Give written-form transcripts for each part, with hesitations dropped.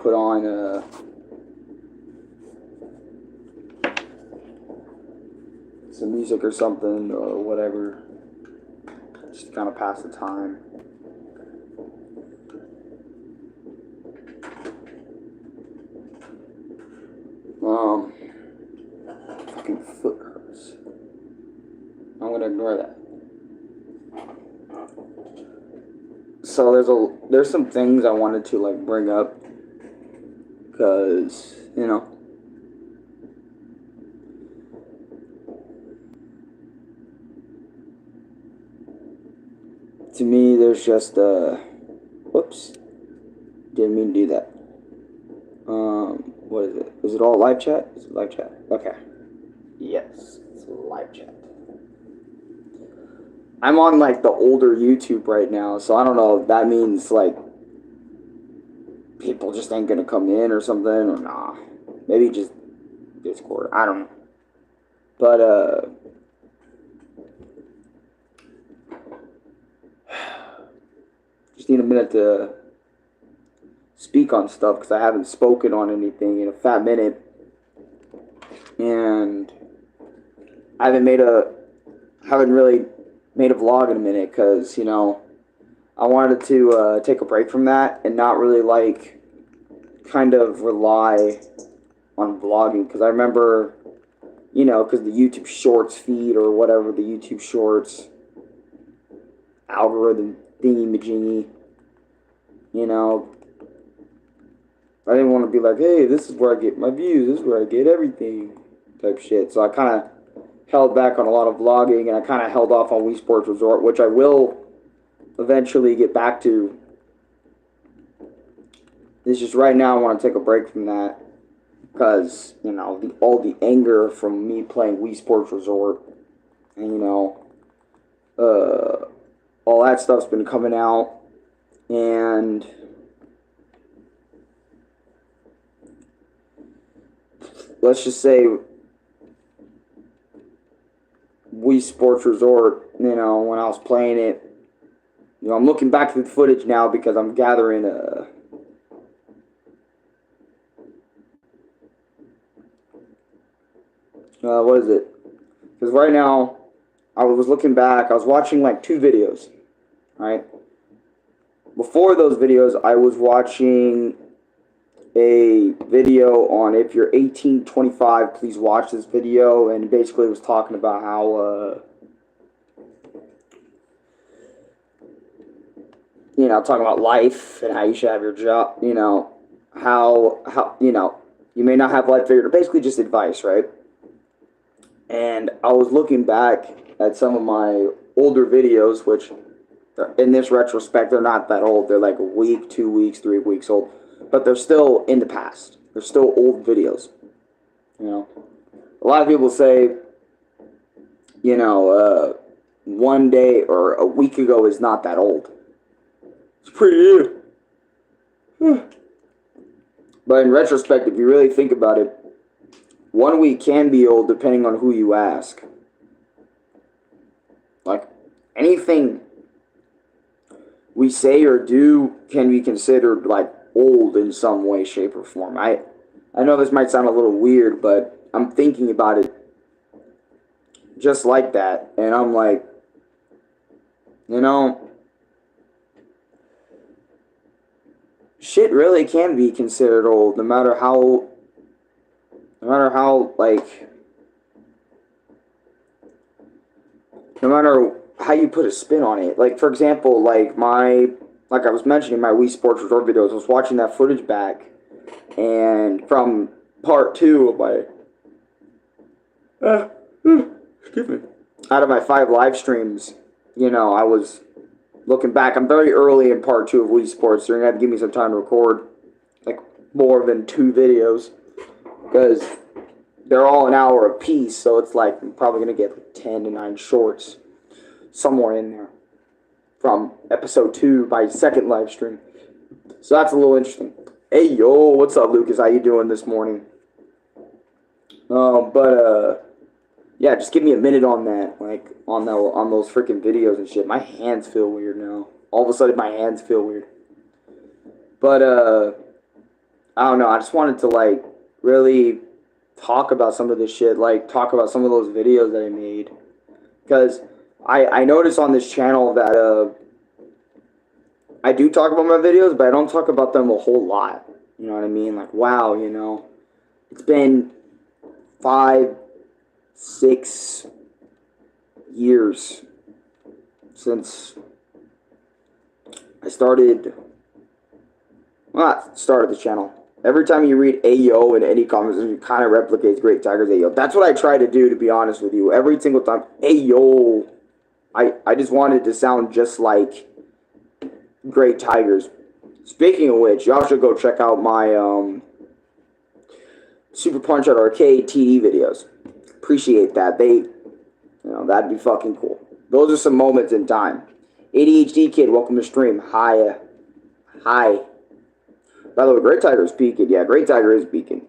put on some music or something or whatever, just to kind of pass the time. Fucking foot hurts. I'm gonna ignore that. So there's some things I wanted to like bring up because to me there's just whoops, didn't mean to do that. What is it? Is it all live chat? Is it live chat? Okay. Yes, it's live chat. I'm on like the older YouTube right now, so I don't know if that means like people just ain't gonna come in or something, or nah. Maybe just Discord. I don't know. But just need a minute to speak on stuff because I haven't spoken on anything in a fat minute, and I haven't really made a vlog in a minute because I wanted to take a break from that and not really like kind of rely on vlogging because I remember because the YouTube Shorts feed or whatever, the YouTube Shorts algorithm thingy majingy, I didn't want to be like, hey, this is where I get my views, this is where I get everything type shit. So I kind of held back on a lot of vlogging, and I kind of held off on Wii Sports Resort, which I will eventually get back to. It's just right now I want to take a break from that because, all the anger from me playing Wii Sports Resort and, all that stuff's been coming out, and let's just say Wii Sports Resort, when I was playing it, I'm looking back through the footage now because I'm gathering what is it? Because right now, I was looking back, I was watching like 2 videos, right? Before those videos, I was watching a video on if you're 18-25, please watch this video, and basically it was talking about how, talking about life and how you should have your job, how, you may not have life figured, basically just advice, right? And I was looking back at some of my older videos, which in this retrospect, they're not that old. They're like a week, 2 weeks, 3 weeks old. But they're still in the past. They're still old videos. A lot of people say, one day or a week ago is not that old. It's pretty new. But in retrospect, if you really think about it, 1 week can be old depending on who you ask. Like, anything we say or do can be considered like old in some way, shape, or form. I know this might sound a little weird, but I'm thinking about it just like that, and I'm like, shit really can be considered old, no matter how like, no matter how you put a spin on it. Like, for example, like I was mentioning, my Wii Sports Resort videos, I was watching that footage back, and from part 2 of my, excuse me, out of my 5 live streams, I was looking back. I'm very early in part 2 of Wii Sports, so you're going to have to give me some time to record, like, more than 2 videos, because they're all an hour apiece, so it's like, I'm probably going to get like 10 to 9 shorts somewhere in there from episode 2, my second live stream. So that's a little interesting. Hey, yo, what's up, Lucas? How you doing this morning? Yeah, just give me a minute on that, like, on those freaking videos and shit. My hands feel weird now. All of a sudden, my hands feel weird. But, I don't know. I just wanted to like really talk about some of this shit, like talk about some of those videos that I made, because I noticed on this channel that I do talk about my videos, but I don't talk about them a whole lot. You know what I mean? Like, wow, it's been 5, 6 years since I started. Well, not started the channel. Every time you read Ayo in any comments, it kind of replicates Great Tigers Ayo. That's what I try to do, to be honest with you. Every single time, Ayo. I just wanted to sound just like Great Tigers. Speaking of which, y'all should go check out my Super Punch Out Arcade TD videos. Appreciate that. That'd be fucking cool. Those are some moments in time. ADHD Kid, welcome to stream. Hi. Hi. By the way, Great Tiger is peaking. Yeah, Great Tiger is peaking.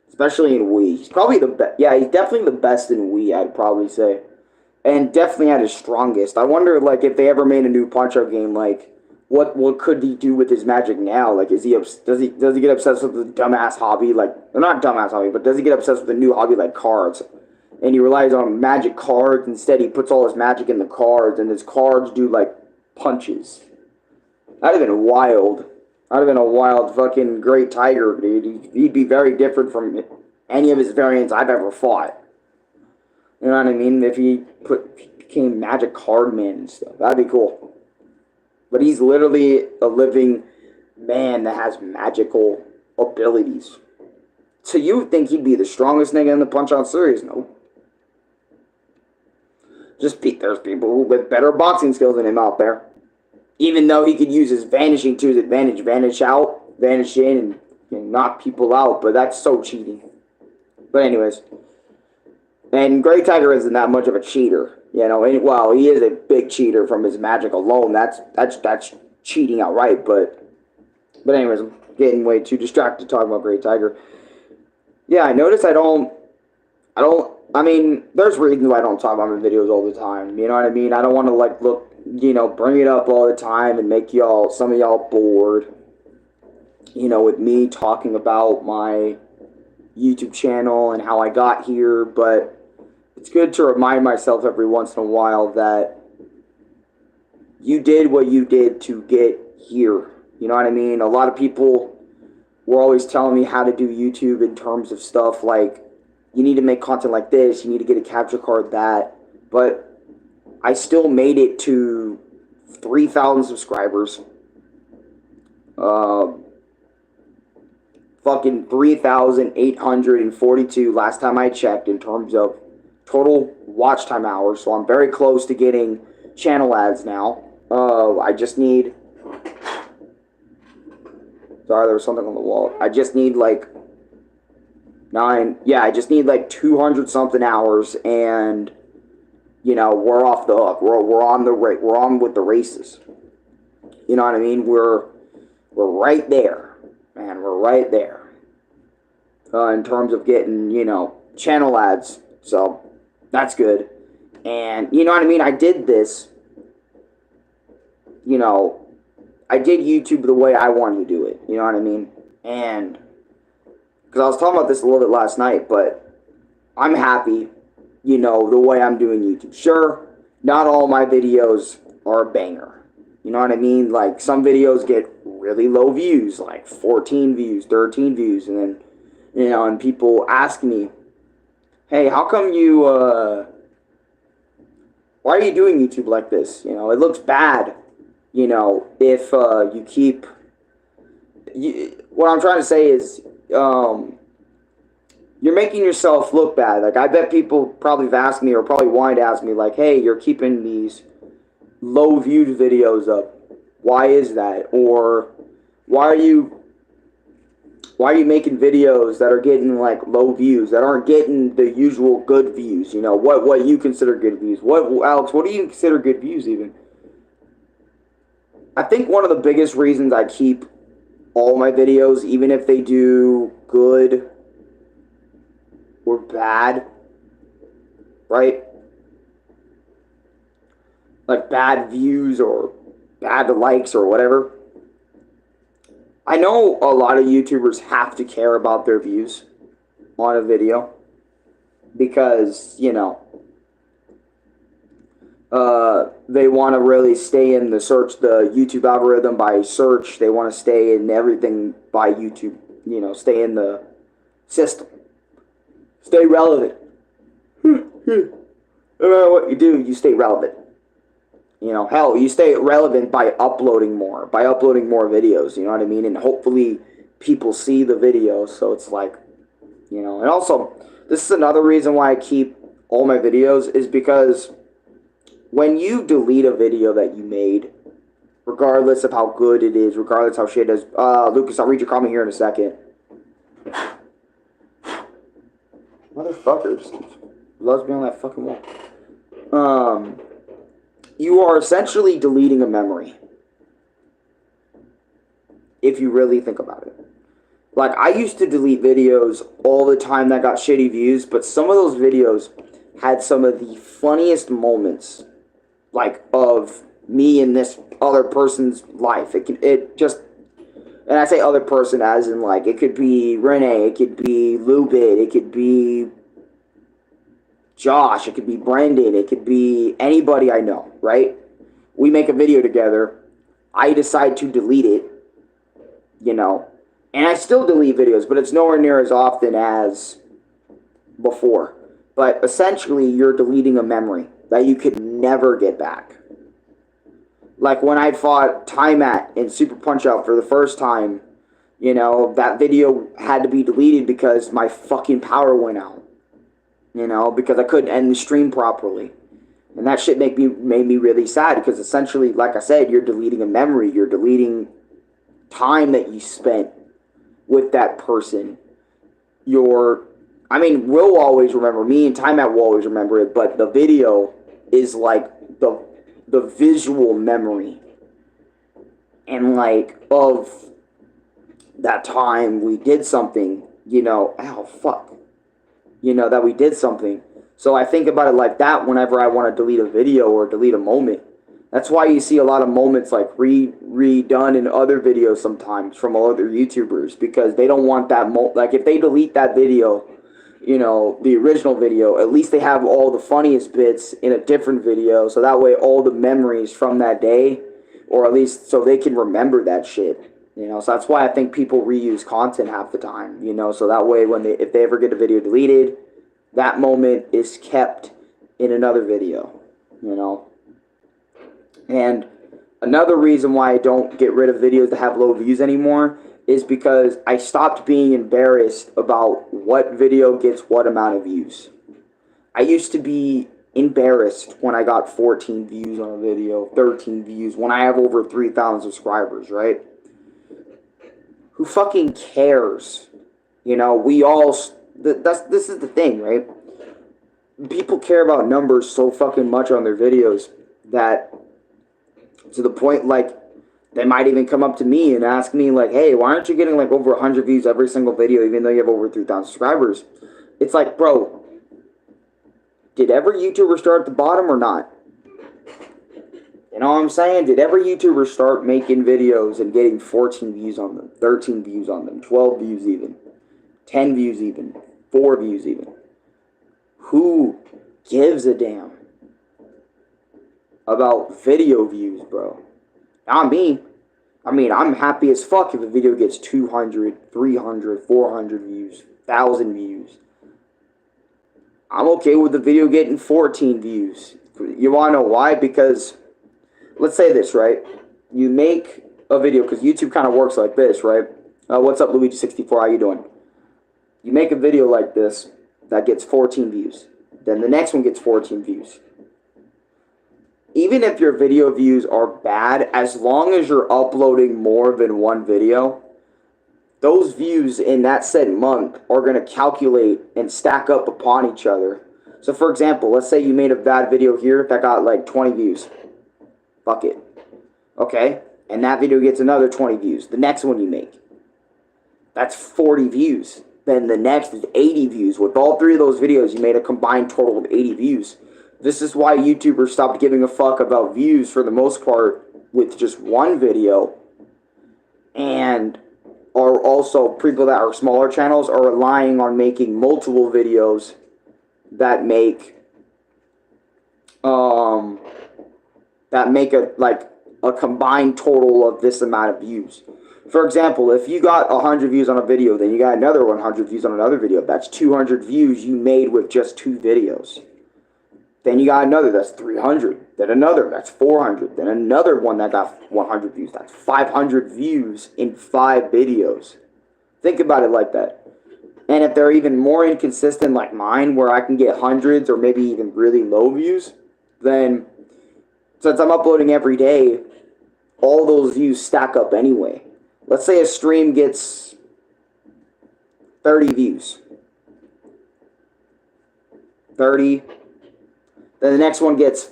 Especially in Wii. He's probably the best. Yeah, he's definitely the best in Wii, I'd probably say. And definitely at his strongest. I wonder, like, if they ever made a new Punch-Out game, like, what could he do with his magic now? Like, does he get obsessed with the dumbass hobby? Like, or not dumbass hobby, but does he get obsessed with a new hobby like cards? And he relies on magic cards. Instead, he puts all his magic in the cards, and his cards do, like, punches. That'd have been wild. That'd have been a wild fucking Great Tiger, dude. He'd be very different from any of his variants I've ever fought. You know what I mean? If he became Magic Card Man and stuff, that'd be cool. But he's literally a living man that has magical abilities. So you would think he'd be the strongest nigga in the Punch-Out series? No. There's people with better boxing skills than him out there. Even though he could use his vanishing to his advantage, vanish out, vanish in, and knock people out, but that's so cheating. But anyways, and Great Tiger isn't that much of a cheater, well, he is a big cheater from his magic alone. That's cheating outright. But anyways, I'm getting way too distracted talking about Great Tiger. Yeah, I noticed I mean, there's reasons why I don't talk about my videos all the time. You know what I mean? I don't want to like bring it up all the time and make some of y'all bored. With me talking about my YouTube channel and how I got here, but it's good to remind myself every once in a while that you did what you did to get here. You know what I mean? A lot of people were always telling me how to do YouTube in terms of stuff like, you need to make content like this, you need to get a capture card, that. But I still made it to 3,000 subscribers. Fucking 3,842 last time I checked in terms of total watch time hours. So I'm very close to getting channel ads now. I just need... Sorry, there was something on the wall. I just need like 200 something hours, and we're off the hook. We're on we're on with the races. You know what I mean? We're right there, man. We're right there in terms of getting channel ads. So that's good. And you know what I mean? I did this. I did YouTube the way I wanted to do it. You know what I mean? And because I was talking about this a little bit last night, but I'm happy, the way I'm doing YouTube. Sure, not all my videos are a banger. You know what I mean? Like, some videos get really low views, like 14 views, 13 views, and then, and people ask me, hey, how come why are you doing YouTube like this? It looks bad, if you keep... what I'm trying to say is, you're making yourself look bad. Like, I bet people probably have asked me, or probably wanted to ask me, like, hey, you're keeping these low-viewed videos up. Why is that? Or why are you making videos that are getting, like, low views, that aren't getting the usual good views? What you consider good views? Alex, what do you consider good views, even? I think one of the biggest reasons I keep all my videos, even if they do good or bad, right? Like bad views or bad likes or whatever. I know a lot of YouTubers have to care about their views on a video because, you know, they want to really stay in the YouTube algorithm by search. They want to stay in everything by YouTube, you know, stay in the system. Stay relevant. No matter what you do, you stay relevant. You know, hell, you stay relevant by uploading more videos, you know what I mean? And hopefully people see the videos, so it's like, you know, and also, this is another reason why I keep all my videos, is because when you delete a video that you made, regardless of how good it is, regardless how shit it is, Lucas, I'll read your comment here in a second. Motherfuckers. Loves being on that fucking wall. You are essentially deleting a memory. If you really think about it. Like, I used to delete videos all the time that got shitty views, but some of those videos had some of the funniest moments, like, of me in this other person's life. And I say other person as in, like, it could be Renee, it could be Lubid, it could be Josh, it could be Brendan, it could be anybody I know, right? We make a video together, I decide to delete it, you know, and I still delete videos, but it's nowhere near as often as before. But essentially, you're deleting a memory that you could never get back. Like when I fought Timat in Super Punch-Out for the first time, you know, that video had to be deleted because my fucking power went out. You know, because I couldn't end the stream properly. And that shit made me really sad because essentially, like I said, you're deleting a memory. You're deleting time that you spent with that person. We'll always remember, me and Timat will always remember it, but the video is like the visual memory. And like, of that time we did something, you know, you know, that we did something. So I think about it like that whenever I want to delete a video or delete a moment. That's why you see a lot of moments like redone in other videos sometimes from other YouTubers, because they don't want that like if they delete that video, you know, the original video, at least they have all the funniest bits in a different video, so that way all the memories from that day, or at least so they can remember that shit. You know, so that's why I think people reuse content half the time, you know, so that way if they ever get a video deleted, that moment is kept in another video, you know. And another reason why I don't get rid of videos that have low views anymore is because I stopped being embarrassed about what video gets what amount of views. I used to be embarrassed when I got 14 views on a video, 13 views, when I have over 3,000 subscribers, right? Who fucking cares? You know, this is the thing, right? People care about numbers so fucking much on their videos that to the point, like, they might even come up to me and ask me, like, hey, why aren't you getting, like, over 100 views every single video even though you have over 3,000 subscribers? It's like, bro, did every YouTuber start at the bottom or not? You know what I'm saying? Did every YouTuber start making videos and getting 14 views on them, 13 views on them, 12 views even, 10 views even, 4 views even? Who gives a damn about video views, bro? Not me. I mean, I'm happy as fuck if a video gets 200, 300, 400 views, 1,000 views. I'm okay with the video getting 14 views. You want to know why? Because, let's say this, right? You make a video, because YouTube kind of works like this, right? What's up, Luigi64? How you doing? You make a video like this that gets 14 views. Then the next one gets 14 views. Even if your video views are bad, as long as you're uploading more than one video, those views in that said month are going to calculate and stack up upon each other. So for example, let's say you made a bad video here that got like 20 views. Fuck it. Okay? And that video gets another 20 views. The next one you make, that's 40 views. Then the next is 80 views. With all three of those videos, you made a combined total of 80 views. This is why YouTubers stopped giving a fuck about views for the most part with just one video. And are also people that are smaller channels are relying on making multiple videos that make a combined total of this amount of views. For example, if you got 100 views on a video, then you got another 100 views on another video. That's 200 views you made with just 2 videos. Then you got another, that's 300. Then another, that's 400. Then another one that got 100 views. That's 500 views in 5 videos. Think about it like that. And if they're even more inconsistent like mine, where I can get hundreds or maybe even really low views, then since I'm uploading every day, all those views stack up anyway. Let's say a stream gets 30 views. 30. Then the next one gets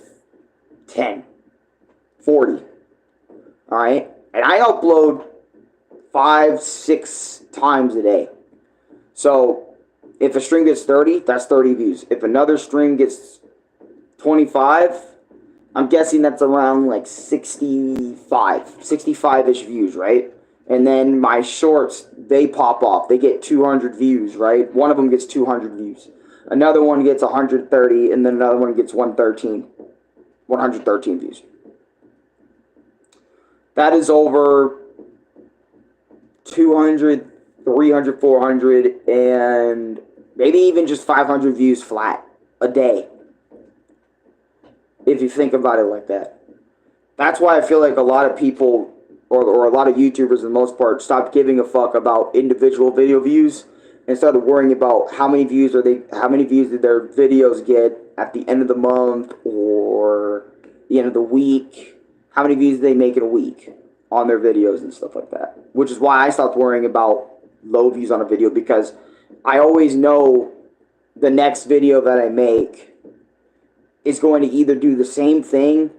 10. 40. Alright? And I upload 5, 6 times a day. So, if a stream gets 30, that's 30 views. If another stream gets 25, I'm guessing that's around like 65-ish views, right? And then my shorts, they pop off. They get 200 views, right? One of them gets 200 views. Another one gets 130, and then another one gets 113 views. That is over 200, 300, 400, and maybe even just 500 views flat a day. If you think about it like that. That's why I feel like a lot of people, or a lot of YouTubers for the most part, stopped giving a fuck about individual video views and started worrying about how many views did their videos get at the end of the month or the end of the week. How many views did they make in a week on their videos and stuff like that. Which is why I stopped worrying about low views on a video, because I always know the next video that I make is going to either do the same thing,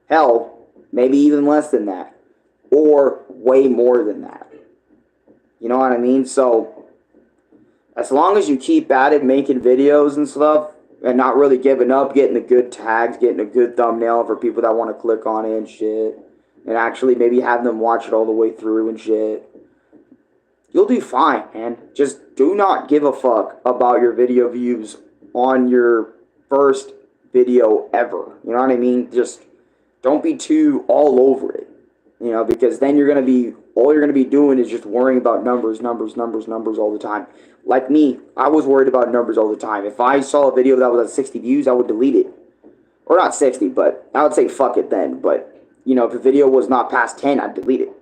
hell, maybe even less than that, or way more than that. You know what I mean? So, as long as you keep at it, making videos and stuff, and not really giving up, getting the good tags, getting a good thumbnail for people that want to click on it and shit, and actually maybe have them watch it all the way through and shit, you'll do fine, man. Just do not give a fuck about your video views on your first video ever. You know what I mean? Just don't be too all over it. You know, because then all you're gonna be doing is just worrying about numbers all the time. Like me, I was worried about numbers all the time. If I saw a video that was at 60 views, I would delete it. Or not 60, but I would say fuck it then. But, you know, if a video was not past 10, I'd delete it.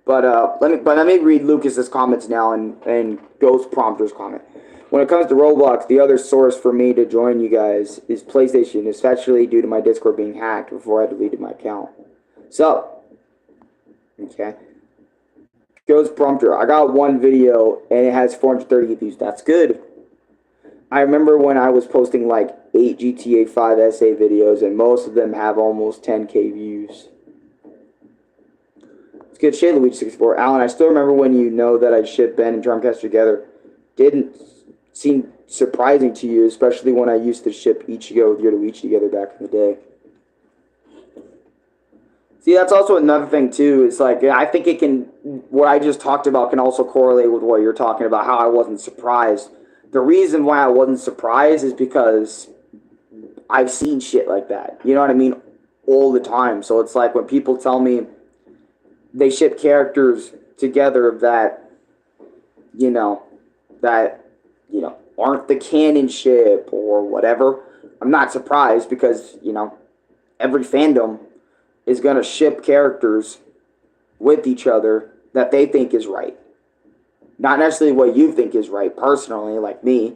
But let me read Lucas's comments now and Ghost Prompter's comment. When it comes to Roblox, the other source for me to join you guys is PlayStation, especially due to my Discord being hacked before I deleted my account. So, okay. Ghost Prompter, I got one video and it has 430 views. That's good. I remember when I was posting like 8 GTA 5 SA videos and most of them have almost 10k views. It's good shit, Luigi64. Alan, I still remember when you know that I shipped Ben and Drumcast together. Didn't seem surprising to you, especially when I used to ship Ichigo with Yoruichi together back in the day. See, that's also another thing, too. It's like, I think it can, what I just talked about can also correlate with what you're talking about, how I wasn't surprised. The reason why I wasn't surprised is because I've seen shit like that. You know what I mean? All the time. So it's like when people tell me they ship characters together that, you know, aren't the canon ship or whatever, I'm not surprised because, you know, every fandom is going to ship characters with each other that they think is right. Not necessarily what you think is right, personally, like me.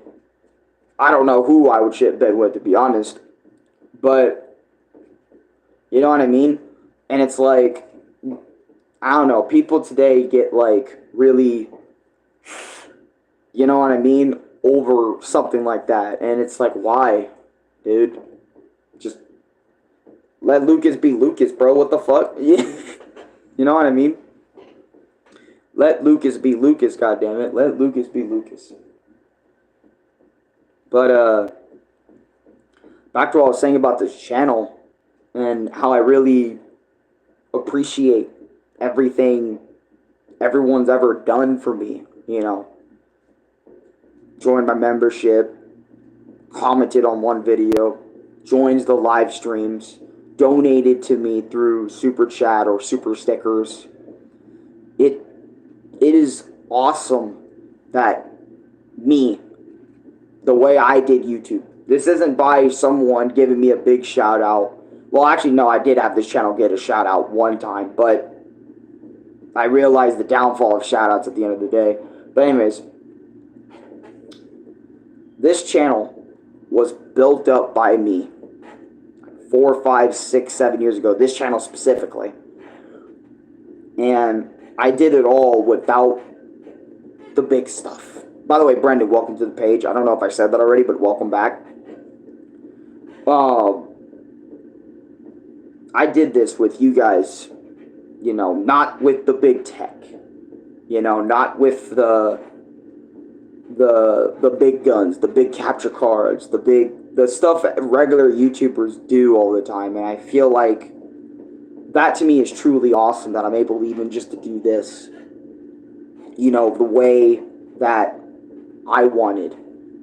I don't know who I would ship Ben with, to be honest. But, you know what I mean? And it's like, I don't know, people today get, like, really, you know what I mean, over something like that. And it's like, why, dude? Just let Lucas be Lucas, bro. What the fuck? You know what I mean? Let Lucas be Lucas, goddammit. Let Lucas be Lucas. But, back to what I was saying about this channel and how I really appreciate everything everyone's ever done for me, you know. Joined my membership, commented on one video, joins the live streams, donated to me through super chat or super stickers. It is awesome that me, the way I did YouTube. This isn't by someone giving me a big shout out. Well, actually, no, I did have this channel get a shout out one time, but I realized the downfall of shout outs at the end of the day. But anyways, this channel was built up by me 4, 5, 6, 7 years ago. This channel specifically. And I did it all without the big stuff. By the way, Brendan, welcome to the page. I don't know if I said that already, but welcome back. I did this with you guys, you know, not with the big tech, you know, not with the big guns, the big capture cards, the stuff that regular YouTubers do all the time. And I feel like that to me is truly awesome, that I'm able even just to do this, you know, the way that I wanted.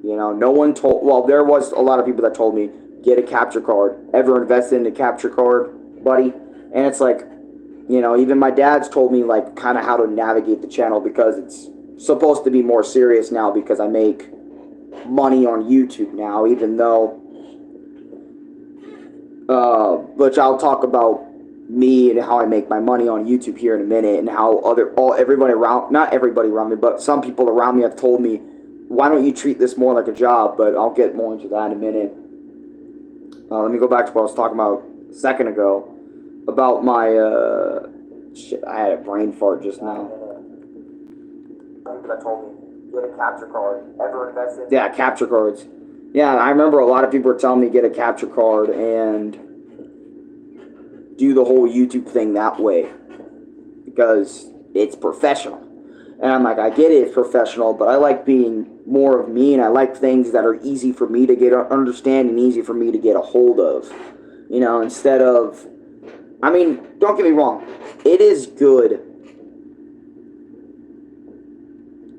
You know, no one told, well, there was a lot of people that told me, get a capture card. Ever invested in a capture card, buddy? And it's like, you know, even my dad's told me, like, kind of how to navigate the channel, because it's supposed to be more serious now, because I make money on YouTube now, even though, which I'll talk about me and how I make my money on YouTube here in a minute, and how everybody around, not everybody around me, but some people around me have told me, why don't you treat this more like a job? But I'll get more into that in a minute. Let me go back to what I was talking about a second ago, about my, shit, I had a brain fart just now. That told me, get a capture card. Ever invested? Yeah, capture cards. Yeah, I remember a lot of people were telling me get a capture card and do the whole YouTube thing that way, because it's professional. And I'm like, I get it, it's professional, but I like being more of me, and I like things that are easy for me to get understand and easy for me to get a hold of. You know, instead of, I mean, don't get me wrong, it is good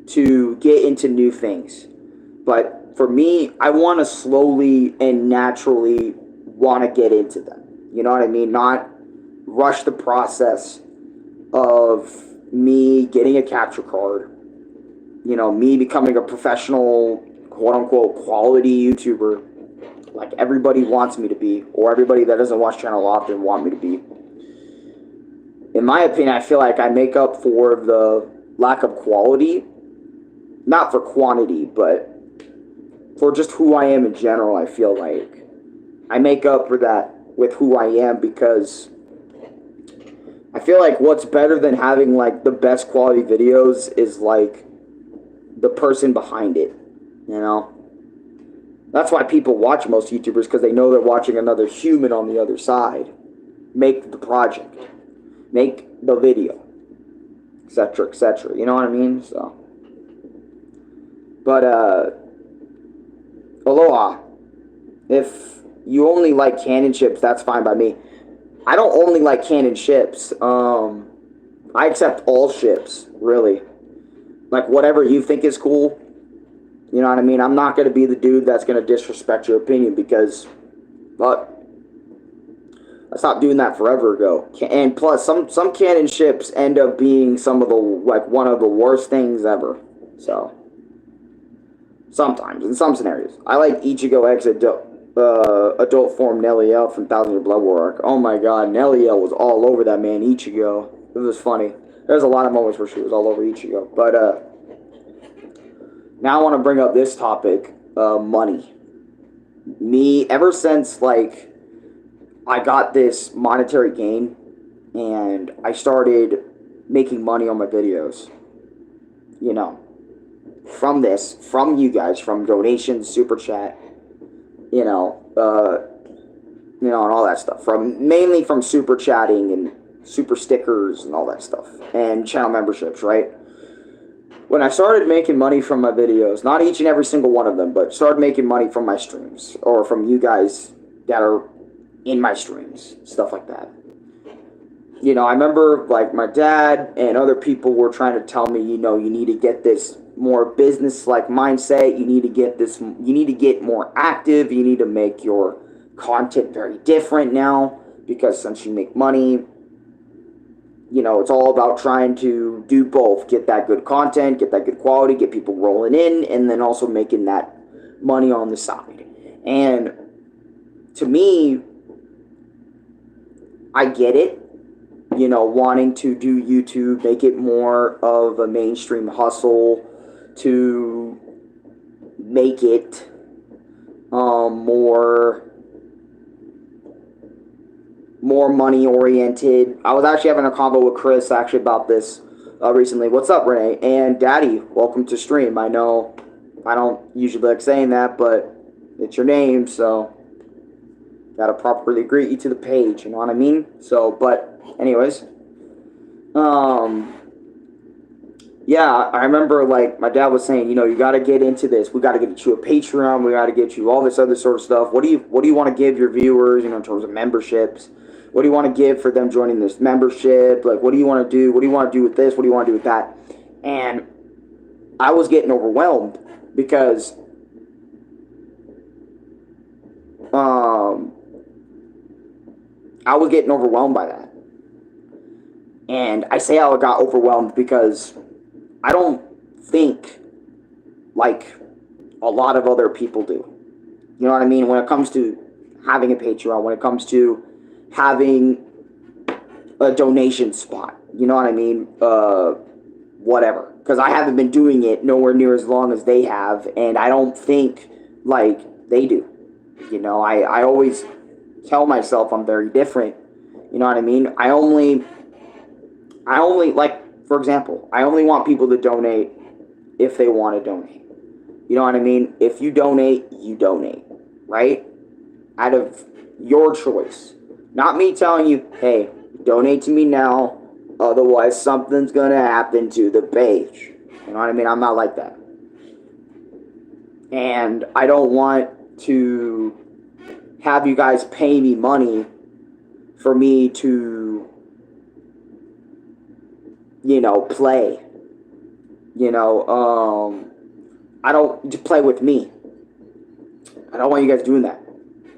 to get into new things. But for me, I want to slowly and naturally want to get into them. You know what I mean? Not rush the process of me getting a capture card, you know, me becoming a professional, quote-unquote, quality YouTuber, like everybody wants me to be, or everybody that doesn't watch channel often want me to be. In my opinion, I feel like I make up for the lack of quality, not for quantity, but for just who I am in general. I feel like I make up for that with who I am, because I feel like what's better than having, like, the best quality videos is, like, the person behind it, you know? That's why people watch most YouTubers, because they know they're watching another human on the other side make the project, make the video, etc., etc. You know what I mean? So, but, aloha. If you only like Canon chips, that's fine by me. I don't only like Canon ships. I accept all ships, really. Like, whatever you think is cool, you know what I mean? I'm not going to be the dude that's going to disrespect your opinion, because, but I stopped doing that forever ago. And plus, some Canon ships end up being some of the, like, one of the worst things ever. So, sometimes, in some scenarios. I like Ichigo X adult form Neliel from 1,000 Year Blood War arc. Oh my god, Neliel was all over that man, Ichigo. It was funny. There's a lot of moments where she was all over Ichigo. But, now I want to bring up this topic, money. Me, ever since, like, I got this monetary gain, and I started making money on my videos, you know, from this, from you guys, from donations, super chat, you know, and all that stuff. Mainly from super chatting and super stickers and all that stuff, and channel memberships, right? When I started making money from my videos, not each and every single one of them, but started making money from my streams, or from you guys that are in my streams, stuff like that. I remember like my dad and other people were trying to tell me, you need to get this more business like mindset. You need to get more active. You need to make your content very different now because since you make money, it's all about trying to do both. Get that good content, get that good quality, get people rolling in, and then also making that money on the side. And to me, I get it, wanting to do YouTube, make it more of a mainstream hustle, to make it more money oriented. I was actually having a convo with Chris actually about this recently. What's up, Renee? And Daddy, welcome to stream. I know I don't usually like saying that, but it's your name, so gotta properly greet you to the page, you know what I mean? So, but anyways, yeah, I remember like my dad was saying, you got to get into this. We got to get you a Patreon. We got to get you all this other sort of stuff. What do you want to give your viewers, in terms of memberships? What do you want to give for them joining this membership? Like, what do you want to do? What do you want to do with this? What do you want to do with that? And I was getting overwhelmed because I was getting overwhelmed by that. And I say I got overwhelmed because I don't think like a lot of other people do. You know what I mean? When it comes to having a Patreon, when it comes to having a donation spot, you know what I mean? Whatever. Because I haven't been doing it nowhere near as long as they have, and I don't think like they do. I always tell myself I'm very different. You know what I mean? I only like, for example, I only want people to donate if they want to donate. You know what I mean? If you donate, you donate, right? Out of your choice. Not me telling you, hey, donate to me now, otherwise something's going to happen to the page. You know what I mean? I'm not like that. And I don't want to have you guys pay me money for me to, play. I don't just play with me. I don't want you guys doing that.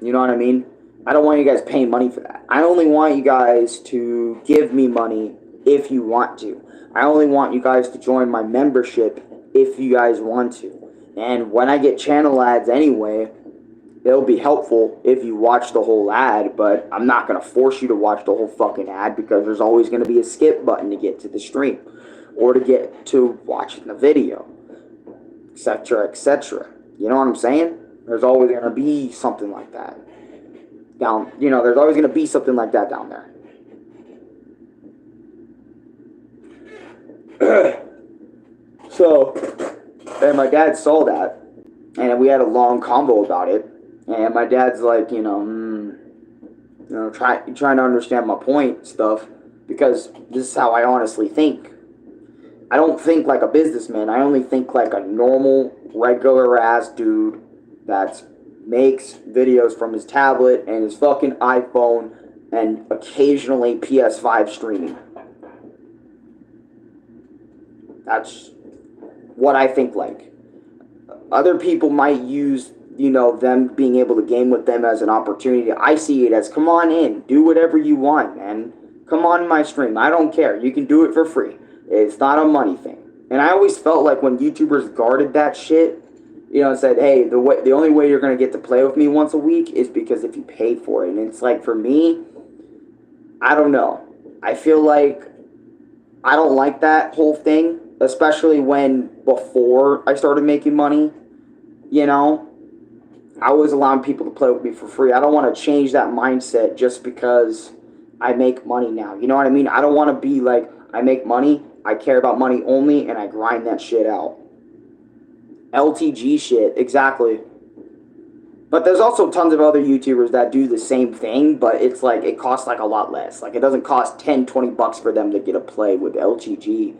You know what I mean? I don't want you guys paying money for that. I only want you guys to give me money if you want to. I only want you guys to join my membership if you guys want to. And when I get channel ads anyway, it'll be helpful if you watch the whole ad, but I'm not going to force you to watch the whole fucking ad because there's always going to be a skip button to get to the stream or to get to watching the video, etc., etc. You know what I'm saying? There's always going to be something like that down, there's always going to be something like that down there. So, and my dad saw that, and we had a long convo about it, and my dad's like, trying to understand my point stuff, because this is how I honestly think. I don't think like a businessman. I only think like a normal, regular ass dude that makes videos from his tablet and his fucking iPhone and occasionally PS5 streaming. That's what I think like. Other people might use, them being able to game with them as an opportunity. I see it as, come on in, do whatever you want, man. Come on my stream. I don't care. You can do it for free. It's not a money thing. And I always felt like when YouTubers guarded that shit, said, hey, the only way you're going to get to play with me once a week is because if you pay for it. And it's like, for me, I don't know. I feel like I don't like that whole thing, especially when before I started making money, I was allowing people to play with me for free. I don't want to change that mindset just because I make money now. You know what I mean? I don't want to be like, I make money, I care about money only, and I grind that shit out. LTG shit, exactly. But there's also tons of other YouTubers that do the same thing, but it's like, it costs like a lot less. Like, it doesn't cost 10, 20 bucks for them to get a play with LTG.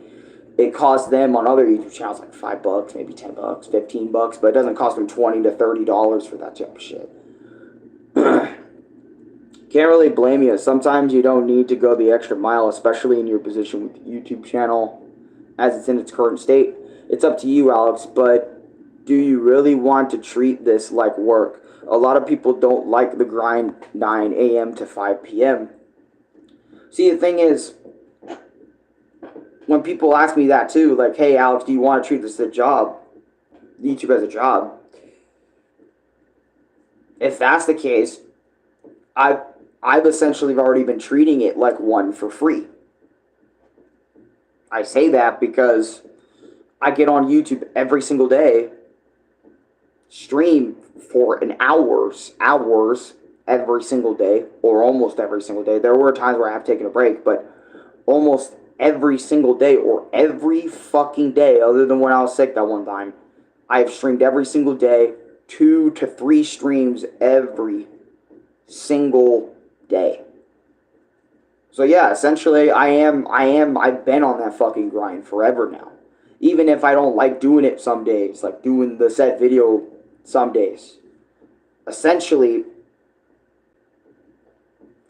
It costs them on other YouTube channels like $5, maybe $10, $15, but it doesn't cost them $20 to $30 for that type of shit. Can't really blame you. Sometimes you don't need to go the extra mile, especially in your position with the YouTube channel as it's in its current state. It's up to you, Alex, but do you really want to treat this like work? A lot of people don't like the grind 9 a.m. to 5 p.m. See, the thing is, when people ask me that too, like, hey, Alex, do you want to treat this as a job? YouTube as a job? If that's the case, I've essentially already been treating it like one for free. I say that because I get on YouTube every single day, stream for an hours every single day, or almost every single day. There were times where I have taken a break, but almost every single day, or every fucking day, other than when I was sick that one time, I have streamed every single day, 2 to 3 streams every single day. So yeah, essentially I've been on that fucking grind forever now. Even if I don't like doing it some days, like doing the set video some days. Essentially,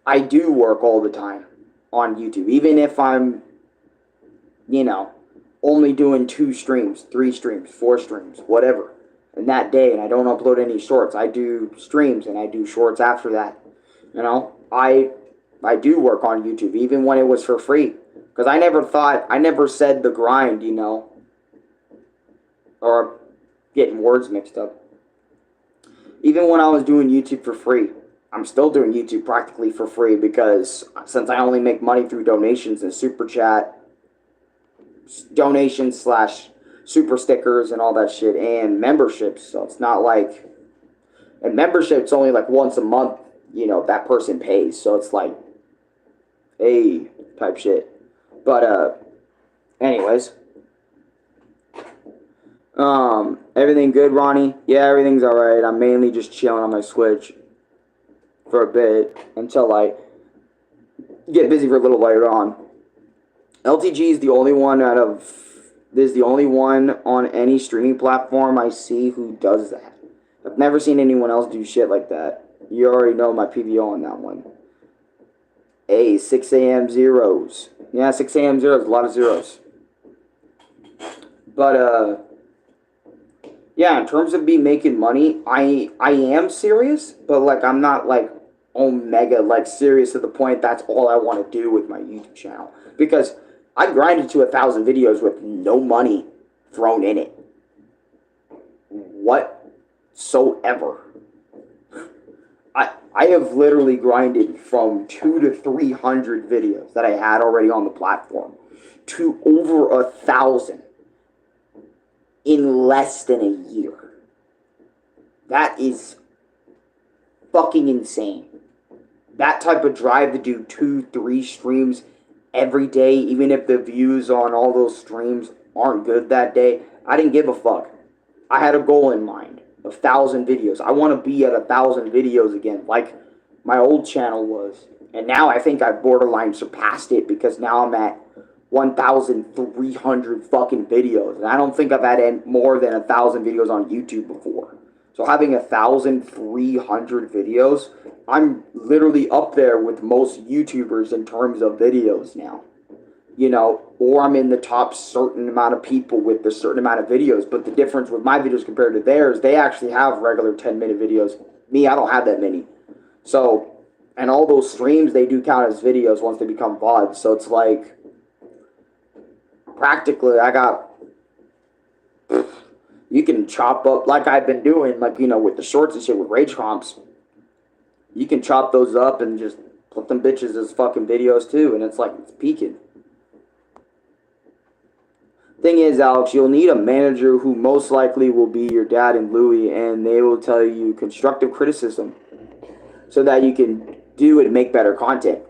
I do work all the time on YouTube. Even if I'm, only doing 2 streams, 3 streams, 4 streams, whatever, in that day, and I don't upload any shorts. I do streams and I do shorts after that. I do work on YouTube, even when it was for free. Because I never said the grind, or getting words mixed up. Even when I was doing YouTube for free, I'm still doing YouTube practically for free, because since I only make money through donations and super chat, donations / super stickers and all that shit, and memberships, so it's not like, and membership's only like once a month, that person pays, so it's like, hey, type shit. But anyways, everything good, Ronnie? Yeah, everything's alright. I'm mainly just chilling on my Switch for a bit until I get busy for a little later on. LTG is the only one on any streaming platform I see who does that. I've never seen anyone else do shit like that. You already know my PVO on that one. Hey, 6 a.m. zeros. Yeah, 6 a.m. zeros, a lot of zeros. But, yeah, in terms of me making money, I am serious, but, like, I'm not, like, omega, like, serious to the point that's all I want to do with my YouTube channel. Because I grinded to 1,000 videos with no money thrown in it. Whatsoever. I have literally grinded from 200 to 300 videos that I had already on the platform to over 1,000 in less than a year. That is fucking insane. That type of drive to do 2-3 streams every day, even if the views on all those streams aren't good that day, I didn't give a fuck. I had a goal in mind. 1,000 videos. I want to be at 1,000 videos again, like my old channel was. And now I think I've borderline surpassed it, because now I'm at 1,300 fucking videos. And I don't think I've had more than 1,000 videos on YouTube before. So having 1,300 videos, I'm literally up there with most YouTubers in terms of videos now. Or I'm in the top certain amount of people with a certain amount of videos. But the difference with my videos compared to theirs, they actually have regular 10-minute videos. Me, I don't have that many. So, and all those streams, they do count as videos once they become VODs. So it's like, practically, I got, you can chop up, like I've been doing, like, with the shorts and shit with Rage Comps. You can chop those up and just put them bitches as fucking videos too. And it's like, it's peaking. Thing is, Alex, you'll need a manager who most likely will be your dad and Louie, and they will tell you constructive criticism so that you can do and make better content.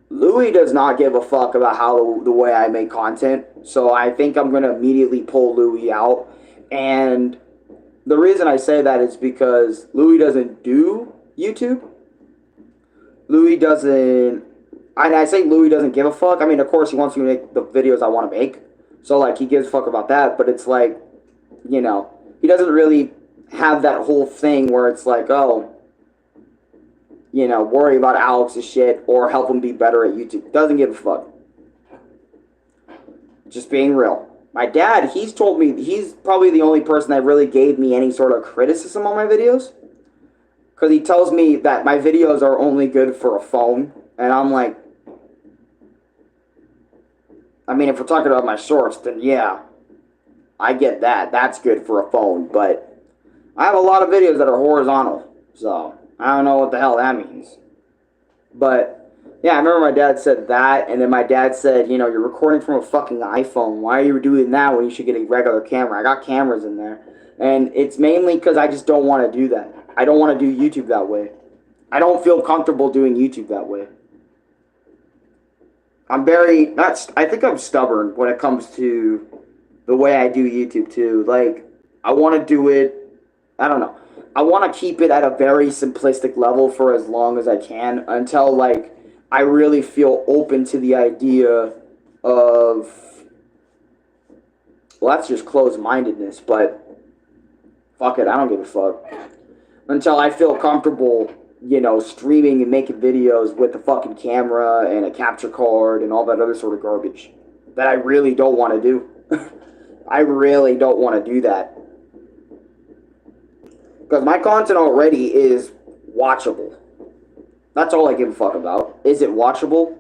Louie does not give a fuck about how the way I make content, so I think I'm going to immediately pull Louie out. And the reason I say that is because Louie doesn't do YouTube. Louie doesn't, and I say Louie doesn't give a fuck. I mean, of course, he wants me to make the videos I want to make. So, like, he gives a fuck about that, but it's like, he doesn't really have that whole thing where it's like, oh, you know, worry about Alex's shit or help him be better at YouTube. Doesn't give a fuck. Just being real. My dad, he's told me, he's probably the only person that really gave me any sort of criticism on my videos. Because he tells me that my videos are only good for a phone. And I'm like, I mean, if we're talking about my shorts, then yeah, I get that. That's good for a phone. But I have a lot of videos that are horizontal. So, I don't know what the hell that means. But yeah, I remember my dad said that, and then my dad said, you know, you're recording from a fucking iPhone. Why are you doing that when you should get a regular camera? I got cameras in there. And it's mainly because I just don't want to do that. I don't want to do YouTube that way. I don't feel comfortable doing YouTube that way. I think I'm stubborn when it comes to the way I do YouTube too. Like, I want to do it, I don't know. I want to keep it at a very simplistic level for as long as I can until, like, I really feel open to the idea of, well, that's just closed-mindedness, but fuck it, I don't give a fuck. Until I feel comfortable, you know, streaming and making videos with a fucking camera and a capture card and all that other sort of garbage that I really don't want to do. I really don't want to do that. Because my content already is watchable. That's all I give a fuck about. Is it watchable?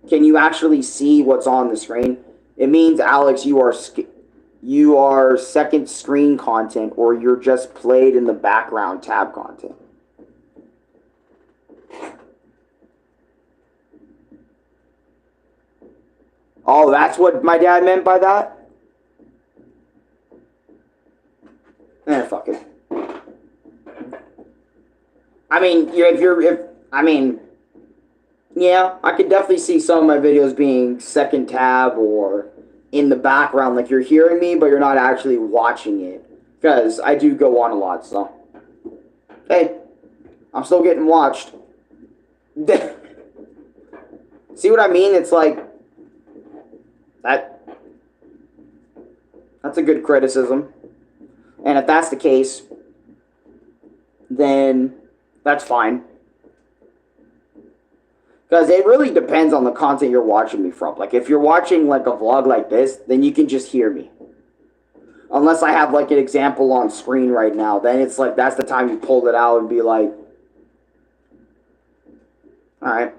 Can you actually see what's on the screen? It means, Alex, you are second screen content, or you're just played in the background tab content. Oh, that's what my dad meant by that? Fuck it. I mean, yeah, I could definitely see some of my videos being second tab or in the background, like you're hearing me, but you're not actually watching it. Because I do go on a lot, so. Hey, I'm still getting watched. See what I mean? It's like, that's a good criticism. And if that's the case, then that's fine. Because it really depends on the content you're watching me from. Like, if you're watching, like, a vlog like this, then you can just hear me. Unless I have, like, an example on screen right now. Then it's like, that's the time you pull it out and be like, alright.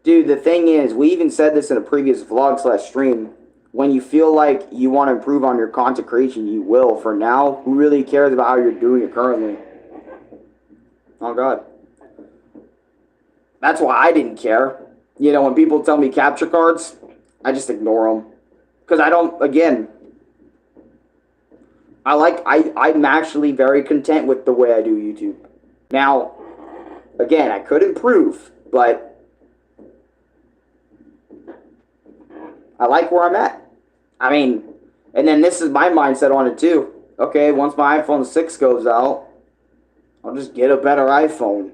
Dude, the thing is, we even said this in a previous vlog/stream. When you feel like you want to improve on your content creation, you will. For now, who really cares about how you're doing it currently? Oh, God. That's why I didn't care. You know, when people tell me capture cards, I just ignore them. Because I don't, again, I'm actually very content with the way I do YouTube. Now, again, I could improve, but I like where I'm at. I mean, and then this is my mindset on it too. Okay, once my iPhone 6 goes out, I'll just get a better iPhone.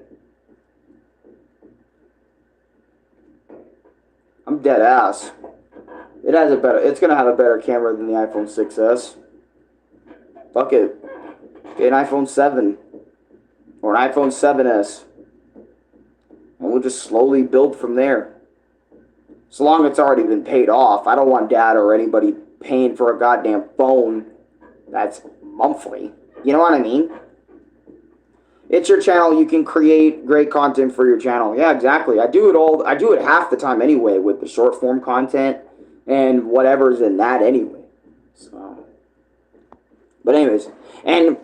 I'm dead ass. It's gonna have a better camera than the iPhone 6s. Fuck it. Get an iPhone 7. Or an iPhone 7s. And we'll just slowly build from there. So long as it's already been paid off. I don't want dad or anybody paying for a goddamn phone that's monthly. You know what I mean? It's your channel. You can create great content for your channel. Yeah, exactly. I do it half the time anyway with the short form content and whatever's in that anyway. So, but anyways, and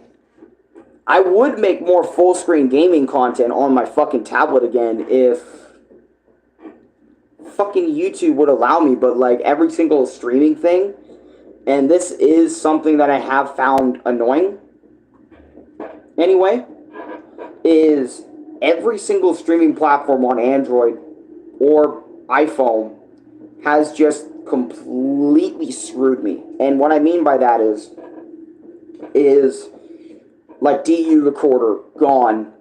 I would make more full screen gaming content on my fucking tablet again if fucking YouTube would allow me, but like every single streaming thing, and this is something that I have found annoying anyway, is every single streaming platform on Android or iPhone has just completely screwed me. And what I mean by that is like DU Recorder, gone.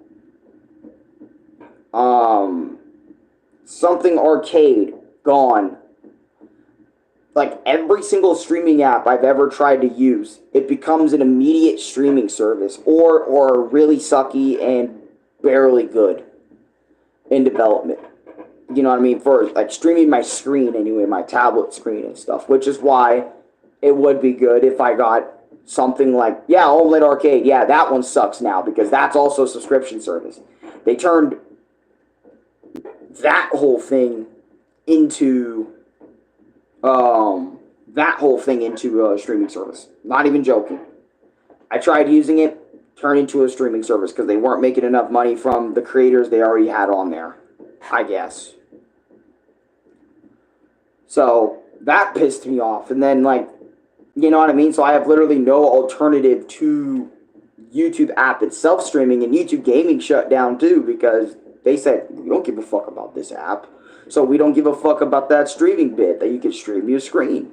Something Arcade, gone. like every single streaming app I've ever tried to use, it becomes an immediate streaming service or really sucky and barely good in development. You know what I mean? For like streaming my screen anyway, my tablet screen and stuff, which is why it would be good if I got something like, yeah, OLED Arcade. Yeah, that one sucks now because that's also a subscription service. They turned that whole thing into a streaming service. Not even joking. I tried using it, turned into a streaming service because they weren't making enough money from the creators they already had on there, I guess. So that pissed me off. And then, like, you know what I mean? So I have literally no alternative to YouTube app itself streaming, and YouTube Gaming shut down too because they said, we don't give a fuck about this app. So we don't give a fuck about that streaming bit that you can stream your screen.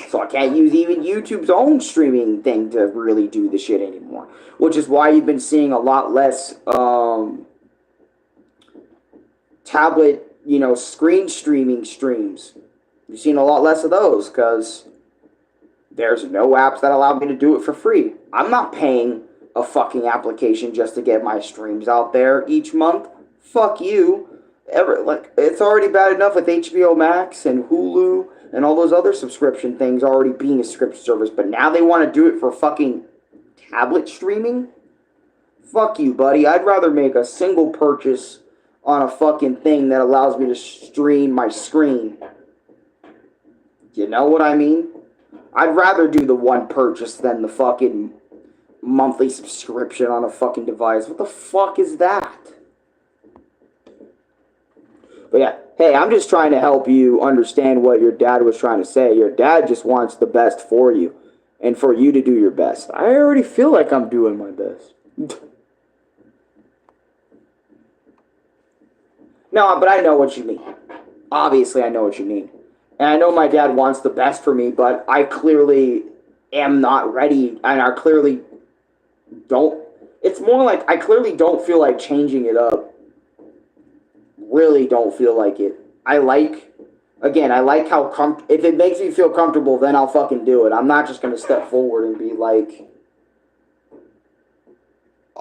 So I can't use even YouTube's own streaming thing to really do the shit anymore. Which is why you've been seeing a lot less tablet, you know, screen streaming streams. You've seen a lot less of those because there's no apps that allow me to do it for free. I'm not paying a fucking application just to get my streams out there each month. Fuck you. It's already bad enough with HBO Max and Hulu and all those other subscription things already being a subscription service, but now they want to do it for fucking tablet streaming? Fuck you, buddy. I'd rather make a single purchase on a fucking thing that allows me to stream my screen. You know what I mean? I'd rather do the one purchase than the fucking monthly subscription on a fucking device. What the fuck is that? But yeah, hey, I'm just trying to help you understand what your dad was trying to say. Your dad just wants the best for you and for you to do your best. I already feel like I'm doing my best. No, but I know what you mean. Obviously, I know what you mean. And I know my dad wants the best for me, but I clearly am not ready, and I clearly don't. It's more like I clearly don't feel like changing it up. Really don't feel like it. I like how if it makes me feel comfortable, then I'll fucking do it. I'm not just going to step forward and be like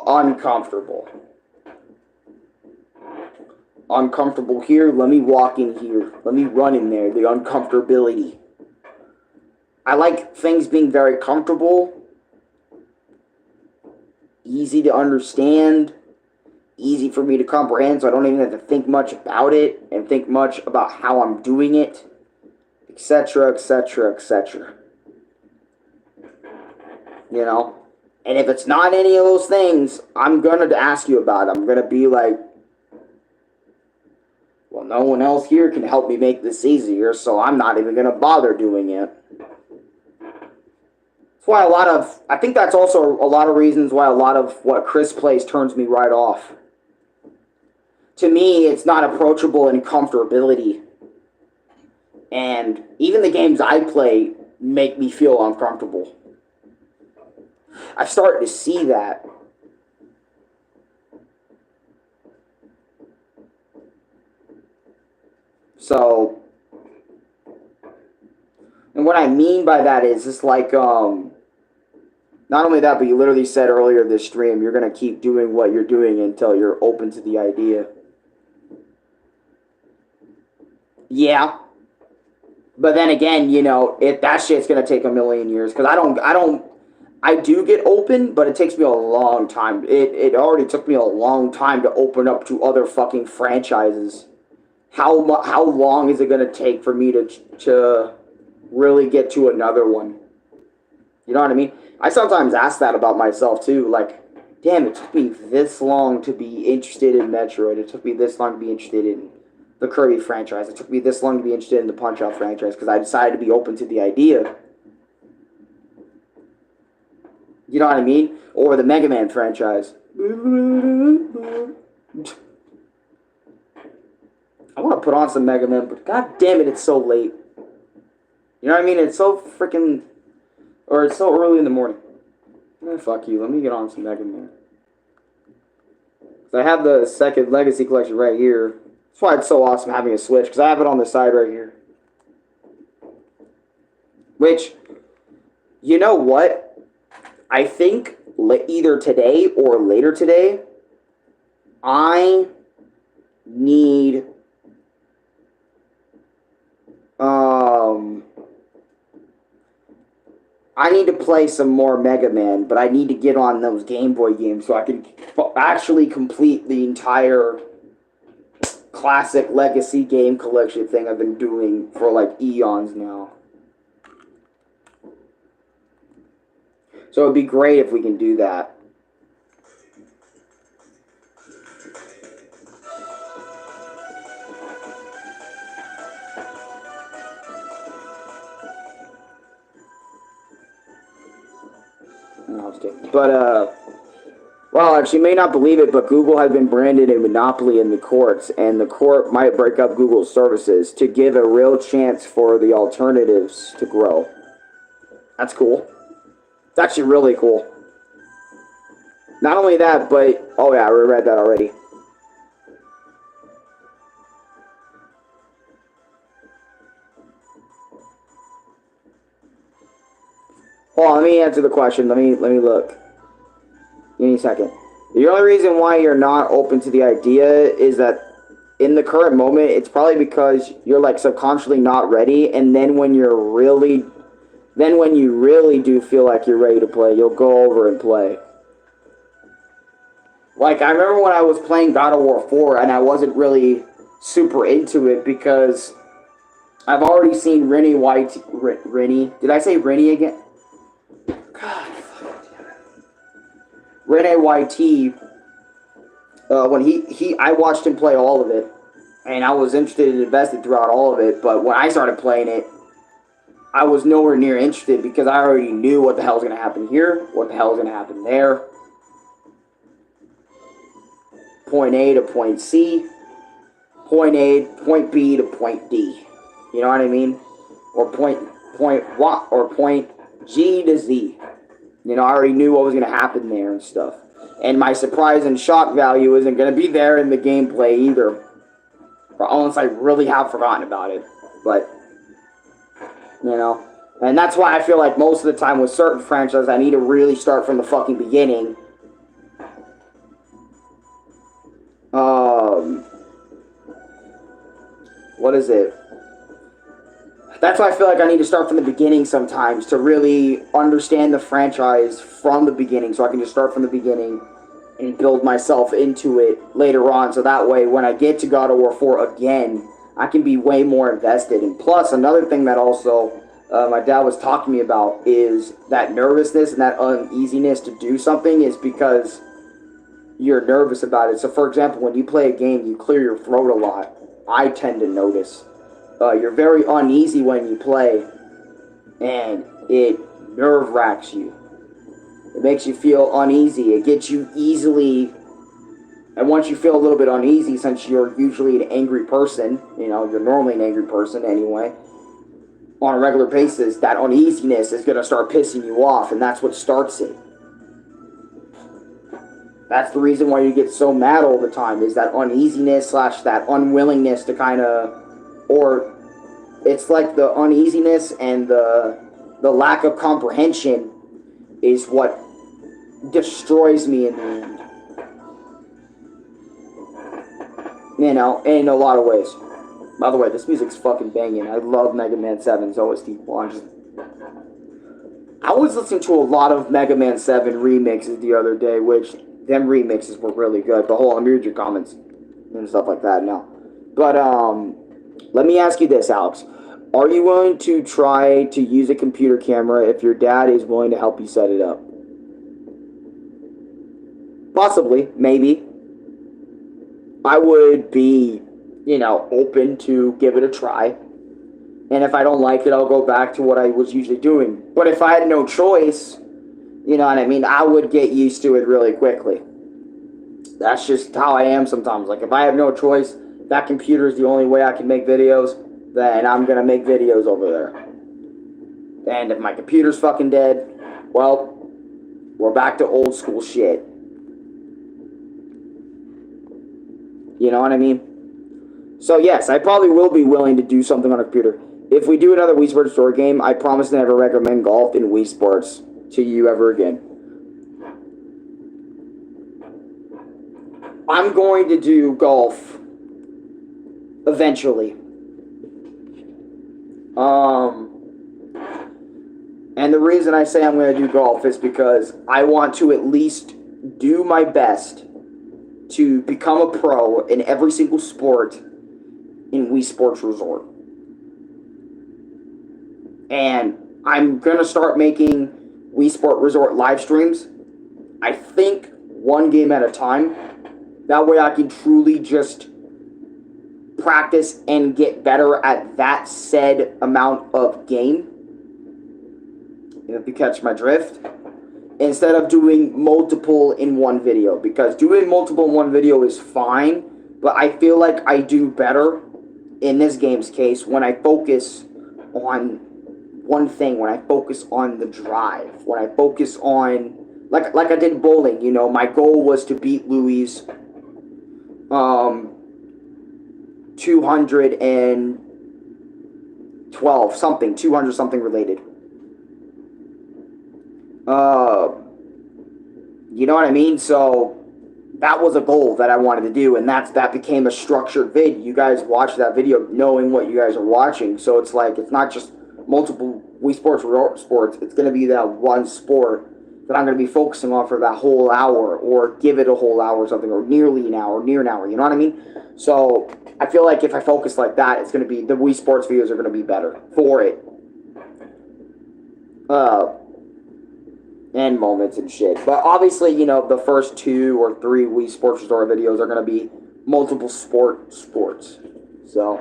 uncomfortable. Uncomfortable here, let me walk in here. Let me run in there. The uncomfortability. I like things being very comfortable, easy to understand, easy for me to comprehend, so I don't even have to think much about it and think much about how I'm doing it, etc., etc., etc. You know? And if it's not any of those things, I'm going to ask you about it. I'm going to be like, well, no one else here can help me make this easier, so I'm not even going to bother doing it. That's why I think that's also a lot of reasons why a lot of what Chris plays turns me right off. To me, it's not approachable in comfortability. And even the games I play make me feel uncomfortable. I've started to see that. So, and what I mean by that is, it's like, not only that, but you literally said earlier this stream, you're going to keep doing what you're doing until you're open to the idea. Yeah. But then again, you know, that shit's going to take a million years, because I do get open, but it takes me a long time. It already took me a long time to open up to other fucking franchises. How long is it going to take for me to really get to another one? You know what I mean? I sometimes ask that about myself too. Like, damn, it took me this long to be interested in Metroid. It took me this long to be interested in the Kirby franchise. It took me this long to be interested in the Punch-Out franchise because I decided to be open to the idea. You know what I mean? Or the Mega Man franchise. I want to put on some Mega Man, but god damn it, it's so late. You know what I mean? It's so freaking... Or it's so early in the morning. Fuck you, let me get on some Mega Man. I have the second Legacy Collection right here. That's why it's so awesome having a Switch, because I have it on the side right here. Which, you know what? I think either today or later today, I need I need to play some more Mega Man, but I need to get on those Game Boy games so I can actually complete the entire classic legacy game collection thing I've been doing for like eons now. So it'd be great if we can do that. No, I was kidding. But, well, actually, you may not believe it, but Google has been branded a monopoly in the courts, and the court might break up Google's services to give a real chance for the alternatives to grow. That's cool. It's actually really cool. Not only that, but... Oh, yeah, I read that already. Well, let me answer the question. Let me look. Give me a second. The only reason why you're not open to the idea is that in the current moment, it's probably because you're like subconsciously not ready, and then when you really do feel like you're ready to play, you'll go over and play. Like, I remember when I was playing God of War 4, and I wasn't really super into it because I've already seen Rennie White... Rennie? Did I say Rennie again? God, Rene YT, when I watched him play all of it, and I was interested and invested throughout all of it, but when I started playing it, I was nowhere near interested because I already knew what the hell was going to happen here, what the hell was going to happen there. Point A to point C, point A, point B to point D. You know what I mean? Or point G to Z. You know, I already knew what was going to happen there and stuff. And my surprise and shock value isn't going to be there in the gameplay either. Unless I really have forgotten about it. But, you know. And that's why I feel like most of the time with certain franchises, I need to really start from the fucking beginning. What is it? That's why I feel like I need to start from the beginning sometimes to really understand the franchise from the beginning, so I can just start from the beginning and build myself into it later on, so that way when I get to God of War 4 again, I can be way more invested. And plus, another thing that also my dad was talking to me about is that nervousness and that uneasiness to do something is because you're nervous about it. So for example, when you play a game, you clear your throat a lot. I tend to notice. You're very uneasy when you play, and it nerve-wracks you. It makes you feel uneasy. It gets you easily, and once you feel a little bit uneasy, since you're usually an angry person, you know, you're normally an angry person anyway, on a regular basis, that uneasiness is going to start pissing you off, and that's what starts it. That's the reason why you get so mad all the time, is that uneasiness / that unwillingness to kind of... Or it's like the uneasiness and the lack of comprehension is what destroys me in the end. You know, in a lot of ways. By the way, this music's fucking banging. I love Mega Man 7's OST. I was listening to a lot of Mega Man 7 remixes the other day, which them remixes were really good. But hold on, let me read your comments and stuff like that now. But, let me ask you this, Alex. Are you willing to try to use a computer camera if your dad is willing to help you set it up? Possibly, maybe. I would be, you know, open to give it a try. And if I don't like it, I'll go back to what I was usually doing. But if I had no choice, you know what I mean, I would get used to it really quickly. That's just how I am sometimes. Like, if I have no choice, that computer is the only way I can make videos, then I'm going to make videos over there. And if my computer's fucking dead, well, we're back to old school shit. You know what I mean? So yes, I probably will be willing to do something on a computer. If we do another Wii Sports Store game, I promise to never recommend golf in Wii Sports to you ever again. I'm going to do golf eventually. And the reason I say I'm going to do golf is because I want to at least do my best to become a pro in every single sport in Wii Sports Resort. And I'm going to start making Wii Sport Resort live streams. I think one game at a time. That way I can truly just practice and get better at that said amount of game. If you catch my drift. Instead of doing multiple in one video. Because doing multiple in one video is fine. But I feel like I do better in this game's case when I focus on one thing. When I focus on the drive. When I focus on... Like I did bowling, you know. My goal was to beat Louis' 212 something. 200 something related. You know what I mean? So that was a goal that I wanted to do, and that became a structured vid. You guys watch that video knowing what you guys are watching, so it's like it's not just multiple Wii Sports sports. It's going to be that one sport that I'm going to be focusing on for that whole hour, or give it a whole hour or something, or nearly an hour, near an hour. You know what I mean? So I feel like if I focus like that, it's going to be the Wii Sports videos are going to be better for it. And moments and shit. But obviously, you know, the first 2 or 3 Wii Sports Resort videos are going to be multiple sports. So,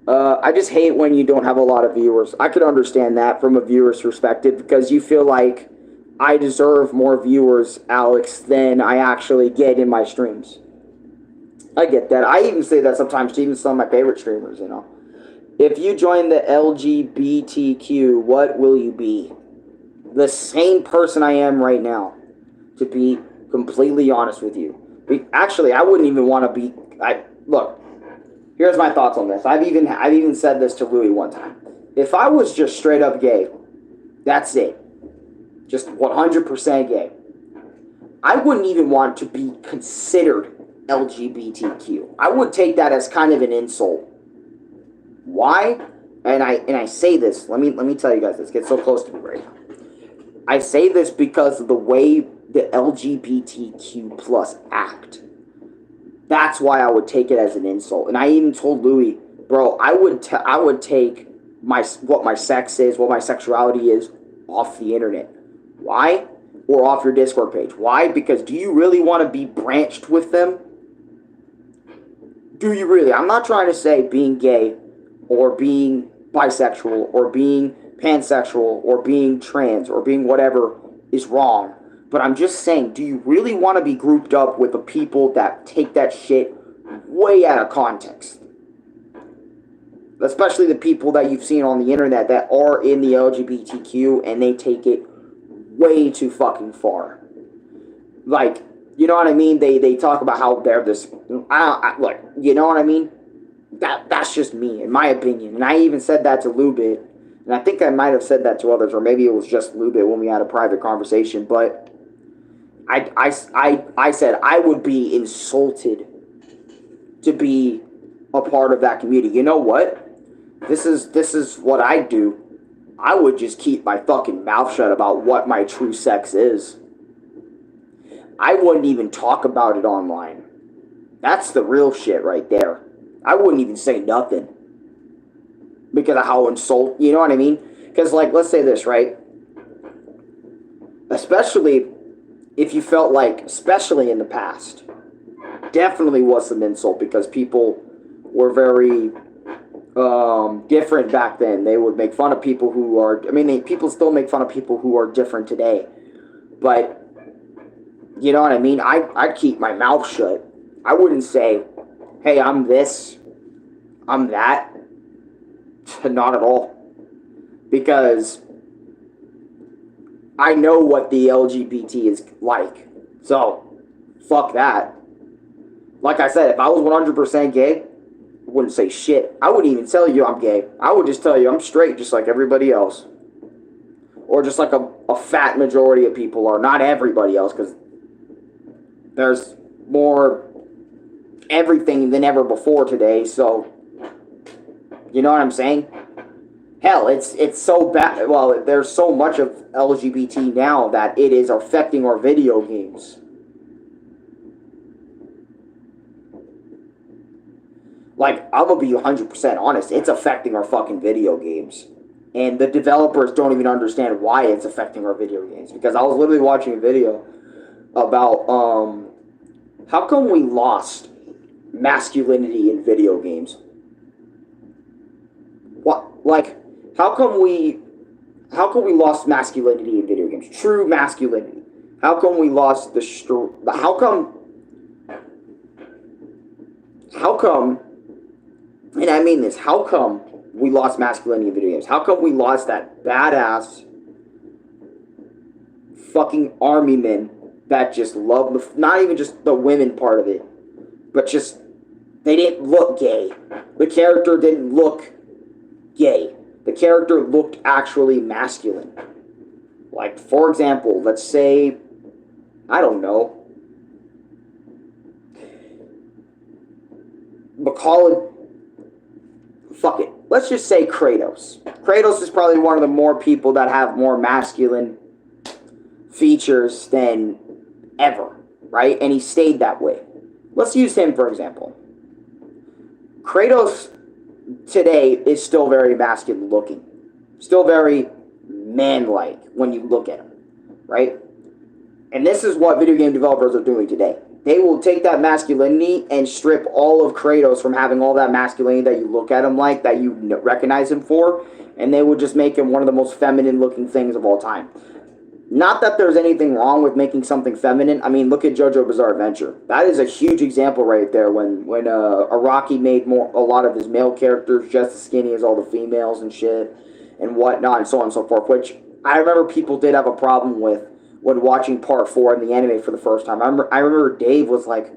I just hate when you don't have a lot of viewers. I could understand that from a viewer's perspective because you feel like I deserve more viewers, Alex, than I actually get in my streams. I get that. I even say that sometimes to even some of my favorite streamers, you know. If you join the LGBTQ, what will you be? The same person I am right now, to be completely honest with you. Actually, I wouldn't even want to be... Look, here's my thoughts on this. I've even said this to Louis one time. If I was just straight up gay, that's it. Just 100% gay. I wouldn't even want to be considered LGBTQ. I would take that as kind of an insult. Why? And I say this. Let me tell you guys this. Get so close to me right now. I say this because of the way the LGBTQ plus act. That's why I would take it as an insult. And I even told Louis, bro, I would take what my sex is, what my sexuality is, off the internet. Why? Or off your Discord page. Why? Because do you really want to be branched with them? Do you really? I'm not trying to say being gay or being bisexual or being pansexual or being trans or being whatever is wrong. But I'm just saying, do you really want to be grouped up with the people that take that shit way out of context? Especially the people that you've seen on the internet that are in the LGBTQ and they take it way too fucking far. Like, you know what I mean? They talk about how they're this... look, you know what I mean? That's just me, in my opinion. And I even said that to Lubit. And I think I might have said that to others, or maybe it was just Lubit when we had a private conversation. But I said I would be insulted to be a part of that community. You know what? This is what I do. I would just keep my fucking mouth shut about what my true sex is. I wouldn't even talk about it online. That's the real shit right there. I wouldn't even say nothing. Because of how you know what I mean? Because, like, let's say this, right? Especially if you felt like, especially in the past, definitely was an insult because people were very different back then. They would make fun of people who are, people still make fun of people who are different today. But, you know what I mean? I'd keep my mouth shut. I wouldn't say, hey, I'm this, I'm that. Not at all. Because I know what the LGBT is like. So, fuck that. Like I said, if I was 100% gay, wouldn't say shit. I wouldn't even tell you I'm gay. I would just tell you I'm straight, just like everybody else. Or just like a fat majority of people are. Not everybody else, because there's more everything than ever before today, so you know what I'm saying? Hell, it's so bad. Well, there's so much of LGBT now that it is affecting our video games. Like, I'm gonna be 100% honest, it's affecting our fucking video games. And the developers don't even understand why it's affecting our video games. Because I was literally watching a video about, how come we lost masculinity in video games? What, like, how come we lost masculinity in video games? True masculinity. How come we lost how come, and I mean this, how come we lost masculinity in video games? How come we lost that badass fucking army men that just love, not even just the women part of it, but just, they didn't look gay. The character didn't look gay. The character looked actually masculine. Like, for example, let's say, I don't know, fuck it. Let's just say Kratos. Kratos is probably one of the more people that have more masculine features than ever, right? And he stayed that way. Let's use him for example. Kratos today is still very masculine looking. Still very man-like when you look at him, right? And this is what video game developers are doing today. They will take that masculinity and strip all of Kratos from having all that masculinity that you look at him like, that you recognize him for, and they will just make him one of the most feminine-looking things of all time. Not that there's anything wrong with making something feminine. I mean, look at JoJo Bizarre Adventure. That is a huge example right there when Araki made a lot of his male characters just as skinny as all the females and shit and whatnot and so on and so forth, which I remember people did have a problem with when watching part 4 in the anime for the first time. I remember Dave was like,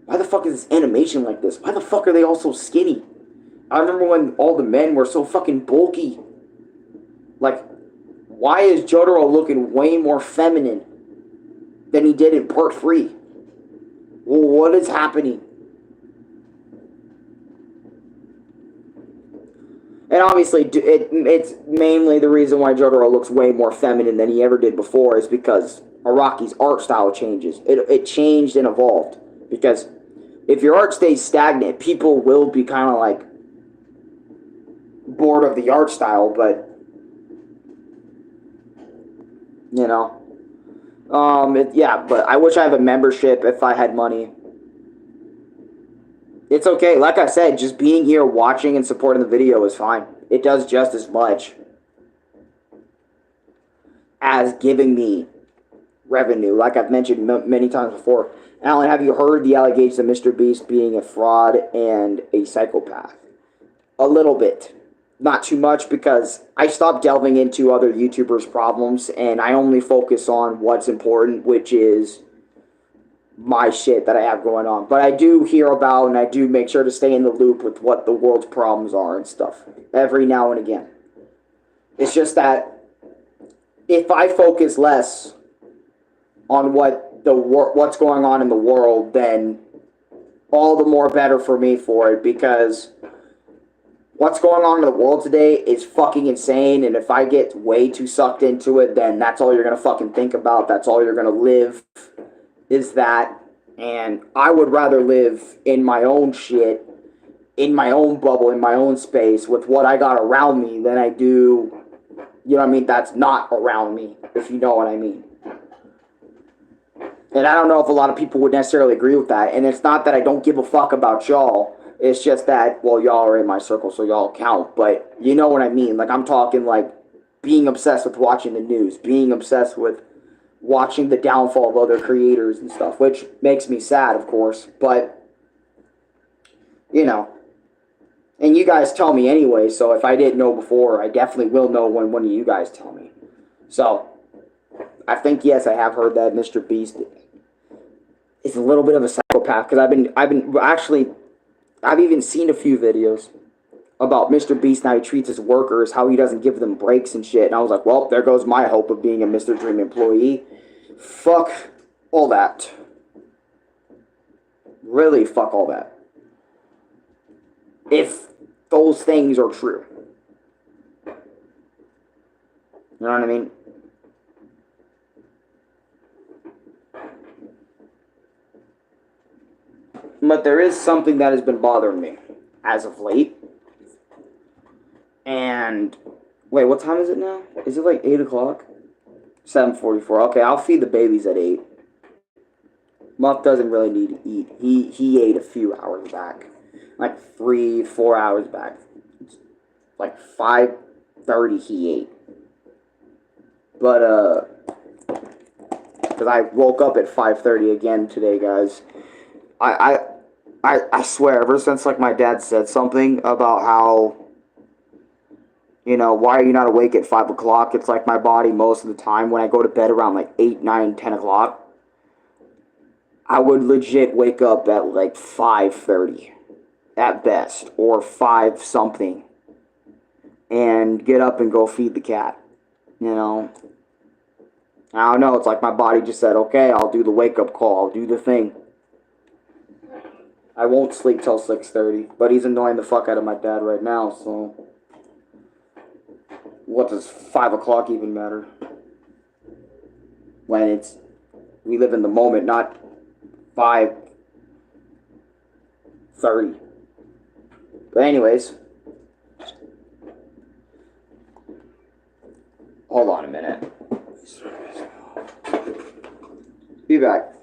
why the fuck is this animation like this? Why the fuck are they all so skinny? I remember when all the men were so fucking bulky. Like, why is Jotaro looking way more feminine than he did in part 3? Well, what is happening? And obviously, it's mainly the reason why Jotaro looks way more feminine than he ever did before is because Araki's art style changes. It changed and evolved. Because if your art stays stagnant, people will be kind of like bored of the art style, but you know. Yeah, but I wish I had a membership if I had money. It's okay. Like I said, just being here, watching, and supporting the video is fine. It does just as much as giving me revenue, like I've mentioned many times before. Alan, have you heard the allegations of Mr. Beast being a fraud and a psychopath? A little bit. Not too much, because I stopped delving into other YouTubers' problems, and I only focus on what's important, which is my shit that I have going on. But I do hear about, and I do make sure to stay in the loop with what the world's problems are and stuff every now and again. It's just that if I focus less on what's going on in the world, then all the more better for me for it, because what's going on in the world today is fucking insane, and if I get way too sucked into it, then that's all you're gonna fucking think about, that's all you're gonna live, is that. And I would rather live in my own shit, in my own bubble, in my own space, with what I got around me, than I do, you know what I mean, that's not around me, if you know what I mean. And I don't know if a lot of people would necessarily agree with that, and it's not that I don't give a fuck about y'all, it's just that, well, y'all are in my circle, so y'all count, but you know what I mean. Like, I'm talking, like, being obsessed with watching the news, being obsessed with watching the downfall of other creators and stuff, which makes me sad, of course, but, you know, and you guys tell me anyway, so if I didn't know before, I definitely will know when one of you guys tell me. So, I think, yes, I have heard that Mr. Beast is a little bit of a psychopath, because I've been actually, I've even seen a few videos about Mr. Beast and how he treats his workers, how he doesn't give them breaks and shit. And I was like, well, there goes my hope of being a Mr. Dream employee. Fuck all that. Really, fuck all that. If those things are true. You know what I mean? But there is something that has been bothering me as of late. And wait, what time is it now? Is it like 8 o'clock? 7:44. Okay, I'll feed the babies at 8. Muff doesn't really need to eat. He ate a few hours back. Like 3, 4 hours back. Like 5:30 he ate. But because I woke up at 5:30 again today, guys. I swear, ever since like my dad said something about how, you know, why are you not awake at 5 o'clock? It's like my body most of the time when I go to bed around like 8, 9, 10 o'clock. I would legit wake up at like 5:30 at best, or 5 something, and get up and go feed the cat. You know, I don't know. It's like my body just said, okay, I'll do the wake up call. I'll do the thing. I won't sleep till 6:30, but he's annoying the fuck out of my dad right now, so what does 5 o'clock even matter? When we live in the moment, not 5:30. But anyways, hold on a minute. Be back.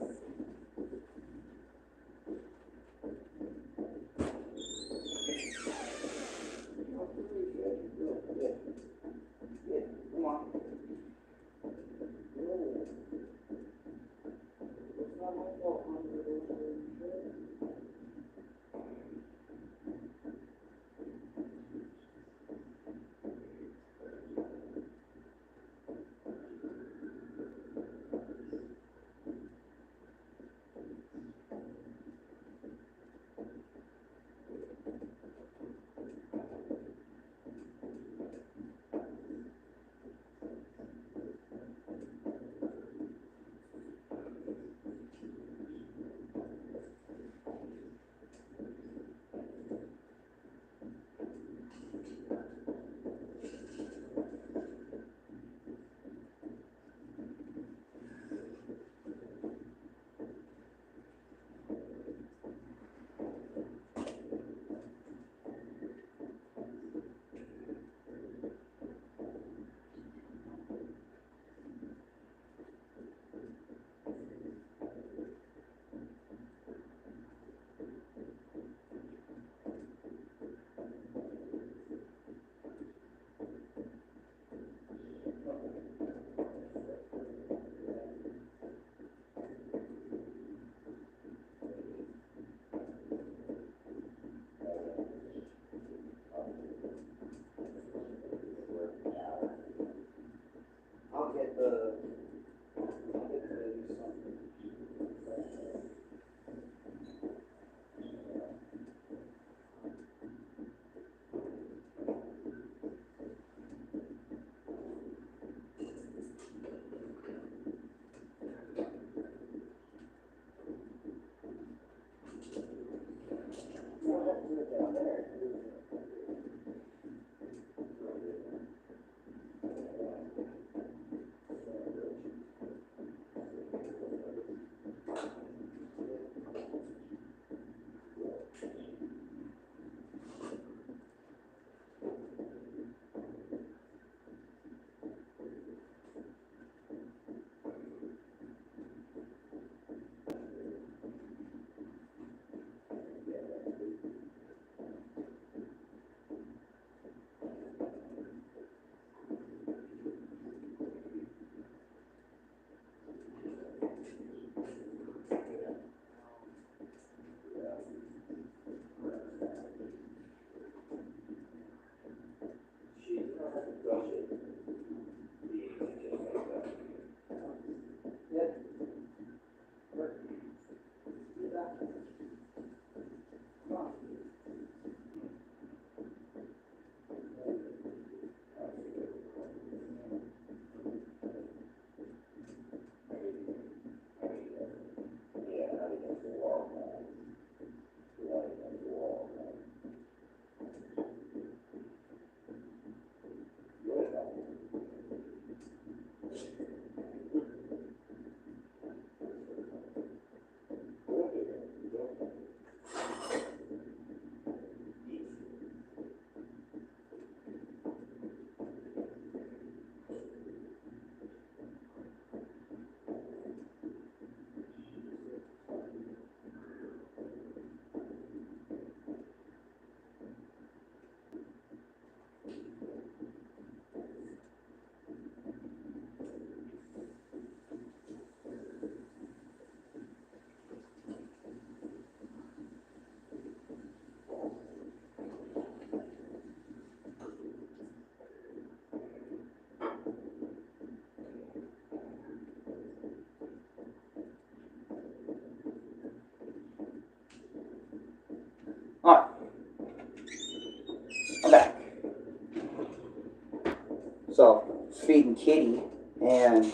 So, feeding Kitty, and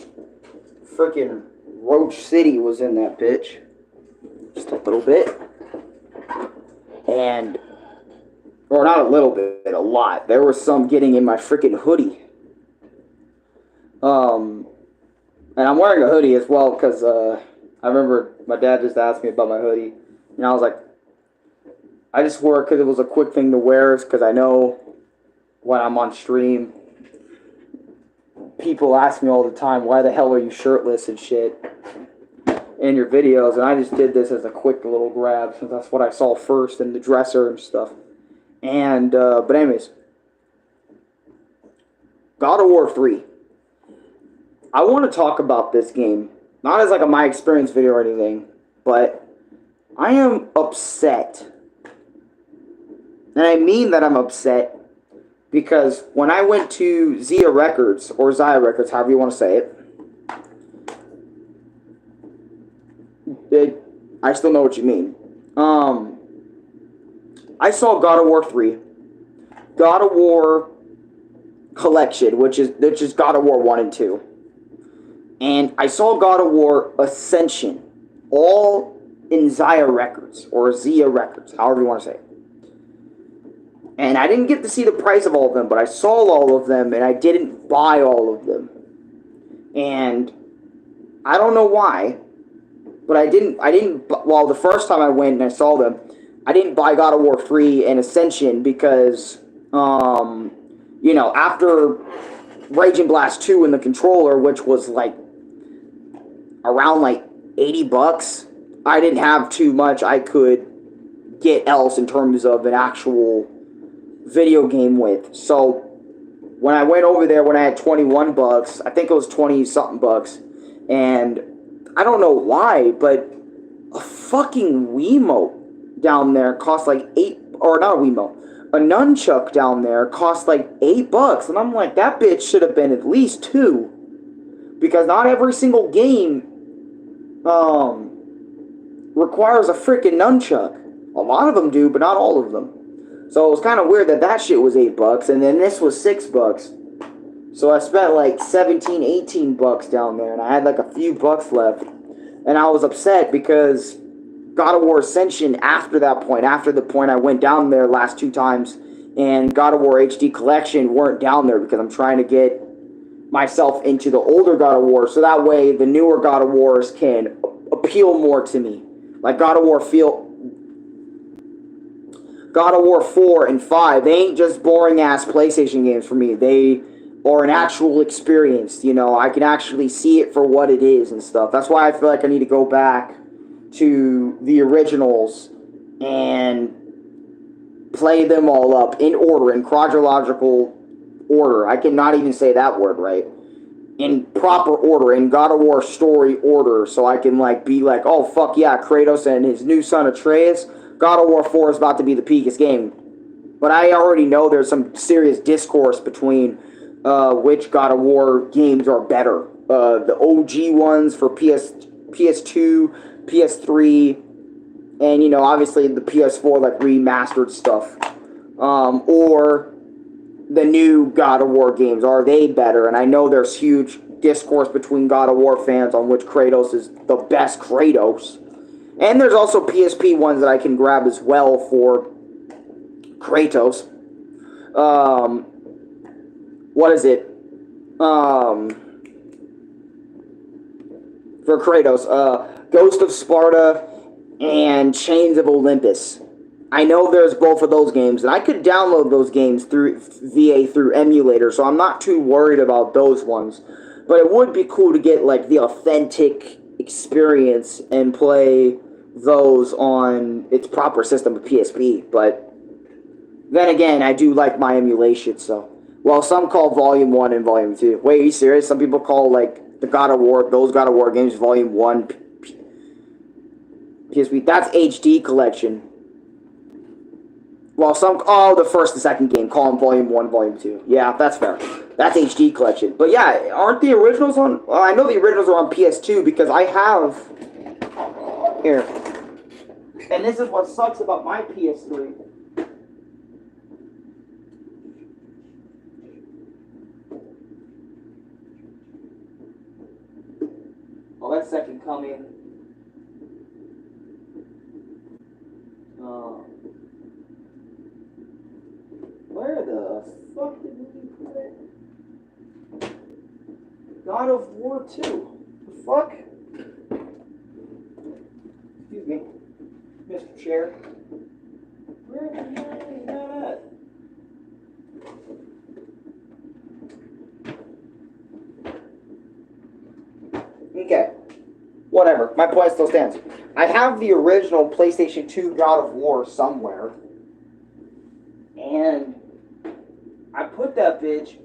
freaking Roach City was in that bitch. Just a little bit. And, or not a little bit, a lot. There was some getting in my freaking hoodie. And I'm wearing a hoodie as well because I remember my dad just asked me about my hoodie. And I was like, I just wore it because it was a quick thing to wear, because I know when I'm on stream, people ask me all the time, why the hell are you shirtless and shit in your videos? And I just did this as a quick little grab, since that's what I saw first in the dresser and stuff. And, but anyways, God of War 3. I want to talk about this game, not as like a my experience video or anything, but I am upset. And I mean that I'm upset because when I went to Zia Records, or Zia Records, however you want to say it, I still know what you mean. I saw God of War 3, God of War Collection, which is God of War 1 and 2. And I saw God of War Ascension, all in Zia Records, or Zia Records, however you want to say it. And I didn't get to see the price of all of them, but I saw all of them, and I didn't buy all of them. And I don't know why, but I didn't, well, the first time I went and I saw them, I didn't buy God of War 3 and Ascension because, you know, after Raging Blast 2 and the controller, which was like around like $80, I didn't have too much I could get else in terms of an actual video game with. So when I went over there when I had $21, I think it was 20 something bucks, and I don't know why, but a fucking Wiimote down there cost like or not a Wiimote, a nunchuck down there cost like $8, and I'm like, that bitch should have been at least $2, because not every single game requires a freaking nunchuck. A lot of them do, but not all of them. So it was kind of weird that that shit was $8, and then this was $6. So I spent like 17, 18 bucks down there, and I had like a few bucks left. And I was upset because God of War Ascension, after that point, after the point I went down there last 2 times, and God of War HD Collection weren't down there because I'm trying to get myself into the older God of War, so that way the newer God of Wars can appeal more to me. Like God of War 4 and 5, they ain't just boring ass PlayStation games for me. They are an actual experience. You know, I can actually see it for what it is and stuff. That's why I feel like I need to go back to the originals and play them all up in order, in chronological order. I cannot even say that word right. In proper order, in God of War story order, so I can like be like, oh fuck yeah, Kratos and his new son Atreus. God of War 4 is about to be the peakest game. But I already know there's some serious discourse between which God of War games are better. The OG ones for PS2, PS3, and, you know, obviously the PS4, like, remastered stuff. Or the new God of War games, are they better? And I know there's huge discourse between God of War fans on which Kratos is the best Kratos. And there's also PSP ones that I can grab as well for Kratos. What is it? For Kratos. Ghost of Sparta and Chains of Olympus. I know there's both of those games, and I could download those games through VA through emulator, so I'm not too worried about those ones. But it would be cool to get like the authentic experience and play those on its proper system of PSP. But then again, I do like my emulation, so. Well, some call Volume 1 and Volume 2. Wait, are you serious? Some people call like the God of War, those God of War games Volume 1 PSP. That's HD Collection. Well, some, oh, the first and second game, call them Volume 1, Volume 2. Yeah, that's fair. That's HD Collection. But yeah, aren't the originals on, well, I know the originals are on PS2 because I have, here, and this is what sucks about my PS3. that's Second Coming. Where the fuck did we put it? God of War 2. The fuck? Excuse me, Mr. Chair. Where the hell is that at? Okay. Whatever. My point still stands. I have the original PlayStation 2 God of War somewhere. And I put that bitch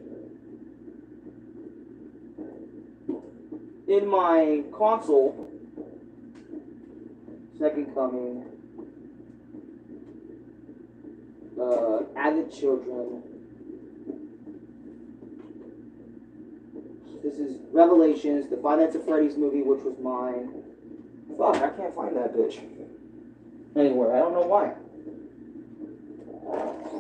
in my console. Second Coming. Added Children. This is Revelations, the Five Nights at Freddy's movie, which was mine. Fuck, I can't find that bitch anywhere. I don't know why.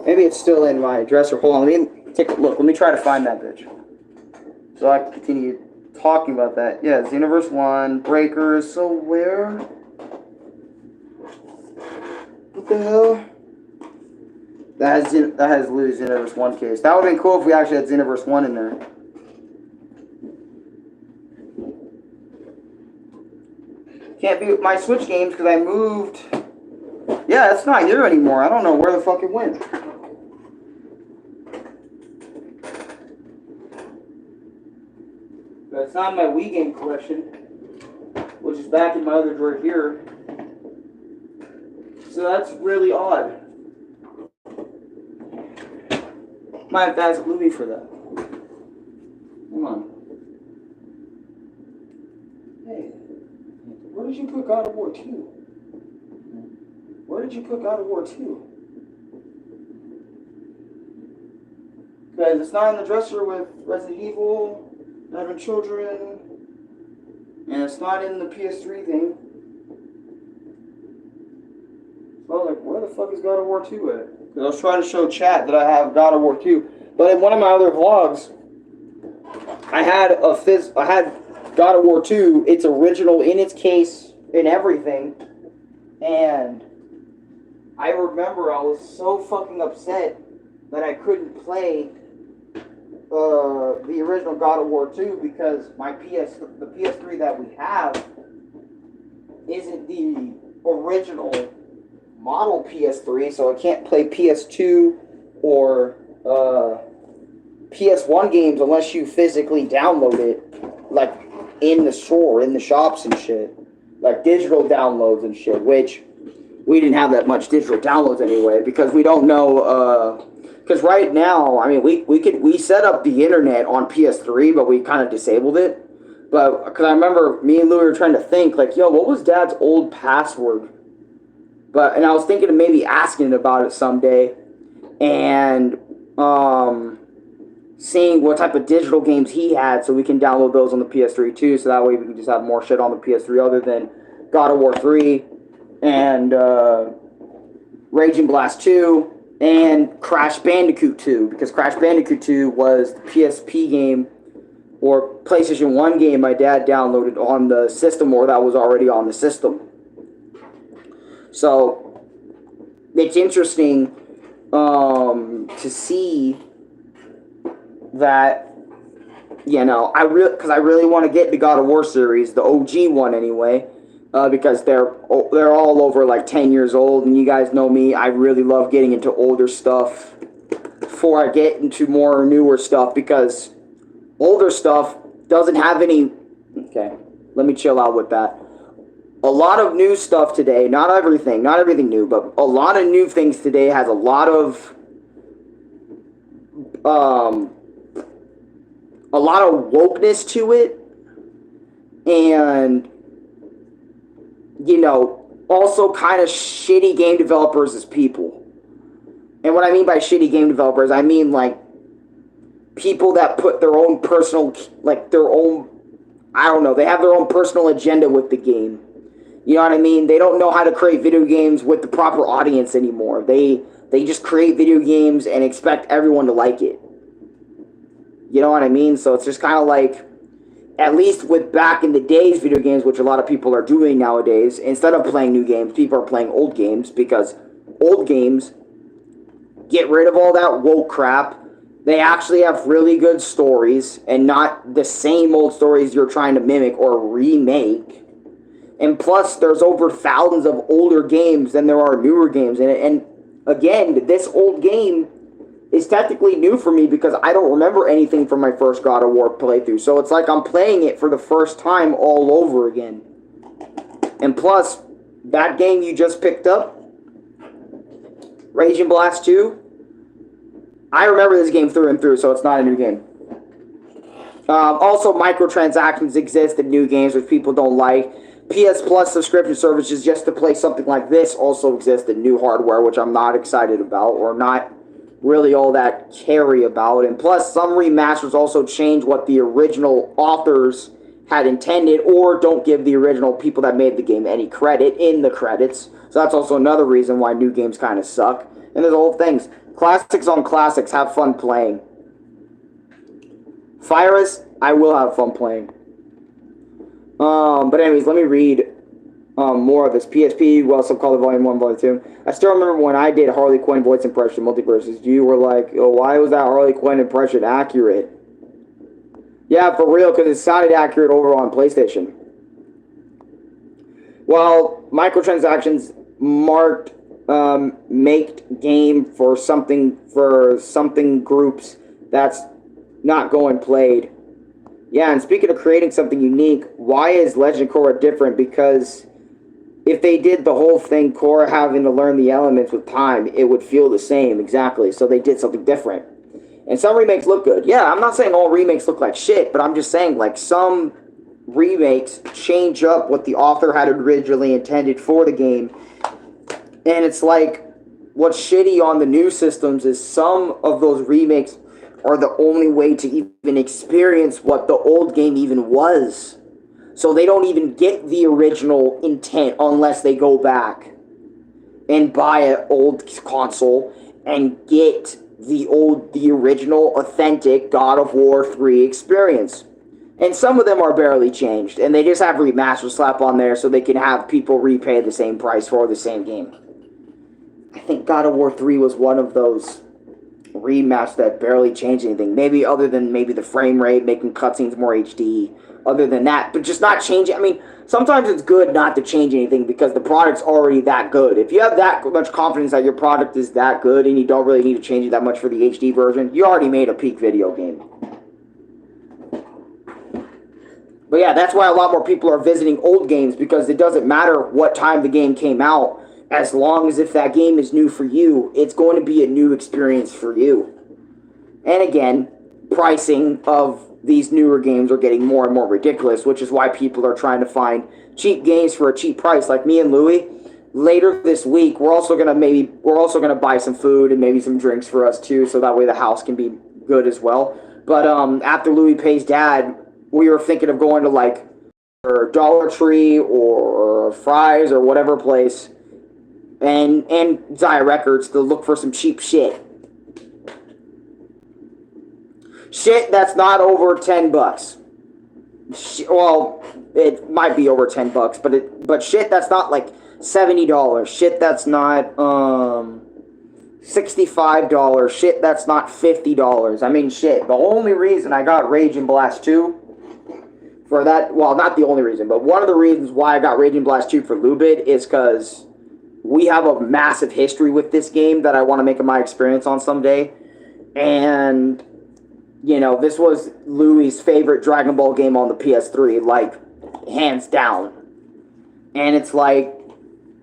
Maybe it's still in my dresser. Hold on, let me take a look. Let me try to find that bitch, so I can continue talking about that. Yeah, Xenoverse 1, Breakers. So where? What the hell? That has lose Xenoverse 1 case. That would have been cool if we actually had Xenoverse 1 in there. Can't be my Switch games because I moved. Yeah, it's not here anymore. I don't know where the fuck it went. But it's not in my Wii game collection, which is back in my other drawer here. So that's really odd. Might have to ask Louie for that. Come on. Hey, where did you put God of War 2? Where did you put God of War 2? Because it's not in the dresser with Resident Evil, Having Children, and it's not in the PS3 thing. So I was like, where the fuck is God of War 2 at? Because I was trying to show chat that I have God of War 2. But in one of my other vlogs, I had God of War 2, its original in its case and everything. And I remember I was so fucking upset that I couldn't play the original God of War 2 because the PS3 that we have isn't the original model PS3, so I can't play PS2 or PS1 games unless you physically download it, like in the store, in the shops and shit, like digital downloads and shit, which we didn't have that much digital downloads anyway because we don't know. Because right now, I mean, we set up the internet on PS3, but we kind of disabled it. But because I remember me and Louie were trying to think, like, yo, what was Dad's old password? And I was thinking of maybe asking about it someday, and seeing what type of digital games he had, so we can download those on the PS3 too. So that way we can just have more shit on the PS3 other than God of War 3 and Raging Blast 2. And Crash Bandicoot 2, because Crash Bandicoot 2 was the PSP game or PlayStation 1 game my dad downloaded on the system or that was already on the system. So it's interesting to see that, you know, because I really want to get the God of War series, the OG one anyway. Because they're all over like 10 years old, and you guys know me, I really love getting into older stuff before I get into more newer stuff, because older stuff doesn't have any... Okay, let me chill out with that. A lot of new stuff today, not everything new, but a lot of new things today has a lot of wokeness to it, and you know, also kind of shitty game developers as people. And what I mean by shitty game developers, I mean like people that put their own personal, like their own, I don't know, they have their own personal agenda with the game. You know what I mean? They don't know how to create video games with the proper audience anymore. They just create video games and expect everyone to like it. You know what I mean? So it's just kind of like, at least with back in the days video games, which a lot of people are doing nowadays, instead of playing new games, people are playing old games, because old games get rid of all that woke crap. They actually have really good stories and not the same old stories you're trying to mimic or remake. And plus, there's over thousands of older games than there are newer games. And again, this old game is technically new for me because I don't remember anything from my first God of War playthrough. So it's like I'm playing it for the first time all over again. And plus, that game you just picked up, Raging Blast 2, I remember this game through and through, so it's not a new game. Also, microtransactions exist in new games, which people don't like. PS Plus subscription services just to play something like this also exist in new hardware, which I'm not excited about, or not really all that carry about. And plus, some remasters also change what the original authors had intended, or don't give the original people that made the game any credit in the credits. So that's also another reason why new games kind of suck. And there's all things. Classics on classics, have fun playing. Virus, I will have fun playing. But anyways, let me read more of this. PSP, well, Subcolor Volume 1, Volume 2. I still remember when I did Harley Quinn voice impression multiverses, you were like, oh, why was that Harley Quinn impression accurate? Yeah, for real, because it sounded accurate over on PlayStation. Well, microtransactions marked make game for something groups that's not going played. Yeah, and speaking of creating something unique, why is Legend of Korra different? Because if they did the whole thing, Korra having to learn the elements with time, it would feel the same, exactly. So they did something different. And some remakes look good. Yeah, I'm not saying all remakes look like shit, but I'm just saying, like, some remakes change up what the author had originally intended for the game. And it's like, what's shitty on the new systems is some of those remakes are the only way to even experience what the old game even was. So they don't even get the original intent unless they go back and buy an old console and get the original, authentic God of War 3 experience. And some of them are barely changed, and they just have remaster slap on there so they can have people repay the same price for the same game. I think God of War 3 was one of those remasters that barely changed anything. Maybe other than maybe the frame rate, making cutscenes more HD. Other than that, but just not changing. I mean, sometimes it's good not to change anything because the product's already that good. If you have that much confidence that your product is that good and you don't really need to change it that much for the HD version, you already made a peak video game. But yeah, that's why a lot more people are visiting old games, because it doesn't matter what time the game came out. As long as if that game is new for you, it's going to be a new experience for you. And again, pricing of these newer games are getting more and more ridiculous, which is why people are trying to find cheap games for a cheap price. Like me and Louie, later this week, we're also gonna buy some food and maybe some drinks for us too, so that way the house can be good as well. But after Louie pays Dad, we were thinking of going to like Dollar Tree or Fry's or whatever place, and Zaya Records to look for some cheap shit. Shit that's not over $10. Well, it might be over $10, but shit that's not like $70. Shit that's not $65. Shit that's not $50. I mean, shit. The only reason I got Raging Blast 2 for that, well, not the only reason, but one of the reasons why I got Raging Blast 2 for Lubid is because we have a massive history with this game that I want to make my experience on someday. And, you know, this was Louie's favorite Dragon Ball game on the PS3, like, hands down. And it's like,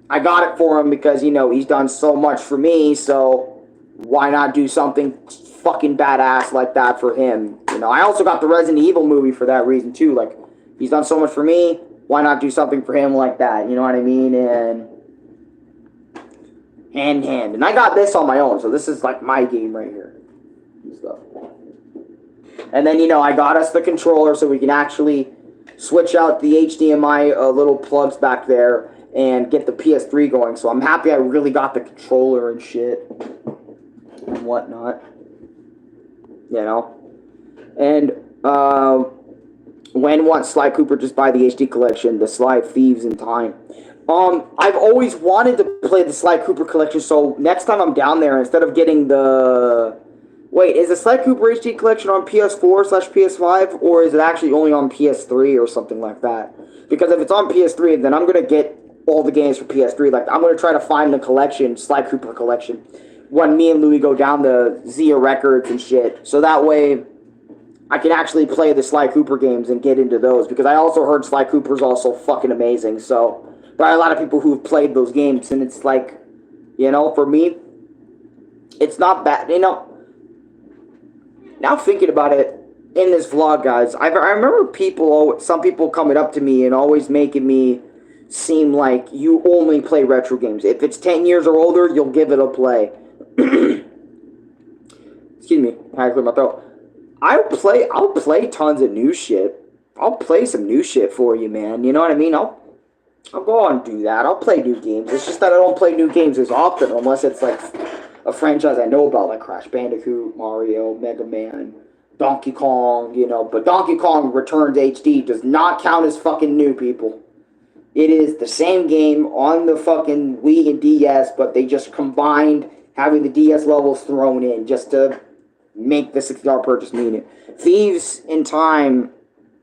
I got it for him because, you know, he's done so much for me, so why not do something fucking badass like that for him? You know, I also got the Resident Evil movie for that reason, too. Like, he's done so much for me, why not do something for him like that? You know what I mean? And hand. And I got this on my own, so this is like my game right here. And stuff. And then, you know, I got us the controller so we can actually switch out the HDMI little plugs back there and get the PS3 going. So I'm happy I really got the controller and shit and whatnot. You know? And When what? Sly Cooper, just buy the HD collection, the Sly Thieves in Time. I've always wanted to play the Sly Cooper collection, so next time I'm down there, instead of getting the... Wait, is the Sly Cooper HD collection on PS4/PS5, or is it actually only on PS3 or something like that? Because if it's on PS3, then I'm going to get all the games for PS3. Like, I'm going to try to find the collection, Sly Cooper collection, when me and Louie go down to Zia Records and shit. So that way, I can actually play the Sly Cooper games and get into those. Because I also heard Sly Cooper's also fucking amazing. So, there are a lot of people who've played those games, and it's like, you know, for me, it's not bad, you know. Now thinking about it, in this vlog, guys, I remember some people coming up to me and always making me seem like you only play retro games. If it's 10 years or older, you'll give it a play. Excuse me, I had to clear my throat. I'll play tons of new shit. I'll play some new shit for you, man. You know what I mean? I'll go on and do that. I'll play new games. It's just that I don't play new games as often unless it's like a franchise I know about, like Crash Bandicoot, Mario, Mega Man, Donkey Kong, you know. But Donkey Kong Returns HD does not count as fucking new, people. It is the same game on the fucking Wii and DS, but they just combined having the DS levels thrown in just to make the $60 purchase mean it. Thieves in Time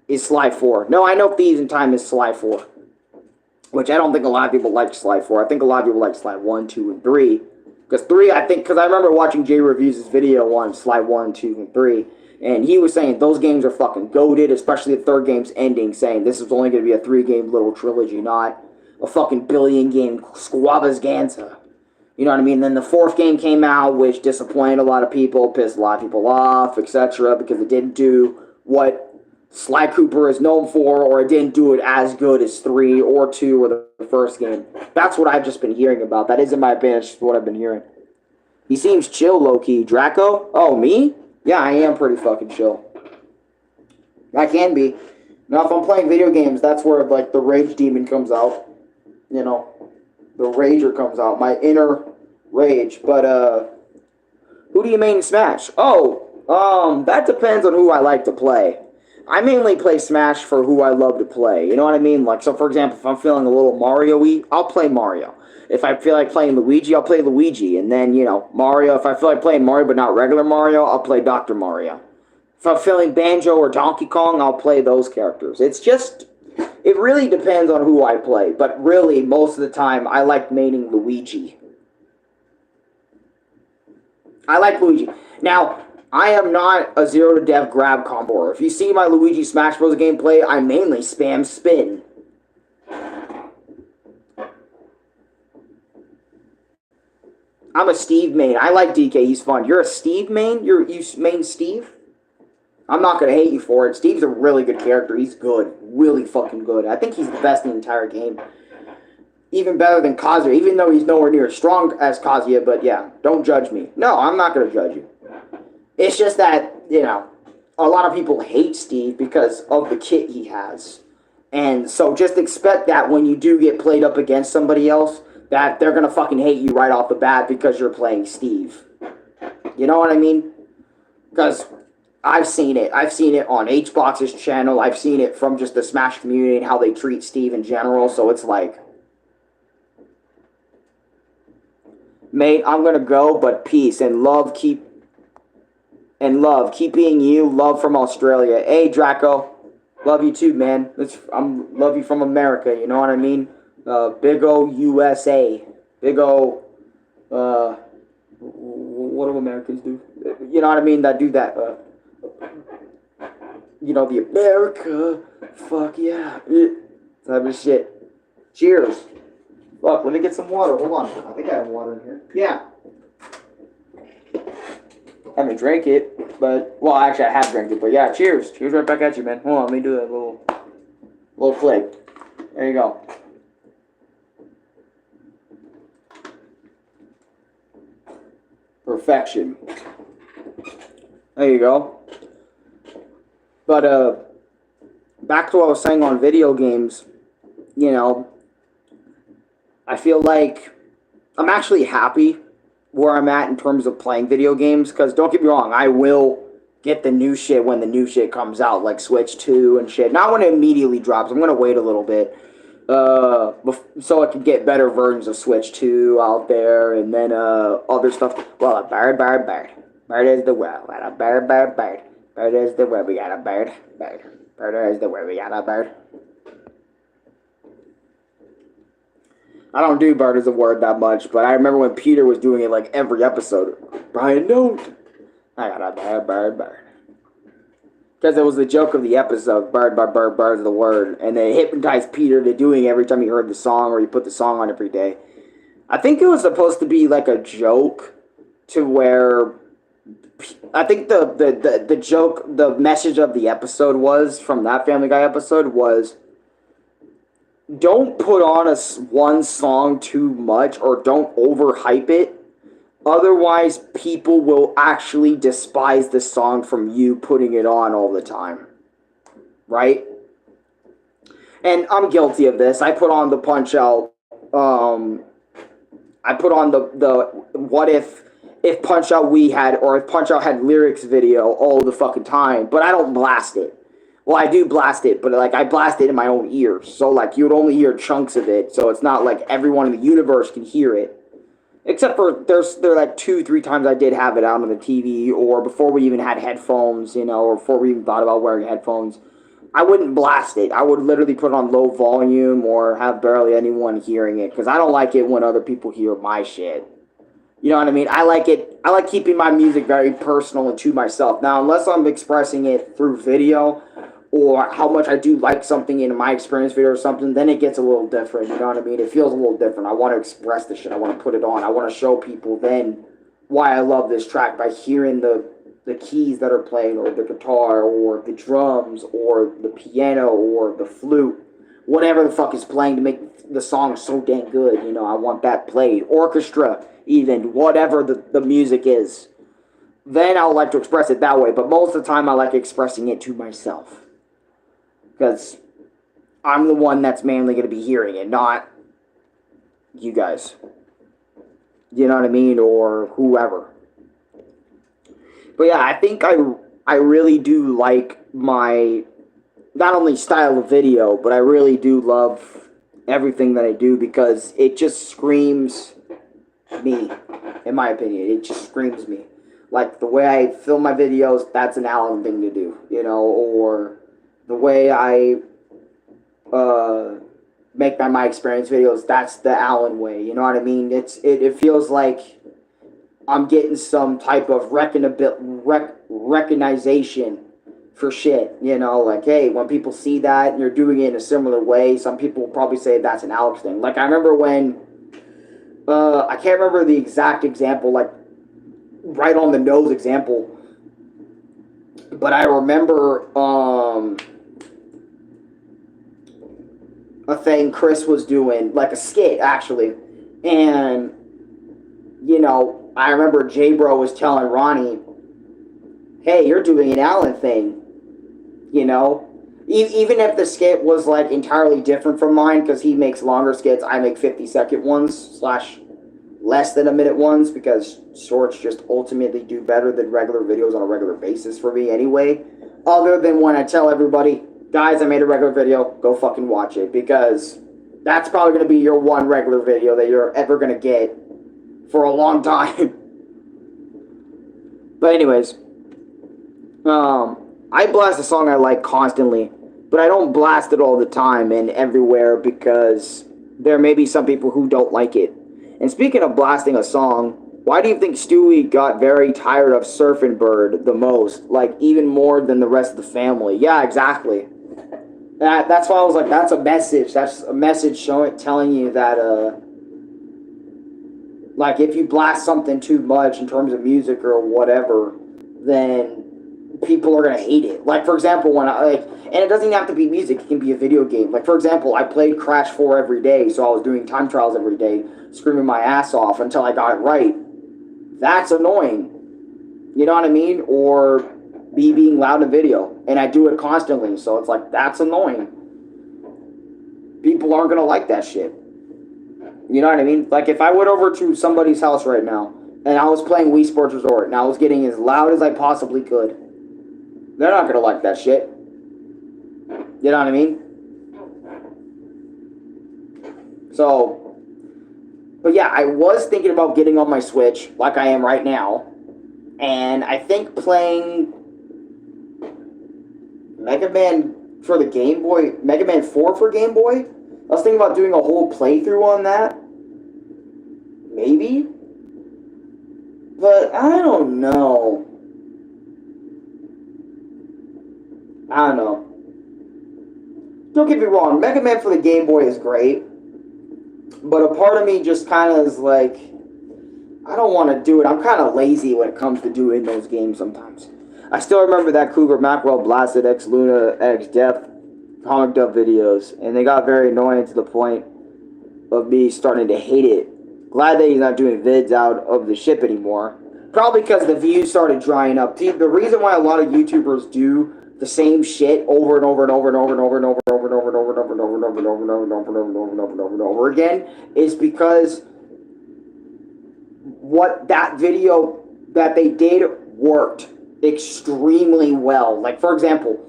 is Sly 4. No, I know Thieves in Time is Sly 4. Which I don't think a lot of people like Sly 4. I think a lot of people like Sly 1, 2, and 3. Because 3, because I remember watching Jay Reviews' video on Sly 1, 2, and 3. And he was saying those games are fucking goated, especially the third game's ending, saying this is only going to be a 3-game little trilogy, not a fucking billion-game squabazganza. You know what I mean? Then the 4th game came out, which disappointed a lot of people, pissed a lot of people off, etc., because it didn't do what Sly Cooper is known for, or it didn't do it as good as 3 or 2 or the first game. That's what I've just been hearing about. That is, in my opinion, just what I've been hearing. He seems chill, low-key. Draco? Oh, me? Yeah, I am pretty fucking chill. I can be. Now, if I'm playing video games, that's where, like, the rage demon comes out. You know, the rager comes out. My inner rage. But, who do you main in Smash? Oh, that depends on who I like to play. I mainly play Smash for who I love to play. You know what I mean? Like, so for example, if I'm feeling a little Mario-y, I'll play Mario. If I feel like playing Luigi, I'll play Luigi. And then, you know, Mario, if I feel like playing Mario but not regular Mario, I'll play Dr. Mario. If I'm feeling Banjo or Donkey Kong, I'll play those characters. It's just, it really depends on who I play. But really, most of the time, I like maining Luigi. I like Luigi. Now, I am not a zero to death grab combo. If you see my Luigi Smash Bros. Gameplay, I mainly spam spin. I'm a Steve main. I like DK. He's fun. You're a Steve main? You main Steve? I'm not going to hate you for it. Steve's a really good character. He's good. Really fucking good. I think he's the best in the entire game. Even better than Kazuya, even though he's nowhere near as strong as Kazuya. But yeah, don't judge me. No, I'm not going to judge you. It's just that, you know, a lot of people hate Steve because of the kit he has. And so just expect that when you do get played up against somebody else, that they're going to fucking hate you right off the bat because you're playing Steve. You know what I mean? Because I've seen it. I've seen it on HBox's channel. I've seen it from just the Smash community and how they treat Steve in general. So it's like, mate, I'm going to go, but peace and love. Keep being you. Love from Australia. Hey, Draco. Love you too, man. Love you from America. You know what I mean? Big O USA. Big O, what do Americans do? You know what I mean? That do that, you know, the America, fuck yeah, type of shit. Cheers. Look, let me get some water. Hold on. I think I have water in here. Yeah. I haven't drank it, but, well, actually, I have drank it, but yeah, cheers. Cheers right back at you, man. Hold on, let me do that little click. There you go. Perfection. There you go. But, back to what I was saying on video games, you know, I feel like I'm actually happy where I'm at in terms of playing video games, because don't get me wrong, I will get the new shit when the new shit comes out, like Switch 2 and shit. Not when it immediately drops. I'm gonna wait a little bit, so I can get better versions of Switch 2 out there, and then other stuff. Well, a bird is the word. Well, a bird is the word. We got a bird is the word. We got a bird. I don't do bird as a word that much, but I remember when Peter was doing it like every episode. Brian, don't. I got a bird. Because it was the joke of the episode, bird is the word. And they hypnotized Peter to doing it every time he heard the song or he put the song on every day. I think it was supposed to be like a joke to where... I think the joke, the message of the episode was, from that Family Guy episode, was... Don't put on one song too much, or don't overhype it. Otherwise, people will actually despise the song from you putting it on all the time. Right? And I'm guilty of this. I put on the Punch-Out. I put on the what if Punch-Out if Punch-Out had lyrics video all the fucking time, but I don't blast it. Well, I do blast it, but like I blast it in my own ears. So like you would only hear chunks of it. So it's not like everyone in the universe can hear it. Except for there are like 2-3 times I did have it out on the TV, or before we even had headphones, or before we even thought about wearing headphones. I wouldn't blast it. I would literally put it on low volume or have barely anyone hearing it, because I don't like it when other people hear my shit. You know what I mean? I like keeping my music very personal and to myself. Now, unless I'm expressing it through video, or how much I do like something in my experience video or something, then it gets a little different, you know what I mean? It feels a little different. I want to express the shit. I want to put it on. I want to show people then why I love this track by hearing the keys that are playing, or the guitar, or the drums, or the piano, or the flute. Whatever the fuck is playing to make the song so dang good, I want that played. Orchestra, even, whatever the music is. Then I would like to express it that way, but most of the time I like expressing it to myself. Because I'm the one that's mainly going to be hearing it, not you guys. You know what I mean? Or whoever. But yeah, I think I really do like my, not only style of video, but I really do love everything that I do, because it just screams me, in my opinion. It just screams me. Like, the way I film my videos, that's an Alan thing to do, or the way I make my experience videos, that's the Alan way, you know what I mean? It feels like I'm getting some type of recognition for shit, like, hey, when people see that and you're doing it in a similar way, some people will probably say that's an Alex thing. Like, I remember when, I can't remember the exact example, like, right on the nose example, but I remember, a thing Chris was doing, like a skit, actually, and, I remember J-Bro was telling Ronnie, hey, you're doing an Alan thing, even if the skit was, like, entirely different from mine, because he makes longer skits, I make 50-second ones, / less than a minute ones, because shorts just ultimately do better than regular videos on a regular basis for me anyway, other than when I tell everybody, guys, I made a regular video, go fucking watch it, because that's probably going to be your one regular video that you're ever going to get for a long time. But anyways, I blast a song I like constantly, but I don't blast it all the time and everywhere, because there may be some people who don't like it. And speaking of blasting a song, why do you think Stewie got very tired of Surfin' Bird the most? Like, even more than the rest of the family? Yeah, exactly. That's why I was like, that's a message. That's a message telling you that, like, if you blast something too much in terms of music or whatever, then people are going to hate it. Like, for example, and it doesn't even have to be music, it can be a video game. Like, for example, I played Crash 4 every day, so I was doing time trials every day, screaming my ass off until I got it right. That's annoying. You know what I mean? Or me being loud in video, and I do it constantly, so it's like, that's annoying. People aren't going to like that shit. You know what I mean? Like, if I went over to somebody's house right now, and I was playing Wii Sports Resort, and I was getting as loud as I possibly could, They're not gonna like that shit. You know what I mean? So, but yeah, I was thinking about getting on my Switch, like I am right now, and I think playing Mega Man for the Game Boy, Mega Man 4 for Game Boy. I was thinking about doing a whole playthrough on that. Maybe? But I don't know. I don't know. Don't get me wrong, Mega Man for the Game Boy is great. But a part of me just kind of is like, I don't want to do it. I'm kind of lazy when it comes to doing those games sometimes. I still remember that Cougar Mackerel Blasted X Luna X Death comic dub videos, and they got very annoying to the point of me starting to hate it. Glad that he's not doing vids out of the ship anymore. Probably because the views started drying up. See, the reason why a lot of YouTubers do the same shit over and over and over and over and over and over and over and over and over and over and over and over and over and over and over and over and over and over and over again is because what that video that they did worked extremely well. Like, for example,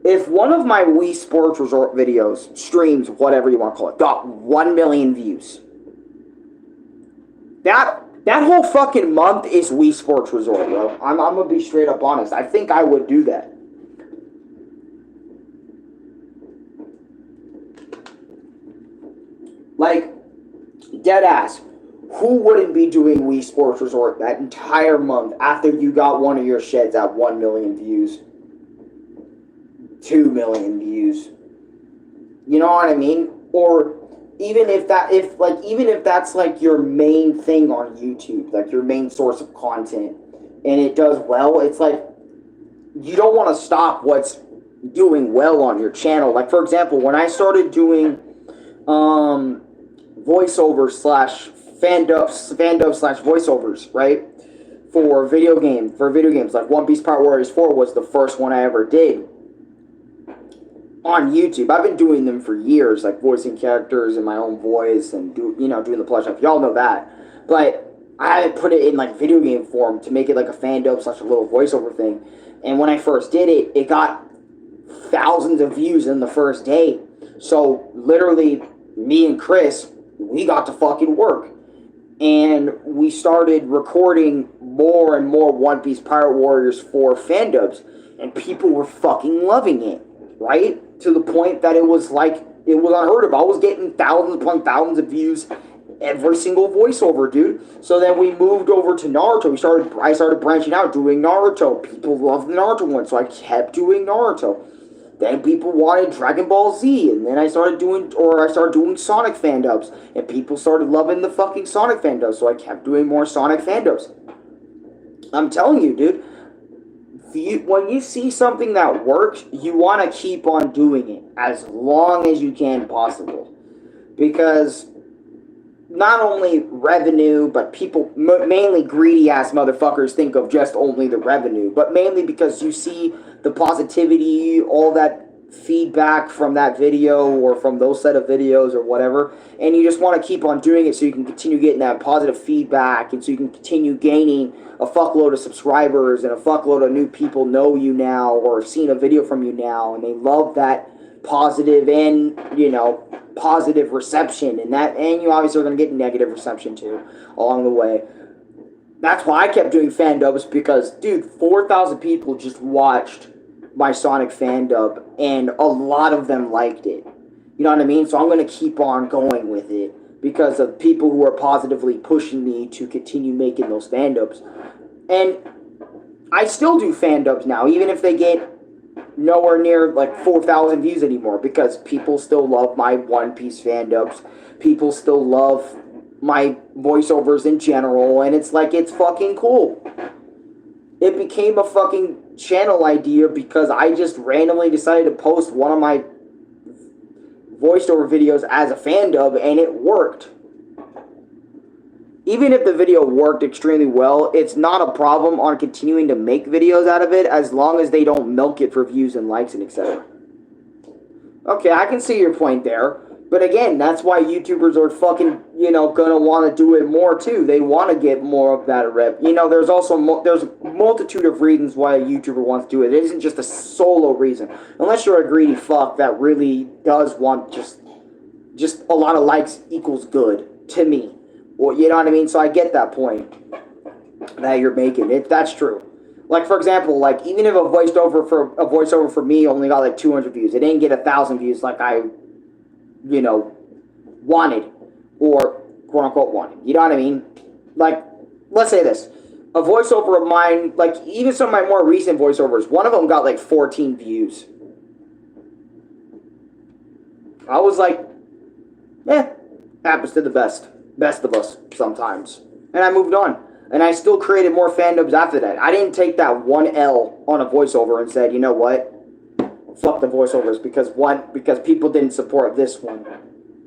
if one of my Wii Sports Resort videos, streams, whatever you want to call it, got 1 million views, that whole fucking month is Wii Sports Resort, bro. I'm gonna be straight up honest. I think I would do that. Like, dead ass. Who wouldn't be doing Wii Sports Resort that entire month after you got one of your sheds at 1 million views? 2 million views. You know what I mean? Or even if that's like your main thing on YouTube, like your main source of content, and it does well, it's like you don't want to stop what's doing well on your channel. Like, for example, when I started doing voiceovers slash fan-dub slash voiceovers, right? For video games, like One Piece Pirate Warriors 4 was the first one I ever did on YouTube. I've been doing them for years, like voicing characters in my own voice and doing the plush up. Y'all know that. But I put it in like video game form to make it like a fan-dub slash a little voiceover thing. And when I first did it, it got thousands of views in the first day. So literally, me and Chris, we got to fucking work. And we started recording more and more One Piece Pirate Warriors 4 fan-dubs. And people were fucking loving it, right? To the point that it was like, it was unheard of. I was getting thousands upon thousands of views every single voiceover, dude. So then we moved over to Naruto. I started branching out, doing Naruto. People loved the Naruto one, so I kept doing Naruto. Then people wanted Dragon Ball Z, and then I started doing Sonic fan-dubs, and people started loving the fucking Sonic fan-dubs, so I kept doing more Sonic fan-dubs. I'm telling you, dude, when you see something that works, you want to keep on doing it as long as you can possible. Because not only revenue, but people, mainly greedy-ass motherfuckers, think of just only the revenue, but mainly because you see the positivity, all that feedback from that video or from those set of videos or whatever, and you just want to keep on doing it so you can continue getting that positive feedback, and so you can continue gaining a fuckload of subscribers and a fuckload of new people know you now or have seen a video from you now, and they love that positive and, positive reception, and you obviously are going to get negative reception too along the way. That's why I kept doing fan dubs, because, dude, 4,000 people just watched my Sonic fan dub, and a lot of them liked it. You know what I mean? So I'm going to keep on going with it because of people who are positively pushing me to continue making those fan dubs. And I still do fan dubs now, even if they get nowhere near like 4,000 views anymore, because people still love my One Piece fan dubs. People still love my voiceovers in general, and it's like, it's fucking cool. It became a fucking channel idea because I just randomly decided to post one of my voiceover videos as a fan dub, and it worked. Even if the video worked extremely well, it's not a problem on continuing to make videos out of it, as long as they don't milk it for views and likes and etc. Okay, I can see your point there, But again, that's why YouTubers are fucking, gonna want to do it more too. They want to get more of that rep. There's also there's a multitude of reasons why a YouTuber wants to do it. It isn't just a solo reason. Unless you're a greedy fuck that really does want just a lot of likes equals good to me. Well, you know what I mean? So I get that point that you're making. That's true. Like, for example, like, even if a voiceover for me only got like 200 views, it didn't get 1,000 views like I wanted, or quote unquote wanted. You know what I mean? Like, let's say this. A voiceover of mine, like, even some of my more recent voiceovers, one of them got like 14 views. I was like, happens to the best of us sometimes. And I moved on. And I still created more fandoms after that. I didn't take that one L on a voiceover and said, you know what? Fuck the voiceovers because people didn't support this one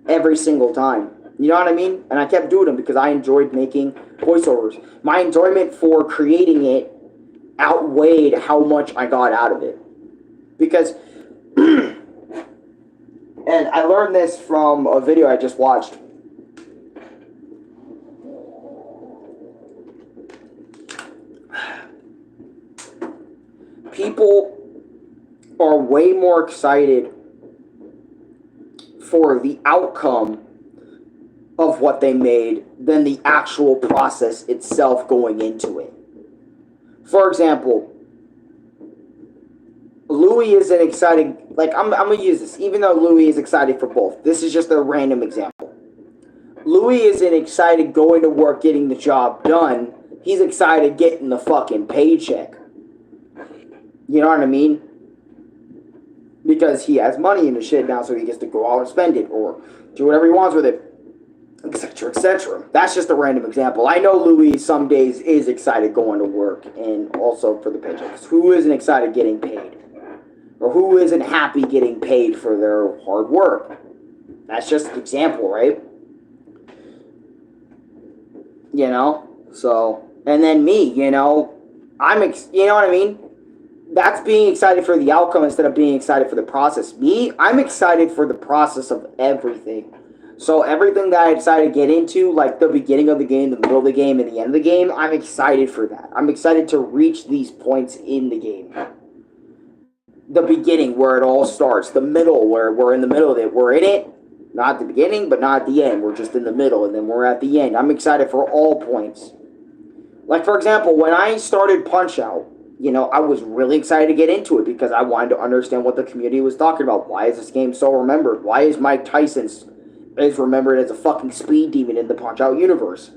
every single time. You know what I mean? And I kept doing them because I enjoyed making voiceovers. My enjoyment for creating it outweighed how much I got out of it. Because, and I learned this from a video I just watched. People are way more excited for the outcome of what they made than the actual process itself going into it. For example, Louis isn't excited. Like, I'm going to use this, even though Louis is excited for both. This is just a random example. Louis isn't excited going to work, getting the job done. He's excited getting the fucking paycheck. You know what I mean? Because he has money in the shit now, so he gets to go out and spend it, or do whatever he wants with it, etc., etc. That's just a random example. I know Louis some days is excited going to work, and also for the paychecks. Who isn't excited getting paid? Or who isn't happy getting paid for their hard work? That's just an example, right? So, and then me, you know what I mean? That's being excited for the outcome instead of being excited for the process. Me, I'm excited for the process of everything. So everything that I decided to get into, like the beginning of the game, the middle of the game, and the end of the game, I'm excited for that. I'm excited to reach these points in the game. The beginning, where it all starts. The middle, where we're in the middle of it. We're in it, not at the beginning, but not at the end. We're just in the middle, and then we're at the end. I'm excited for all points. Like, for example, when I started Punch-Out!, I was really excited to get into it because I wanted to understand what the community was talking about. Why is this game so remembered? Why is Mike Tyson is remembered as a fucking speed demon in the Punch-Out! Universe?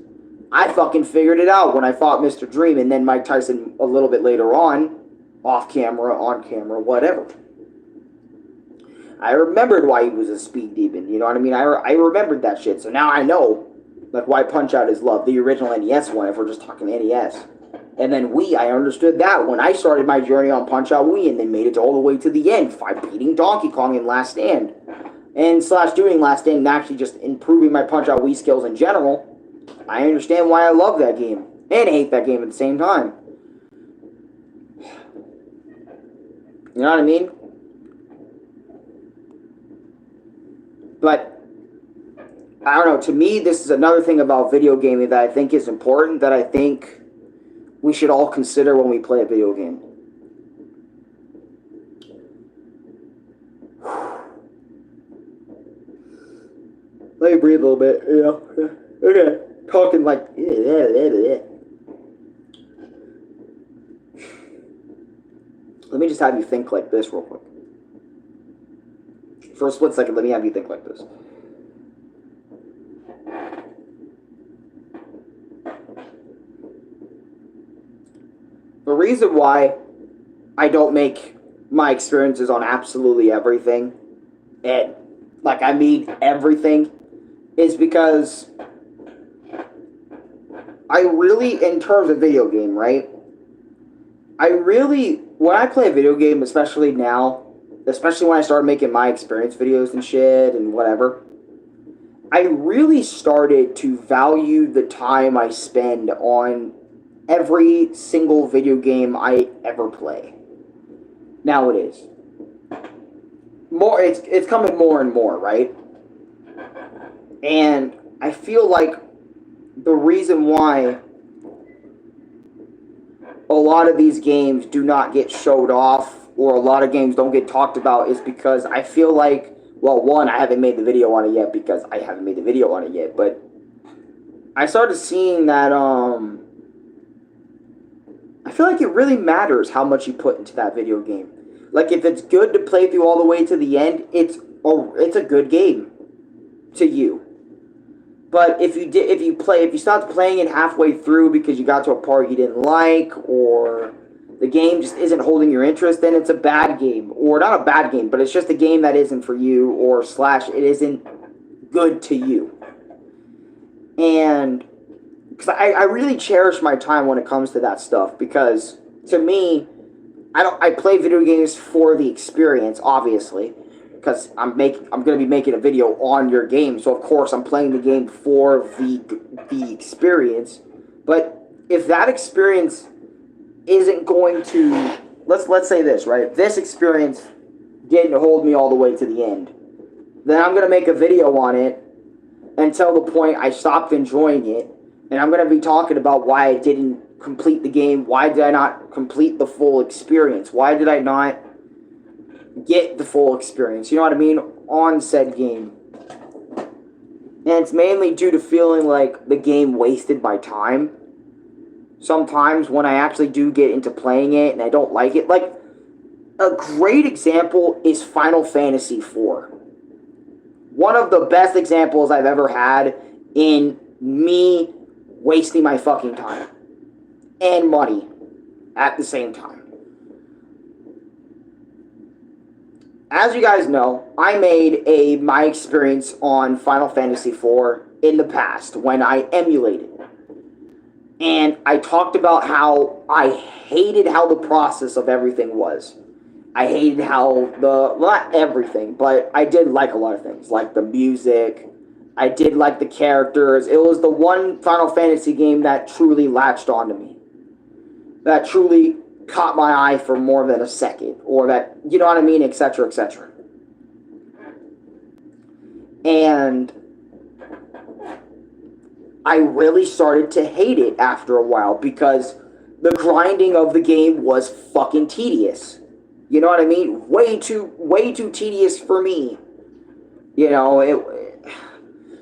I fucking figured it out when I fought Mr. Dream and then Mike Tyson a little bit later on, off camera, on camera, whatever. I remembered why he was a speed demon, you know what I mean? I remembered that shit, so now I know like why Punch-Out! Is loved, the original NES one, if we're just talking NES. And then Wii, I understood that when I started my journey on Punch-Out! Wii and then made it all the way to the end, beating Donkey Kong in Last Stand. And / doing Last Stand and actually just improving my Punch-Out! Wii skills in general. I understand why I love that game. And hate that game at the same time. You know what I mean? But, I don't know, to me, this is another thing about video gaming that I think is important, that I think we should all consider when we play a video game. Let me breathe a little bit, Okay. Talking like... Let me just have you think like this real quick. For a split second, let me have you think like this. The reason why I don't make my experiences on absolutely everything, and like I mean everything, is because I really, in terms of video game, right? When I play a video game, especially now, especially when I started making my experience videos and shit and whatever, I really started to value the time I spend on every single video game I ever play. Nowadays. It's coming more and more, right? And I feel like the reason why a lot of these games do not get showed off, or a lot of games don't get talked about, is because I feel like, well, one, I haven't made the video on it yet because I haven't made the video on it yet, but I started seeing that I feel like it really matters how much you put into that video game. Like, if it's good to play through all the way to the end, it's a good game to you. But if you stopped playing it halfway through because you got to a part you didn't like, or the game just isn't holding your interest, then it's a bad game. Or not a bad game, but it's just a game that isn't for you, or slash it isn't good to you. And because I really cherish my time when it comes to that stuff, because to me, I play video games for the experience, obviously, because I'm going to be making a video on your game, so of course I'm playing the game for the experience. But if that experience isn't going to, let's say this, right? This experience didn't hold me all the way to the end, then I'm going to make a video on it until the point I stopped enjoying it, and I'm going to be talking about why I didn't complete the game. Why did I not complete the full experience? Why did I not get the full experience, you know what I mean, on said game? And it's mainly due to feeling like the game wasted my time. Sometimes when I actually do get into playing it and I don't like it. Like, a great example is Final Fantasy IV. One of the best examples I've ever had in me wasting my fucking time and money at the same time. As you guys know, I made my experience on Final Fantasy IV in the past when I emulated. And I talked about how I hated how the process of everything was. I hated how not everything, but I did like a lot of things, like the music. I did like the characters. It was the one Final Fantasy game that truly latched onto me. That truly caught my eye for more than a second. Or that, you know what I mean, etc., etc. And I really started to hate it after a while because the grinding of the game was fucking tedious. You know what I mean? Way too tedious for me. You know,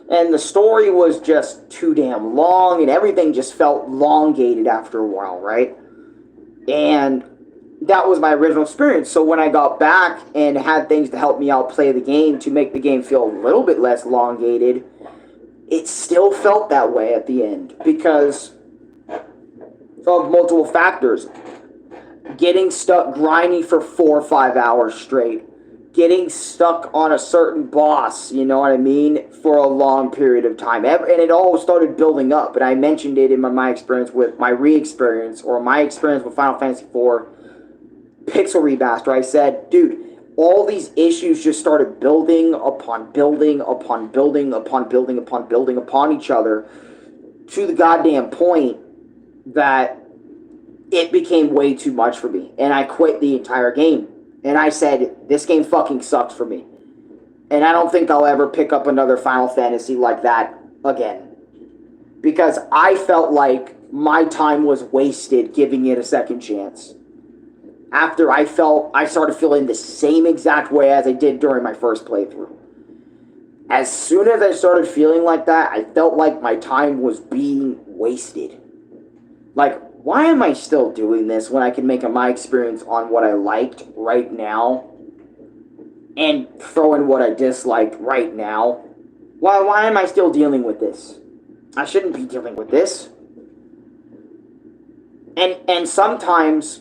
and the story was just too damn long, and everything just felt elongated after a while, right? And that was my original experience. So when I got back and had things to help me out play the game to make the game feel a little bit less elongated, it still felt that way at the end because of multiple factors. Getting stuck grinding for 4 or 5 hours straight. Getting stuck on a certain boss, you know what I mean, for a long period of time. And it all started building up. And I mentioned it in my experience with my re-experience, or my experience with Final Fantasy IV Pixel Remaster. I said, dude, all these issues just started building upon building upon building upon building upon building upon each other to the goddamn point that it became way too much for me. And I quit the entire game. And I said, this game fucking sucks for me. And I don't think I'll ever pick up another Final Fantasy like that again. Because I felt like my time was wasted giving it a second chance. After I started feeling the same exact way as I did during my first playthrough. As soon as I started feeling like that, I felt like my time was being wasted. Like, why am I still doing this when I can make my experience on what I liked right now and throw in what I disliked right now? Why am I still dealing with this? I shouldn't be dealing with this. And sometimes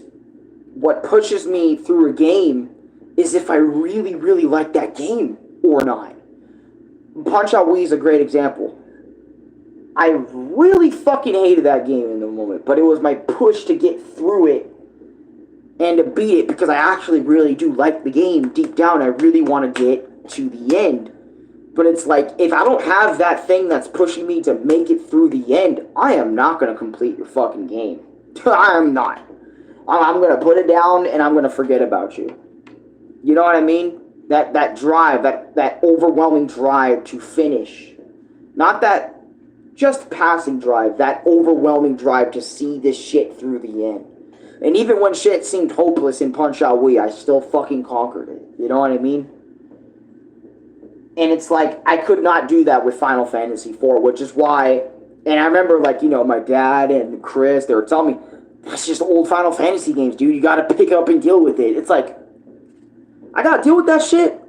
what pushes me through a game is if I really, really like that game or not. Punch-Out Wii is a great example. I really fucking hated that game in the moment, but it was my push to get through it and to beat it because I actually really do like the game deep down. I really want to get to the end. But it's like, if I don't have that thing that's pushing me to make it through the end, I am not going to complete your fucking game. I am not. I'm going to put it down and I'm going to forget about you. You know what I mean? that drive, that overwhelming drive to finish. Not that just passing drive, that overwhelming drive to see this shit through the end. And even when shit seemed hopeless in Punch-Out Wii, I still fucking conquered it. You know what I mean? And it's like, I could not do that with Final Fantasy IV, which is why, and I remember, like, you know, my dad and Chris, they were telling me, that's just old Final Fantasy games, dude. You gotta pick up and deal with it. It's like, I gotta deal with that shit?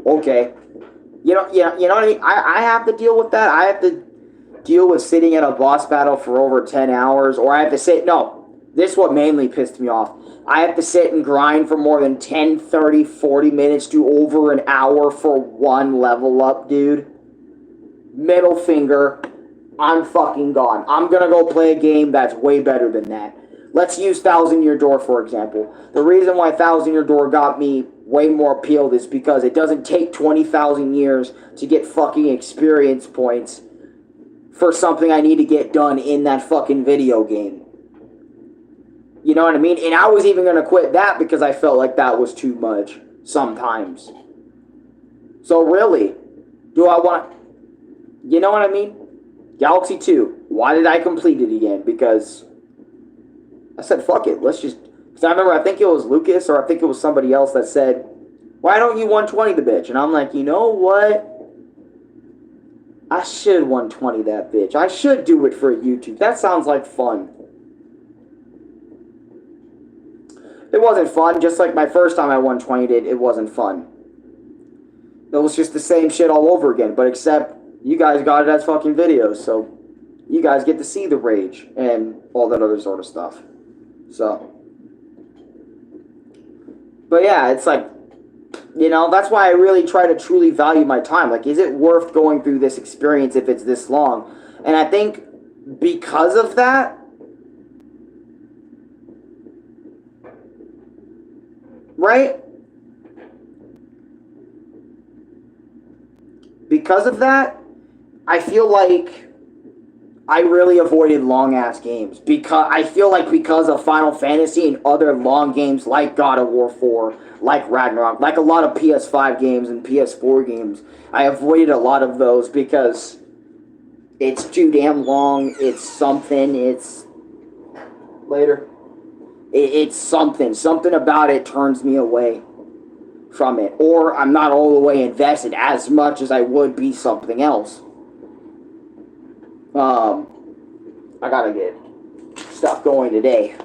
Okay. You know what I mean? I have to deal with that. I have to deal with sitting in a boss battle for over 10 hours, or I have to sit, no, this is what mainly pissed me off. I have to sit and grind for more than 10, 30, 40 minutes to over an hour for one level up, dude. Middle finger. I'm fucking gone. I'm gonna go play a game that's way better than that. Let's use Thousand Year Door, for example. The reason why Thousand Year Door got me way more appealed is because it doesn't take 20,000 years to get fucking experience points for something I need to get done in that fucking video game. You know what I mean? And I was even going to quit that because I felt like that was too much sometimes. So really, do I want... You know what I mean? Galaxy 2. Why did I complete it again? Because I said, fuck it. Let's just... Because I remember, I think it was Lucas or I think it was somebody else that said, why don't you 120 the bitch? And I'm like, you know what? I should 120 that bitch. I should do it for YouTube. That sounds like fun. It wasn't fun, just like my first time I 120'd it, it wasn't fun. It was just the same shit all over again, but except you guys got it as fucking videos, so you guys get to see the rage and all that other sort of stuff. So. But yeah, it's like, you know, that's why I really try to truly value my time. Like, is it worth going through this experience if it's this long? And I think because of that, right? Because of that, I feel like I really avoided long-ass games. Because I feel like because of Final Fantasy and other long games like God of War 4, like Ragnarok, like a lot of PS5 games and PS4 games, I avoided a lot of those because it's too damn long, it's something, it's... Later. It's something. Something about it turns me away from it. Or I'm not all the way invested as much as I would be something else. I gotta get stuff going today.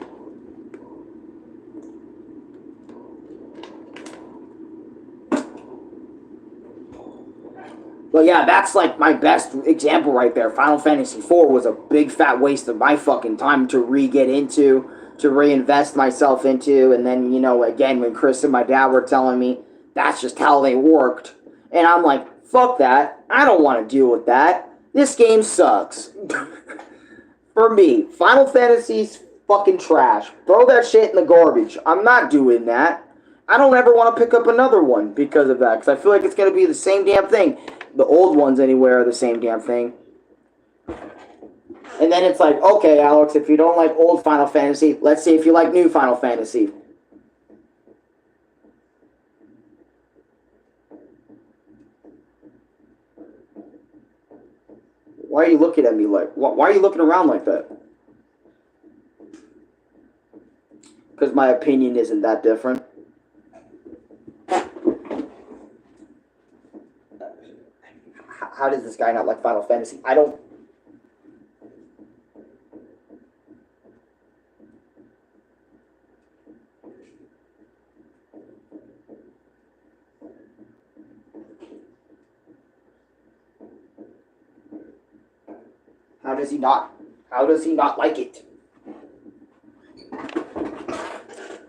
But yeah, that's like my best example right there. Final Fantasy IV was a big fat waste of my fucking time to re-get into, to reinvest myself into, and then, you know, again, when Chris and my dad were telling me that's just how they worked, and I'm like, fuck that, I don't want to deal with that. This game sucks. For me, Final Fantasy's fucking trash. Throw that shit in the garbage. I'm not doing that. I don't ever want to pick up another one because of that, because I feel like it's going to be the same damn thing. The old ones, anyway, are the same damn thing. And then it's like, okay, Alex, if you don't like old Final Fantasy, let's see if you like new Final Fantasy. Why are you looking at me like... Why are you looking around like that? Because my opinion isn't that different. How does this guy not like Final Fantasy? I don't... How does he not like it?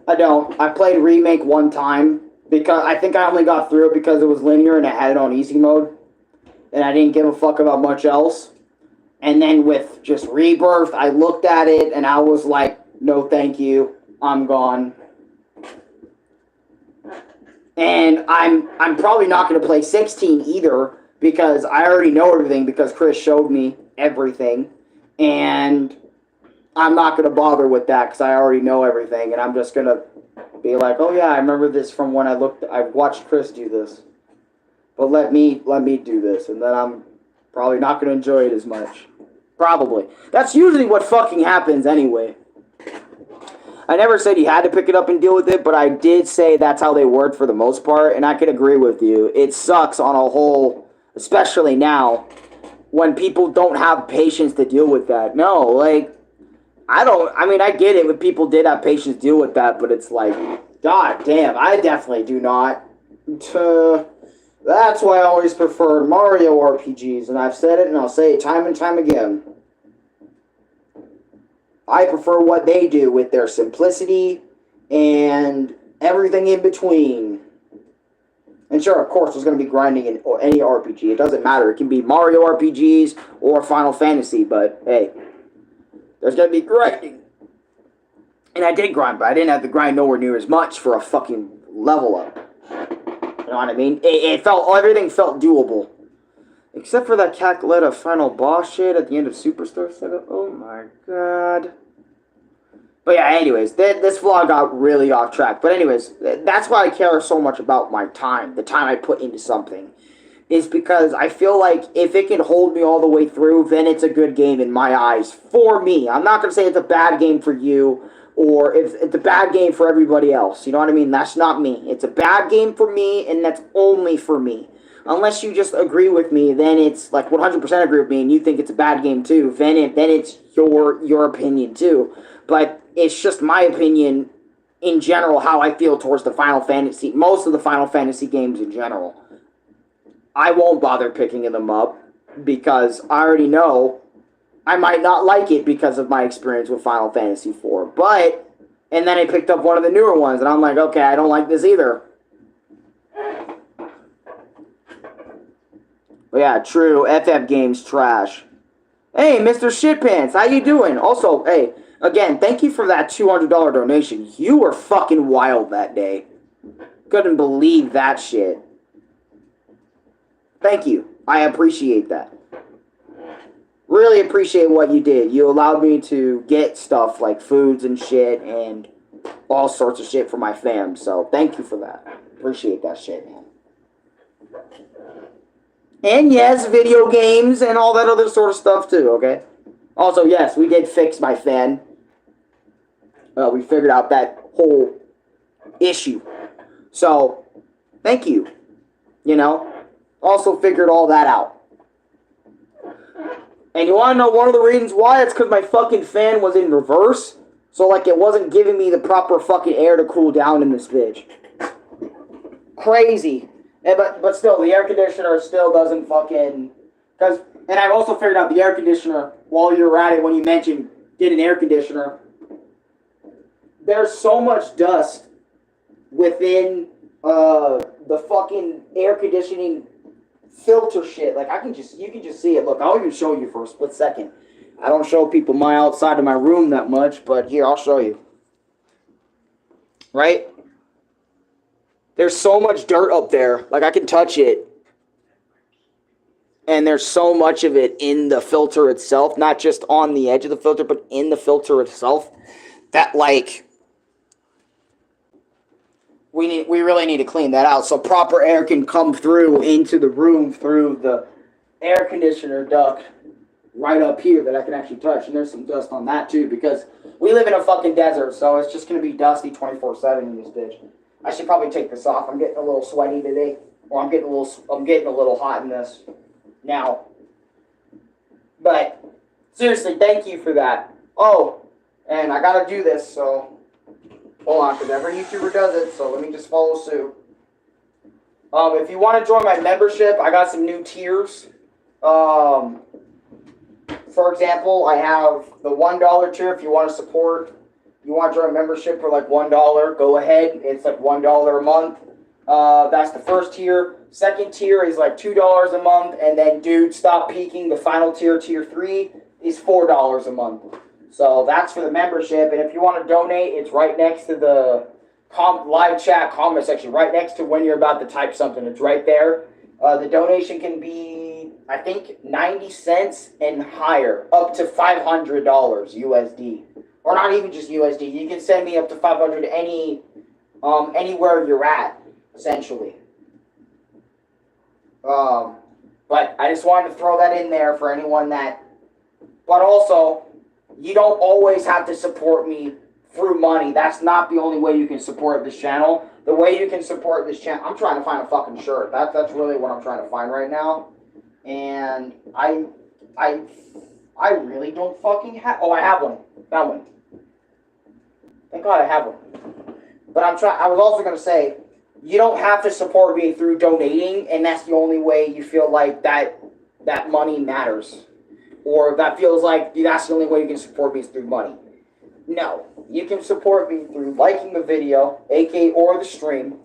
I don't. I played Remake one time because I think I only got through it because it was linear and I had it on easy mode. And I didn't give a fuck about much else. And then with just Rebirth, I looked at it and I was like, no thank you, I'm gone. And I'm probably not going to play 16 either because I already know everything because Chris showed me everything. And I'm not going to bother with that because I already know everything. And I'm just going to Be like, oh yeah, I remember this from when I watched Chris do this. But let me do this, and then I'm probably not going to enjoy it as much. Probably. That's usually what fucking happens anyway. I never said you had to pick it up and deal with it, but I did say that's how they worked for the most part, and I can agree with you. It sucks on a whole, especially now, when people don't have patience to deal with that. No, like, I get it when people did have patience to deal with that, but it's like, god damn, I definitely do not. That's why I always preferred Mario RPGs, and I've said it and I'll say it time and time again. I prefer what they do with their simplicity and everything in between. And sure, of course, there's going to be grinding in any RPG. It doesn't matter. It can be Mario RPGs or Final Fantasy, but hey, there's going to be grinding. And I did grind, but I didn't have to grind nowhere near as much for a fucking level up. You know what I mean? Everything felt doable. Except for that Cackletta final boss shit at the end of Superstar Saga. Oh my god. But yeah, anyways, this vlog got really off track. But anyways, that's why I care so much about my time. The time I put into something. Is because I feel like if it can hold me all the way through, then it's a good game in my eyes. For me. I'm not going to say it's a bad game for you. Or if it's a bad game for everybody else. You know what I mean? That's not me. It's a bad game for me, and that's only for me. Unless you just agree with me, then it's like 100% agree with me, and you think it's a bad game too. Then it's your opinion too. But it's just my opinion in general, how I feel towards the Final Fantasy, most of the Final Fantasy games in general. I won't bother picking them up because I already know I might not like it because of my experience with Final Fantasy IV. But, and then I picked up one of the newer ones, and I'm like, okay, I don't like this either. But yeah, true, FF Games trash. Hey, Mr. Shitpants, how you doing? Also, hey, again, thank you for that $200 donation. You were fucking wild that day. Couldn't believe that shit. Thank you. I appreciate that. Really appreciate what you did. You allowed me to get stuff like foods and shit and all sorts of shit for my fam. So thank you for that. Appreciate that shit, man. And yes, video games and all that other sort of stuff too, okay? Also, yes, we did fix my fan. We figured out that whole issue. So, thank you. You know? Also figured all that out. And you want to know one of the reasons why? It's because my fucking fan was in reverse. So, like, it wasn't giving me the proper fucking air to cool down in this bitch. Crazy. But still, the air conditioner still doesn't fucking... And I've also figured out the air conditioner, while you're at it, when you mentioned get an air conditioner, there's so much dust within the fucking air conditioning filter shit. Like, you can just see it. Look, I'll even show you for a split second. I don't show people my outside of my room that much, but here, I'll show you. Right? There's so much dirt up there. Like, I can touch it. And there's so much of it in the filter itself. Not just on the edge of the filter, but in the filter itself. That, like... We really need to clean that out so proper air can come through into the room through the air conditioner duct right up here that I can actually touch. And there's some dust on that too because we live in a fucking desert, so it's just going to be dusty 24/7 in this bitch. I should probably take this off. I'm getting a little sweaty today. Or I'm getting a little hot in this now. But seriously, thank you for that. Oh, and I got to do this, so... Hold on, because every YouTuber does it, so let me just follow suit. If you want to join my membership, I got some new tiers. For example, I have the $1 tier if you want to support. You want to join a membership for like $1, go ahead. It's like $1 a month. That's the first tier. Second tier is like $2 a month. And then, dude, stop peeking. The final tier, tier 3, is $4 a month. So that's for the membership, and if you want to donate, it's right next to the live chat comment section, right next to when you're about to type something. It's right there. The donation can be, I think, 90 cents and higher, up to $500 USD. Or not even just USD. You can send me up to $500 any anywhere you're at, essentially. But I just wanted to throw that in there for anyone that. But also, you don't always have to support me through money. That's not the only way you can support this channel. The way you can support this channel, I'm trying to find a fucking shirt. That's really what I'm trying to find right now. And I really don't fucking have. Oh, I have one. Found one. Thank God I have one. But I was also gonna say, you don't have to support me through donating, and that's the only way you feel like that money matters, or that feels like that's the only way you can support me is through money. No, you can support me through liking the video, aka or the stream.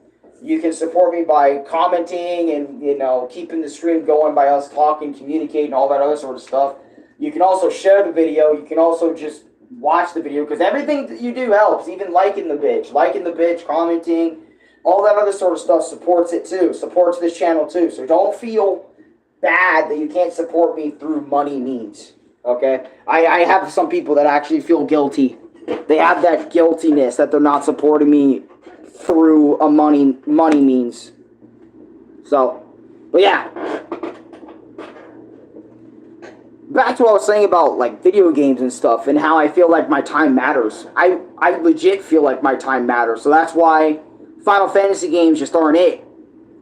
You can support me by commenting and keeping the stream going by us talking, communicating, all that other sort of stuff. You can also share the video. You can also just watch the video, because everything that you do helps. Even liking the bitch, commenting, all that other sort of stuff supports it too. Supports this channel too. So don't feel bad that you can't support me through money means. Okay? I have some people that actually feel guilty. They have that guiltiness that they're not supporting me through a money means. So, but yeah. Back to what I was saying about like video games and stuff, and how I feel like my time matters. I legit feel like my time matters. So that's why Final Fantasy games just aren't it.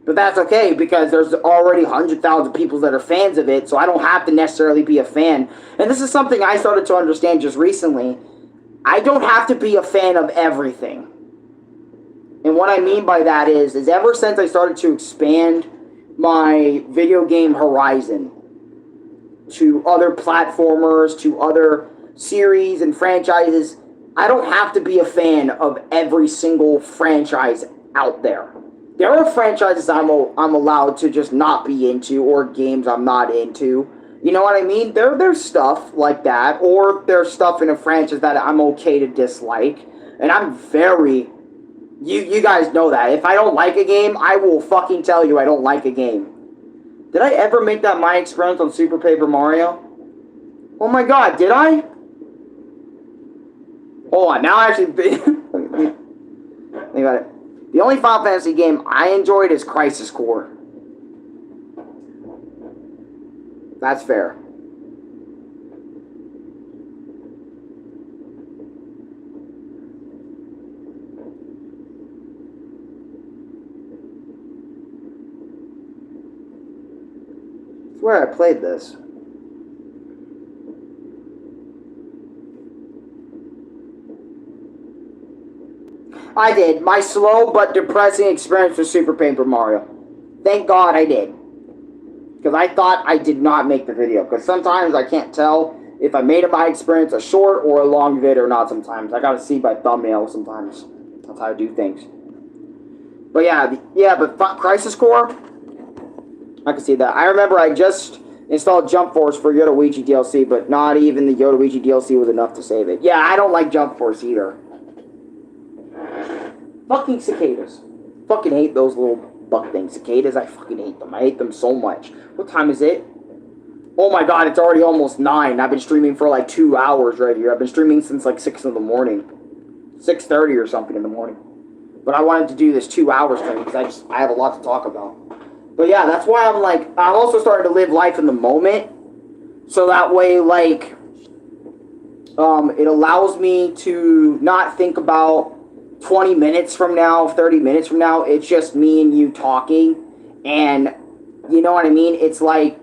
But that's okay, because there's already 100,000 people that are fans of it, so I don't have to necessarily be a fan. And this is something I started to understand just recently. I don't have to be a fan of everything. And what I mean by that is ever since I started to expand my video game horizon to other platformers, to other series and franchises, I don't have to be a fan of every single franchise out there. There are franchises I'm allowed to just not be into, or games I'm not into. You know what I mean? There's stuff like that, or there's stuff in a franchise that I'm okay to dislike. And I'm very... You guys know that. If I don't like a game, I will fucking tell you I don't like a game. Did I ever make that my experience on Super Paper Mario? Oh my god, did I? Hold on, now I actually... think about it. The only Final Fantasy game I enjoyed is Crisis Core. That's fair. I swear I played this. I did. My slow but depressing experience with Super Paper Mario. Thank God I did. Because I thought I did not make the video. Because sometimes I can't tell if I made my experience a short or a long vid or not sometimes. I gotta see by thumbnail sometimes. That's how I do things. But but Crisis Core, I can see that. I remember I just installed Jump Force for Yoruichi DLC, but not even the Yoruichi DLC was enough to save it. Yeah, I don't like Jump Force either. Fucking cicadas. Fucking hate those little bug things. Cicadas, I fucking hate them. I hate them so much. What time is it? Oh my god, it's already almost 9. I've been streaming for like 2 hours right here. I've been streaming since like 6 in the morning. 6:30 or something in the morning. But I wanted to do this 2-hour stream because I have a lot to talk about. But yeah, that's why I'm also starting to live life in the moment. So that way, like, it allows me to not think about 20 minutes from now, 30 minutes from now. It's just me and you talking. And, you know what I mean? It's like,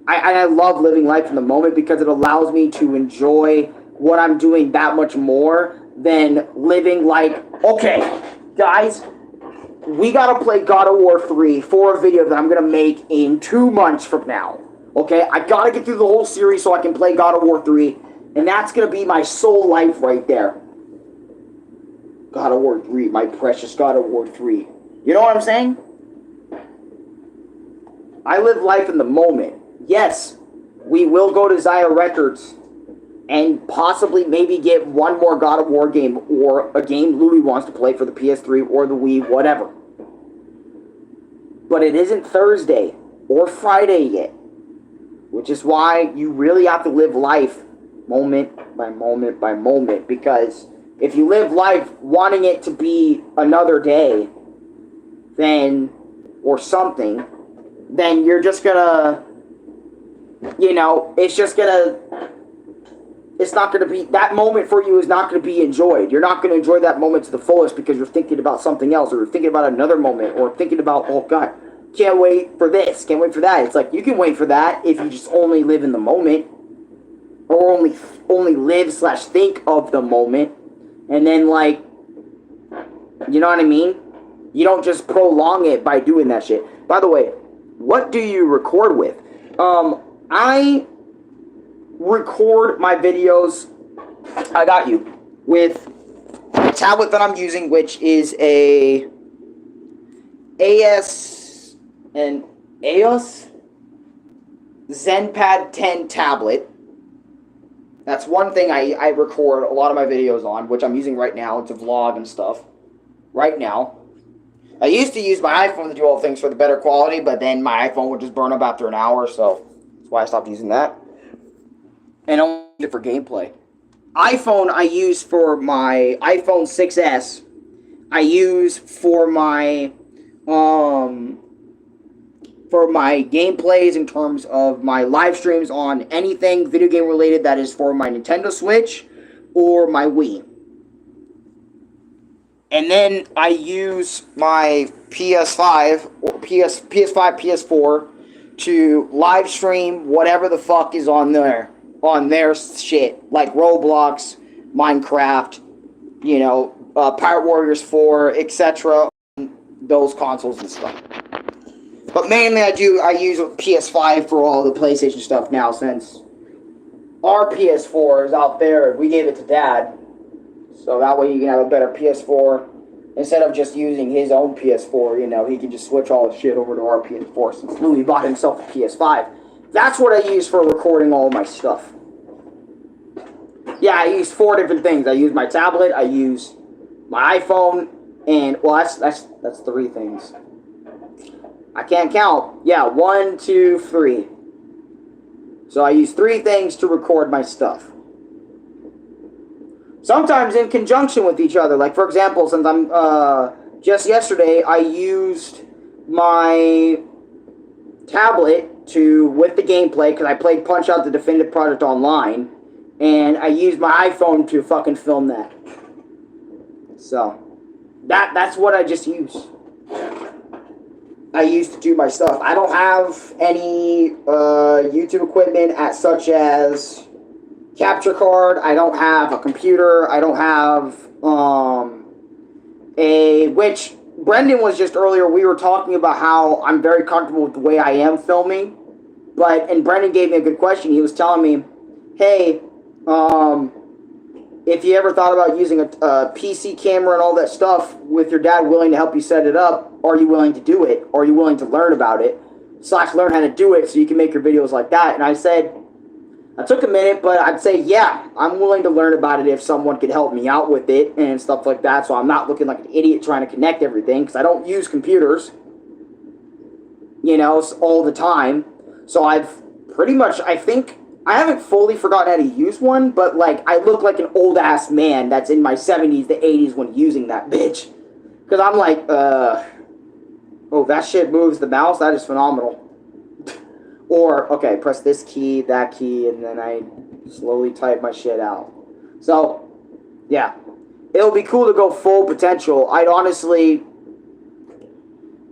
I love living life in the moment because it allows me to enjoy what I'm doing that much more than living like, okay, guys, we gotta play God of War 3 for a video that I'm gonna make in 2 months from now. Okay, I gotta get through the whole series so I can play God of War 3, and that's gonna be my soul life right there. God of War 3, my precious God of War 3. You know what I'm saying? I live life in the moment. Yes, we will go to Zaya Records and possibly maybe get one more God of War game or a game Louis wants to play for the PS3 or the Wii, whatever. But it isn't Thursday or Friday yet, which is why you really have to live life moment by moment by moment, because If you live life wanting it to be another day, then, or something, then you're just gonna, it's not gonna be, that moment for you is not gonna be enjoyed. You're not gonna enjoy that moment to the fullest because you're thinking about something else, or you're thinking about another moment, or thinking about, oh God, can't wait for this, can't wait for that. It's like, you can wait for that if you just only live in the moment, or only live / think of the moment, and then, like, you know what I mean? You don't just prolong it by doing that shit. By the way, what do you record with? I record my videos, I got you, with the tablet that I'm using, which is a AEOS ZenPad 10 tablet. That's one thing I record a lot of my videos on, which I'm using right now to vlog and stuff. Right now. I used to use my iPhone to do all things for the better quality, but then my iPhone would just burn up after an hour, so that's why I stopped using that. And only use it for gameplay. iPhone I use for my iPhone 6S. I use for my gameplays in terms of my live streams on anything video game related that is for my Nintendo Switch or my Wii. And then I use my PS5 or PS5, PS4 to live stream whatever the fuck is on their shit, like Roblox, Minecraft, Pirate Warriors 4, etc. Those consoles and stuff. But mainly I use PS5 for all the PlayStation stuff now, since our PS4 is out there. We gave it to Dad. So that way you can have a better PS4. Instead of just using his own PS4, he can just switch all his shit over to our PS4 since Louis bought himself a PS5. That's what I use for recording all my stuff. Yeah, I use 4 different things. I use my tablet, I use my iPhone, and, well, that's 3 things. I can't count. Yeah, 1, 2, 3. So I use 3 things to record my stuff. Sometimes in conjunction with each other. Like, for example, since I'm, just yesterday, I used my tablet with the gameplay, because I played Punch-Out! The Definitive Project Online, and I used my iPhone to fucking film that. So, that's what I just use. I used to do my stuff. I don't have any, YouTube equipment such as capture card. I don't have a computer. I don't have which Brendan was just earlier, we were talking about how I'm very comfortable with the way I am filming, and Brendan gave me a good question. He was telling me, hey, if you ever thought about using a PC camera and all that stuff with your dad willing to help you set it up, are you willing to do it? Are you willing to learn about it? / learn how to do it so you can make your videos like that? And I said, I took a minute, but I'd say, yeah, I'm willing to learn about it if someone could help me out with it and stuff like that, so I'm not looking like an idiot trying to connect everything, because I don't use computers, all the time. So I've pretty much, I think, I haven't fully forgotten how to use one, but, like, I look like an old-ass man that's in my 70s to 80s when using that bitch. Because I'm like, oh, that shit moves the mouse? That is phenomenal. Or, okay, press this key, that key, and then I slowly type my shit out. So, yeah. It'll be cool to go full potential. I'd honestly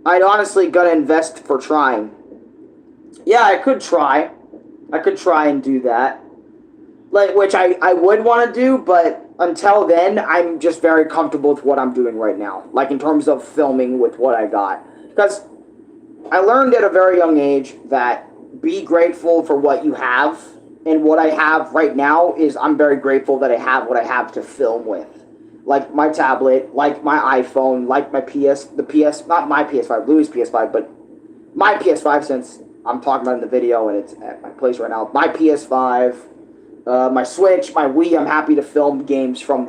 gonna invest for trying. Yeah, I could try. I could try and do that. Which I would want to do, but until then, I'm just very comfortable with what I'm doing right now. Like, in terms of filming with what I got. Because I learned at a very young age that be grateful for what you have, and what I have right now is I'm very grateful that I have what I have to film with. Like my tablet, like my iPhone, like my not my PS5, Louis' PS5, but my PS5, since I'm talking about it in the video and it's at my place right now. My PS5, my Switch, my Wii, I'm happy to film games from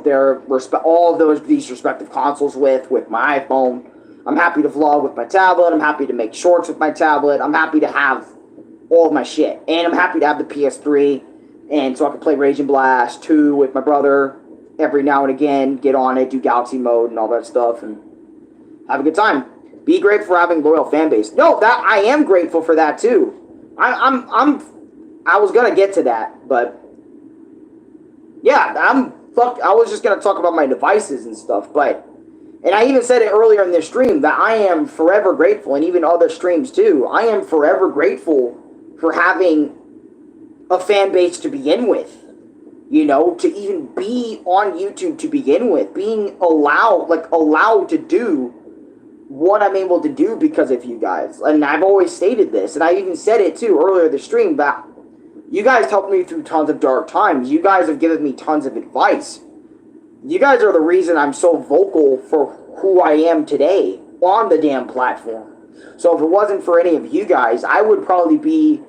all of these respective consoles with my iPhone. I'm happy to vlog with my tablet, I'm happy to make shorts with my tablet, I'm happy to have all of my shit. And I'm happy to have the PS3, and so I can play Raging Blast 2 with my brother, every now and again, get on it, do galaxy mode and all that stuff, and have a good time. Be grateful for having loyal fan base. No, that I am grateful for that too. I was gonna get to that, but yeah, I was just gonna talk about my devices and stuff, but and I even said it earlier in this stream that I am forever grateful, and even other streams too. I am forever grateful for having a fan base to begin with. You know, to even be on YouTube to begin with, being allowed to do what I'm able to do because of you guys. And I've always stated this, and I even said it too earlier in the stream, that you guys helped me through tons of dark times. You guys have given me tons of advice. You guys are the reason I'm so vocal for who I am today on the damn platform. So if it wasn't for any of you guys, I would probably be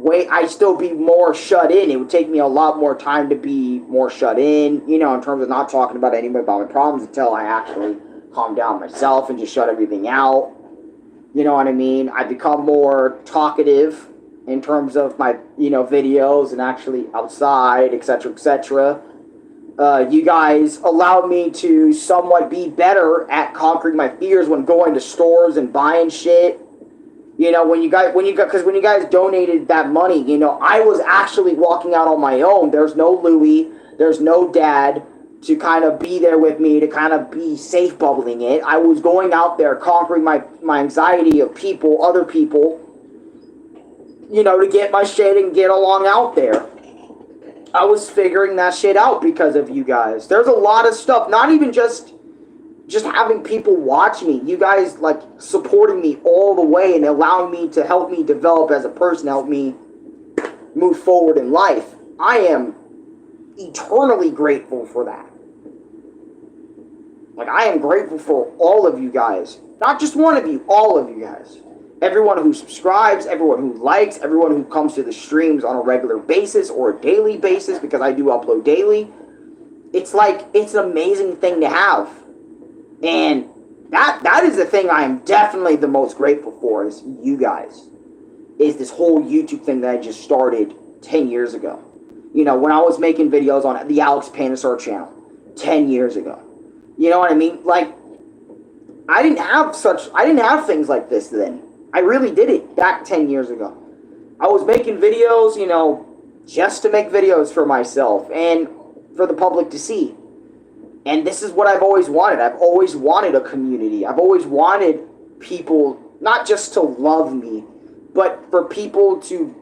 I'd still be more shut in. It would take me a lot more time to be more shut in, you know, in terms of not talking about anybody about my problems until I actually calm down myself and just shut everything out. You know what I mean? I become more talkative in terms of my, you know, videos and actually outside, etc., etc. You guys allowed me to somewhat be better at conquering my fears when going to stores and buying shit. You know, when you guys donated that money, you know, I was actually walking out on my own. There's no Louie, there's no dad to kind of be there with me, to kind of be safe bubbling it. I was going out there conquering my anxiety of people, other people, you know, to get my shit and get along out there. I was figuring that shit out because of you guys. There's a lot of stuff, not even just having people watch me, you guys like supporting me all the way and allowing me to help me develop as a person, help me move forward in life. I am eternally grateful for that. Like, I am grateful for all of you guys. Not just one of you, all of you guys. Everyone who subscribes, everyone who likes, everyone who comes to the streams on a regular basis or a daily basis, because I do upload daily. It's like, it's an amazing thing to have. And that is the thing I am definitely the most grateful for, is you guys. Is this whole YouTube thing that I just started 10 years ago. You know, when I was making videos on the Alex Panasar channel 10 years ago. You know what I mean? Like, I didn't have things like this then. I really did it back 10 years ago. I was making videos, you know, just to make videos for myself and for the public to see. And this is what I've always wanted. I've always wanted a community. I've always wanted people, not just to love me, but for people to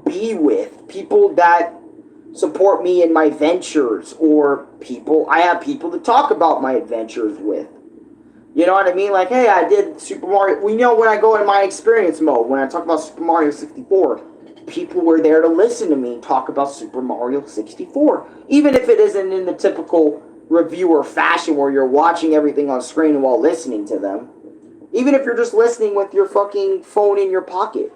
be with. People that support me in my ventures, or I have people to talk about my adventures with. You know what I mean? Like, hey, I did Super Mario. We know when I go in my experience mode, when I talk about Super Mario 64, people were there to listen to me talk about Super Mario 64. Even if it isn't in the typical reviewer fashion where you're watching everything on screen while listening to them. Even if you're just listening with your fucking phone in your pocket.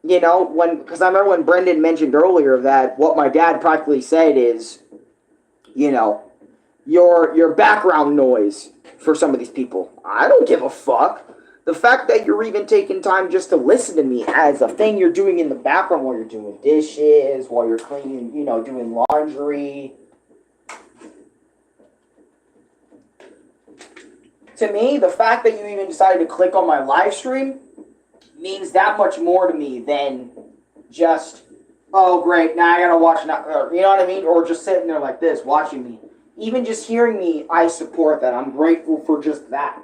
You know, because I remember when Brendan mentioned earlier that what my dad practically said is, you know, your background noise for some of these people. I don't give a fuck. The fact that you're even taking time just to listen to me as a thing you're doing in the background while you're doing dishes, while you're cleaning, you know, doing laundry. To me, the fact that you even decided to click on my live stream means that much more to me than just, oh great, now I gotta watch now, you know what I mean? Or just sitting there like this, watching me. Even just hearing me, I support that. I'm grateful for just that.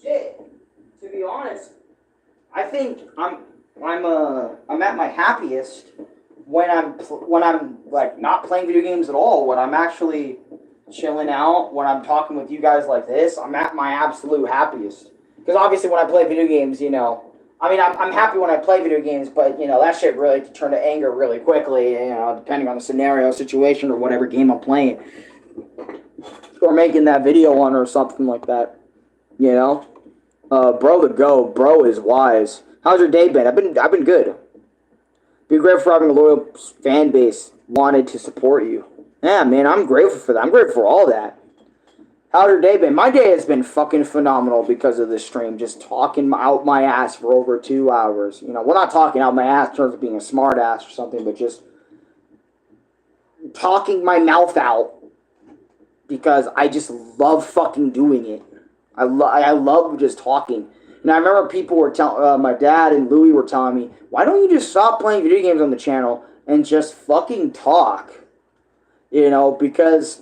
Shit, to be honest, I think I'm at my happiest when I'm like not playing video games at all. When I'm actually chilling out, when I'm talking with you guys like this, I'm at my absolute happiest. Because obviously, when I play video games, you know, I mean, I'm happy when I play video games, but, you know, that shit really can turn to anger really quickly, you know, depending on the scenario, situation, or whatever game I'm playing. Or making that video on or something like that, you know? Bro the go. Bro is wise. How's your day been? I've been good. Be grateful for having a loyal fan base wanted to support you. Yeah, man, I'm grateful for that. I'm grateful for all that. How's your day been? My day has been fucking phenomenal because of this stream. Just talking out my ass for over 2 hours. You know, we're not talking out my ass in terms of being a smart ass or something, but just talking my mouth out because I just love fucking doing it. I love just talking. And I remember people were telling, my dad and Louie were telling me, why don't you just stop playing video games on the channel and just fucking talk? You know, because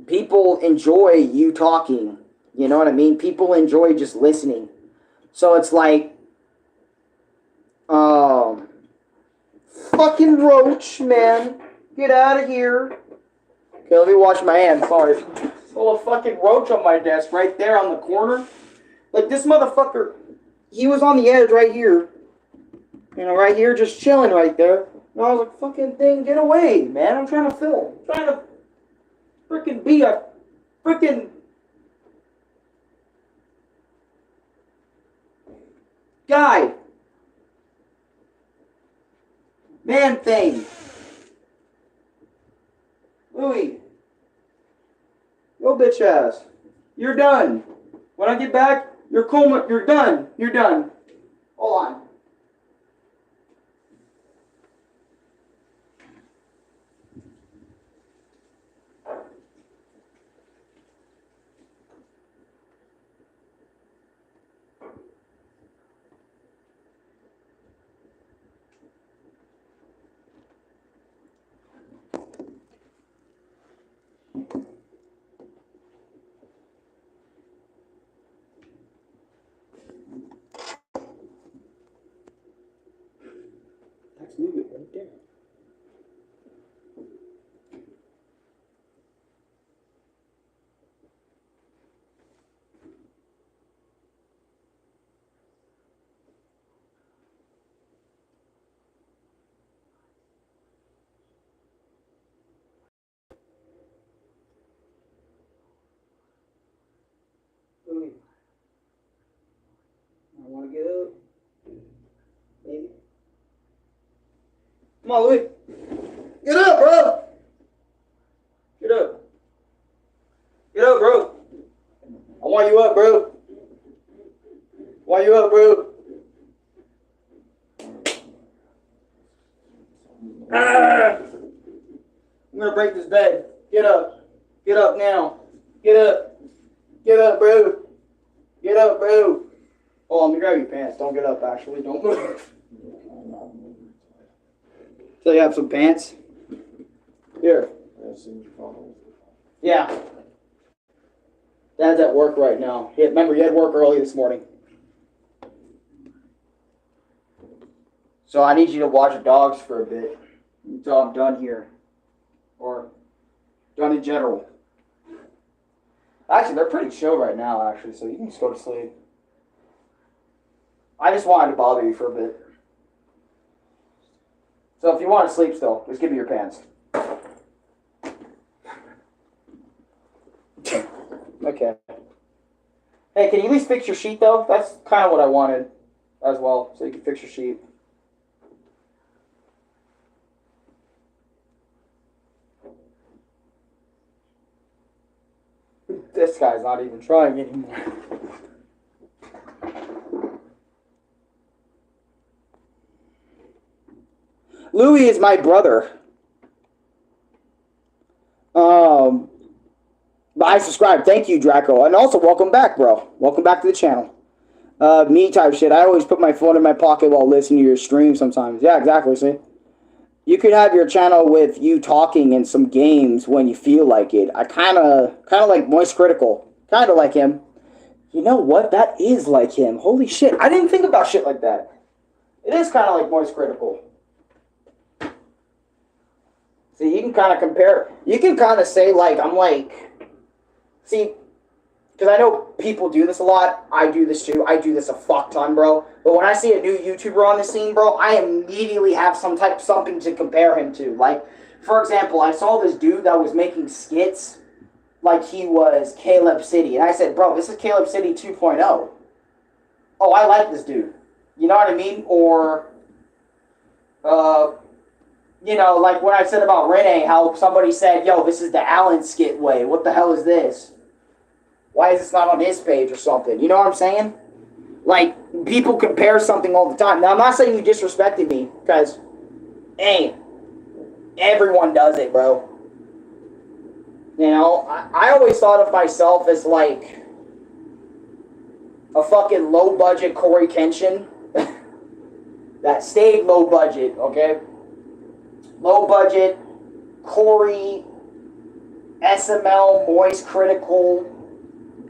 people enjoy you talking. You know what I mean? People enjoy just listening. So it's like, fucking roach, man. Get out of here. Okay, let me wash my hands. Sorry. Oh, a fucking roach on my desk right there on the corner. Like, this motherfucker, he was on the edge right here. You know, right here, just chilling right there. And I was like, fucking thing, get away, man. I'm trying to film. I'm trying to freaking be a freaking guy. Man thing. Louie. Yo, bitch ass. You're done. When I get back, you're cool. You're done. You're done. Hold on. That's Louie right there. Louie. I want to get up. Maybe. Come on, Louie. Get up, bro. Get up. Get up, bro. I want you up, bro. Why you up, bro? Ah! I'm gonna break this bed. Get up. Get up now. Get up. Get up, bro. Get up, bro. Oh, let me grab your pants. Don't get up, actually. Don't move. So you have some pants? Here. Yeah. Dad's at work right now. Yeah, remember, you had work early this morning. So I need you to watch the dogs for a bit until I'm done here. Or done in general. Actually, they're pretty chill right now, actually, so you can just go to sleep. I just wanted to bother you for a bit. So if you want to sleep still, just give me your pants. Okay. Hey, can you at least fix your sheet, though? That's kind of what I wanted as well, so you can fix your sheet. This guy's not even trying anymore. Louie is my brother. I subscribe. Thank you, Draco. And also, welcome back, bro. Welcome back to the channel. Me type shit. I always put my phone in my pocket while listening to your stream sometimes. Yeah, exactly, see? You could have your channel with you talking in some games when you feel like it. I kind of like Moist Critical. Kind of like him. You know what? That is like him. Holy shit. I didn't think about shit like that. It is kind of like Moist Critical. See, you can kind of compare. You can kind of say, like, I'm like... See, because I know people do this a lot. I do this too. I do this a fuck ton, bro. But when I see a new YouTuber on the scene, bro, I immediately have something to compare him to. Like, for example, I saw this dude that was making skits like he was Caleb City. And I said, bro, this is Caleb City 2.0. Oh, I like this dude. You know what I mean? Or, you know, like when I said about Renee, how somebody said, yo, this is the Allen skit way. What the hell is this? Why is this not on his page or something? You know what I'm saying? Like, people compare something all the time. Now, I'm not saying you disrespected me, because, hey, everyone does it, bro. You know, I always thought of myself as, like, a fucking low-budget Corey Kenshin that stayed low-budget, okay? Low-budget, Corey, SML, Moist Critical,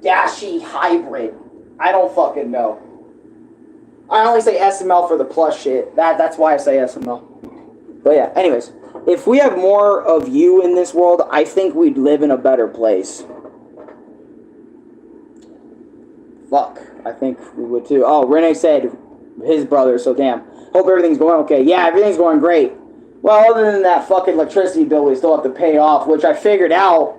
Dashi hybrid. I don't fucking know. I only say SML for the plus shit. That's why I say SML. But yeah, anyways. If we have more of you in this world, I think we'd live in a better place. Fuck. I think we would too. Oh, Renee said his brother, so damn. Hope everything's going okay. Yeah, everything's going great. Well, other than that fucking electricity bill we still have to pay off, which I figured out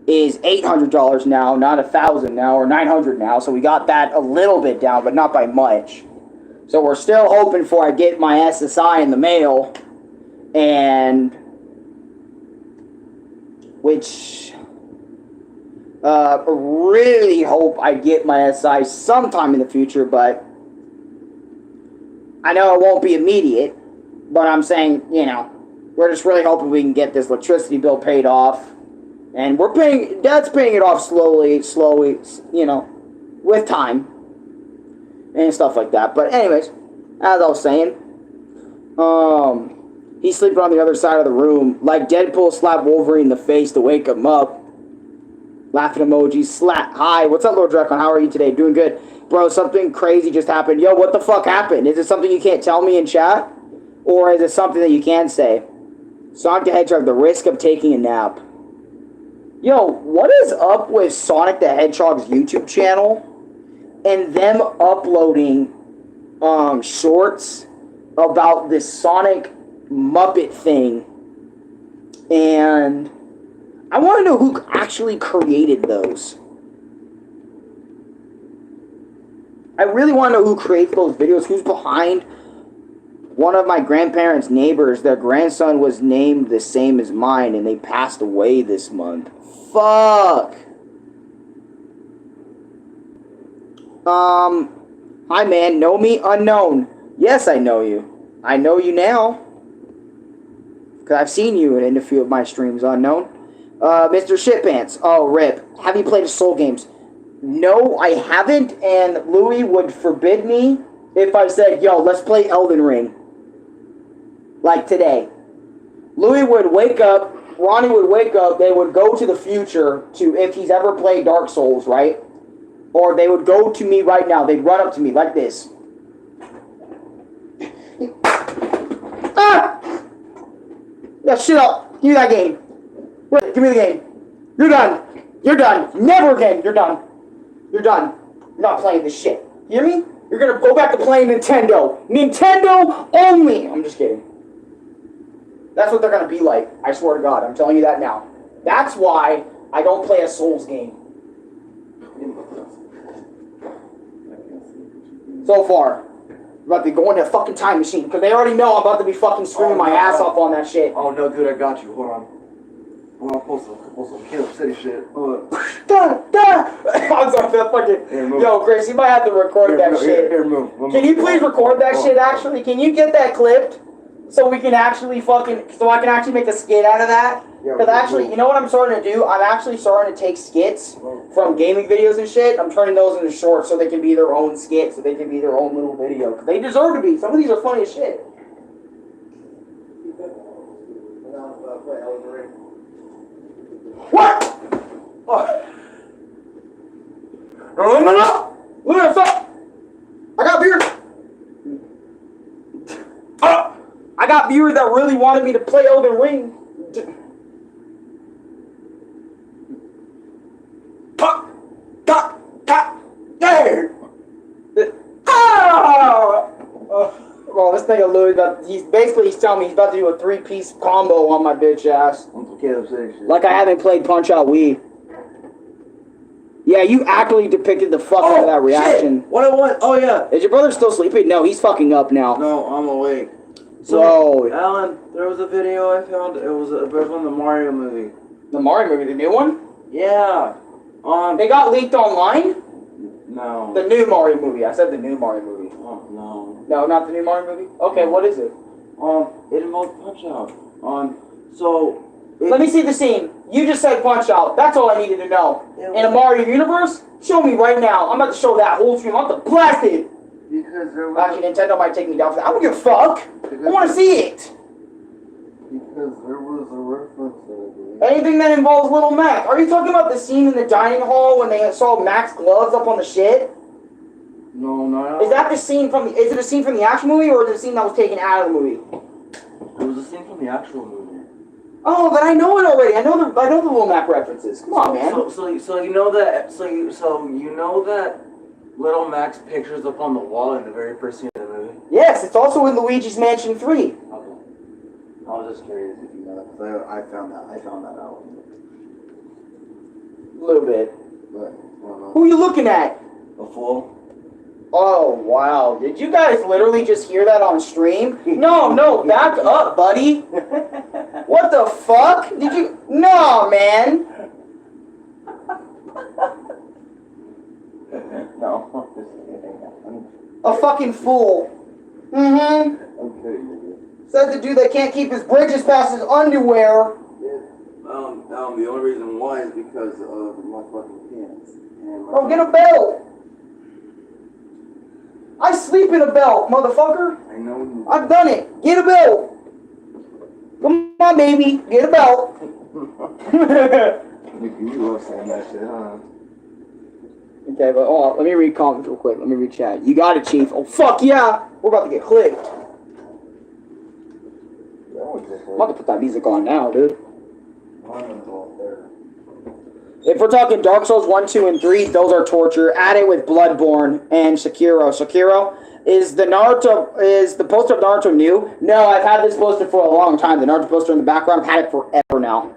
is $800 now, not $1,000 now, or $900 now. So we got that a little bit down, but not by much. So we're still hoping for I get my SSI in the mail, and which really hope I get my SSI sometime in the future, but I know it won't be immediate. But I'm saying, you know, we're just really hoping we can get this electricity bill paid off. And we're paying, Dad's paying it off slowly, you know, with time. And stuff like that. But anyways, as I was saying, he's sleeping on the other side of the room. Like Deadpool slapped Wolverine in the face to wake him up. Laughing emojis, slap. Hi, what's up, Lord Drakon? How are you today? Doing good. Bro, something crazy just happened. Yo, what the fuck happened? Is it something you can't tell me in chat? Or is it something that you can say? Sonic the Hedgehog, the risk of taking a nap. Yo, what is up with Sonic the Hedgehog's YouTube channel and them uploading shorts about this Sonic Muppet thing? And I want to know who actually created those. I really want to know who creates those videos, who's behind. One of my grandparents' neighbors, their grandson was named the same as mine, and they passed away this month. Fuck. Hi man, know me? Unknown. Yes, I know you. I know you now. Because I've seen you in a few of my streams, unknown. Mr. Shitpants. Oh, rip. Have you played Soul games? No, I haven't, and Louis would forbid me if I said, yo, let's play Elden Ring. Like today. Louis would wake up, Ronnie would wake up, they would go to the future to, if he's ever played Dark Souls, right? Or they would go to me right now, they'd run up to me like this. Ah! Yeah, shut up. Give me that game. Wait, give me the game. You're done. You're done. Never again. You're done. You're done. You're not playing this shit. You hear me? You're gonna go back to playing Nintendo. Nintendo only! I'm just kidding. That's what they're gonna be like. I swear to God. I'm telling you that now. That's why I don't play a Souls game. So far. I'm about to go in a fucking time machine. Because they already know I'm about to be fucking screaming my ass off on that shit. Oh no, dude, I got you. Hold on. Well, I'll post some Caleb City shit. I'm sorry, that fucking... Here, yo, Chris, you might have to record that shit. Here, move. Can you please record that shit, actually? Can you get that clipped? So we can actually so I can actually make a skit out of that? Because actually, you know what I'm starting to do? I'm actually starting to take skits from gaming videos and shit. I'm turning those into shorts so they can be their own skit, so they can be their own little video. Because they deserve to be. Some of these are funny as shit. What? Oh. No. Look at that. I got beer. I got viewers that really wanted me to play Elden Ring. nigga Louis, he's telling me he's about to do a 3-piece combo on my bitch ass. On some Caleb City shit. Like I haven't played Punch Out Wii. Yeah, you accurately depicted the fuck out of that reaction. Shit. What I want? Oh yeah. Is your brother still sleeping? No, he's fucking up now. No, I'm awake. So, Alan, there was a video I found. It was from the Mario movie. the Mario movie, the new one? Yeah. They got leaked online? No. The new Mario movie. I said the new Mario movie. Oh, no. No, not the new Mario movie? Okay, what is it? It involved Punch Out. So. Let me see the scene. You just said Punch Out. That's all I needed to know. In a Mario universe? Show me right now. I'm about to show that whole stream. I'm about to blast it. Because there was. Actually, Nintendo might take me down for that. I don't give a fuck. I want to see it. Because there was a reference there. Anything that involves Little Mac. Are you talking about the scene in the dining hall when they saw Mac's gloves up on the shit? No, no. Is that the scene from the? Is it a scene from the actual movie or is it a scene that was taken out of the movie? It was a scene from the actual movie. Oh, then I know it already. I know the Little Mac references. Come on, man. So you know that you know that Little Mac's picture's up on the wall in the very first scene of the movie. Yes, it's also in Luigi's Mansion 3. Okay. I was just curious if you know that because I found that out. A little bit. But I don't know. Who are you looking at? A fool. Oh, wow. Did you guys literally just hear that on stream? No, back up, buddy. What the fuck? Did you? No, man. No, I'm just kidding. A fucking fool. Mm-hmm. I'm kidding you. Said the dude that can't keep his bridges past his underwear. The only reason why is because of my fucking pants. Bro, get a belt. I sleep in a belt, motherfucker. I know you. I've done it. Get a belt. Come on, baby. Get a belt. You love saying that shit, huh? Okay, but let me read comments real quick. Let me read chat. You got it, Chief. Oh, fuck yeah. We're about to get clicked. I'm about to put that music on now, dude. If we're talking Dark Souls 1, 2, and 3, those are torture. Add it with Bloodborne and Sekiro. Sekiro, is the poster of Naruto new? No, I've had this poster for a long time. The Naruto poster in the background, I've had it forever now.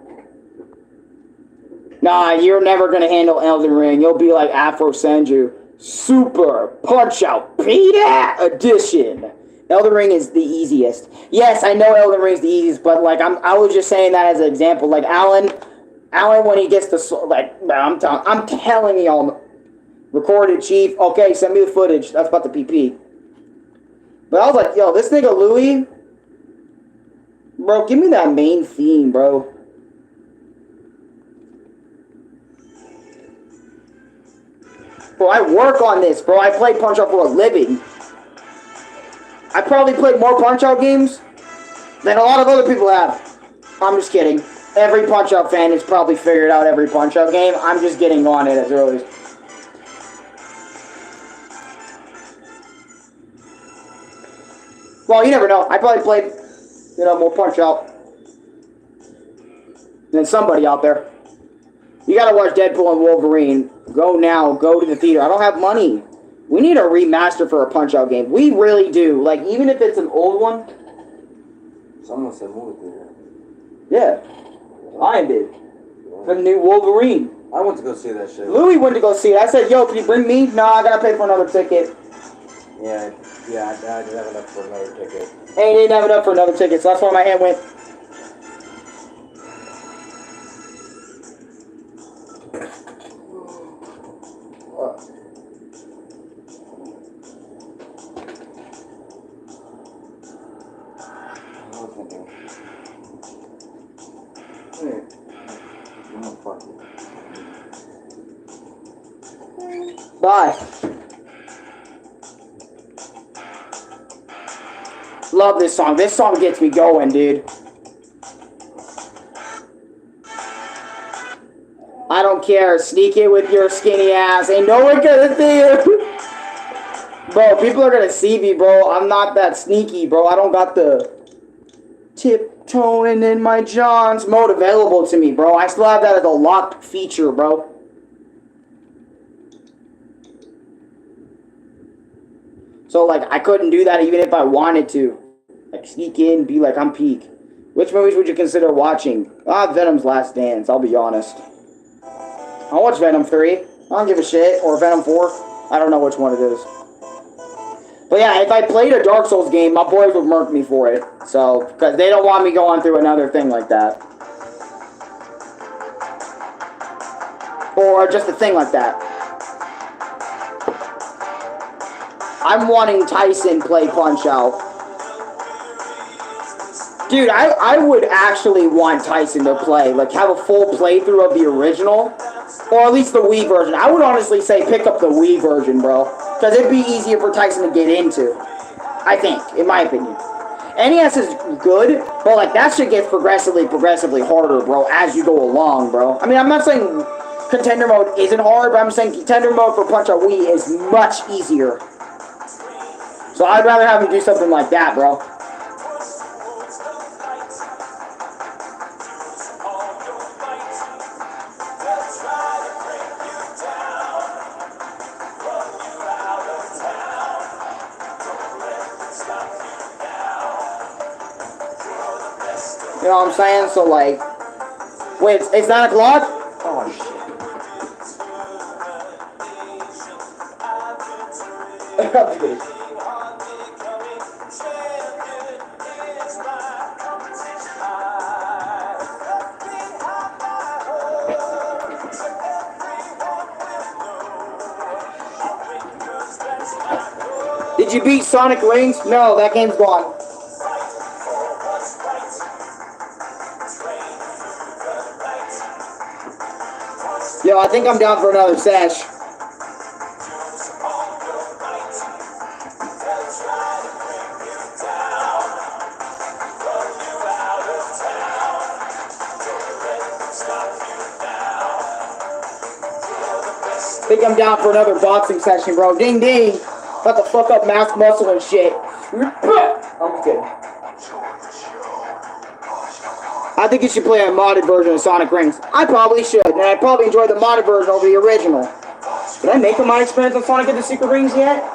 Nah, you're never gonna handle Elden Ring. You'll be like Afro Senju. Super Punch Out Beta Edition. Elden Ring is the easiest. Yes, I know Elden Ring is the easiest, but like I was just saying that as an example. Like Alan, when he gets to I'm telling y'all, recorded, Chief. Okay, send me the footage. That's about the PP. But I was like, yo, this nigga Louis, bro, give me that main theme, bro. Bro, I work on this, bro. I play Punch-Out for a living. I probably played more Punch-Out games than a lot of other people have. I'm just kidding. Every Punch-Out fan has probably figured out every Punch-Out game. I'm just getting on it as early as... Well, you never know. I probably played, more Punch-Out than somebody out there. You gotta watch Deadpool and Wolverine. Go now. Go to the theater. I don't have money. We need a remaster for a Punch-Out game. We really do. Like, even if it's an old one. Someone said movie theater. Yeah. I did. For the new Wolverine. I went to go see that shit. Louis went to go see it. I said, yo, can you bring me? No, I gotta pay for another ticket. Yeah, I didn't have enough for another ticket. Hey, didn't have enough for another ticket, so that's why my hand went. Bye. Love this song. This song gets me going, dude. I don't care. Sneak it with your skinny ass. Ain't no one gonna see you. Bro, people are gonna see me, bro. I'm not that sneaky, bro. I don't got the tiptoeing in my Johns mode available to me, bro. I still have that as a locked feature, bro. So, like, I couldn't do that even if I wanted to. Like, sneak in, be like, I'm peak. Which movies would you consider watching? Venom's Last Dance, I'll be honest. I'll watch Venom 3. I don't give a shit. Or Venom 4. I don't know which one it is. But yeah, if I played a Dark Souls game, my boys would murk me for it. So, because they don't want me going through another thing like that. Or just a thing like that. I'm wanting Tyson play Punch-Out. Dude, I would actually want Tyson to play. Like, have a full playthrough of the original. Or at least the Wii version. I would honestly say pick up the Wii version, bro. Because it'd be easier for Tyson to get into. I think, in my opinion. NES is good, but like that shit gets progressively harder, bro, as you go along, bro. I mean, I'm not saying contender mode isn't hard, but I'm saying contender mode for Punch-Out Wii is much easier. So I'd rather have him do something like that, bro. You know what I'm saying? So, like, wait, it's 9 o'clock? Oh, shit. Did you beat Sonic Wings? No, that game's gone. Yo, I think I'm down for another sesh. I think I'm down for another boxing session, bro. Ding ding. About to fuck up Mask Muscle and shit. I'm kidding. I think you should play a modded version of Sonic Rings. I probably should, and I'd probably enjoy the modded version over the original. Did I make a mod experience on Sonic and the Secret Rings yet?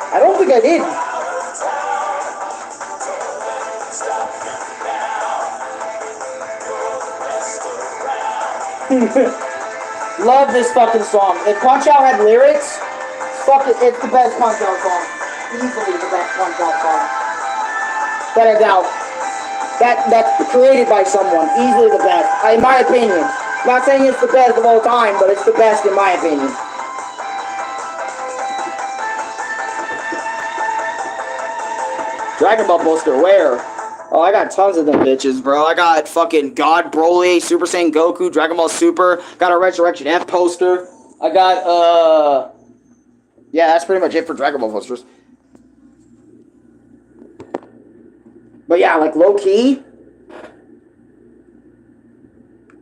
I don't think I did. Love this fucking song. If Punch-Out had lyrics, fuck it, it's the best Punch-Out song. Easily the best Punch-Out song. Without a doubt. That's created by someone. Easily the best. In my opinion. I'm not saying it's the best of all time, but it's the best in my opinion. Dragon Ball poster, where? Oh, I got tons of them bitches, bro. I got fucking God Broly, Super Saiyan Goku, Dragon Ball Super. Got a Resurrection F poster. I got, yeah, that's pretty much it for Dragon Ball posters. But yeah, like, low-key.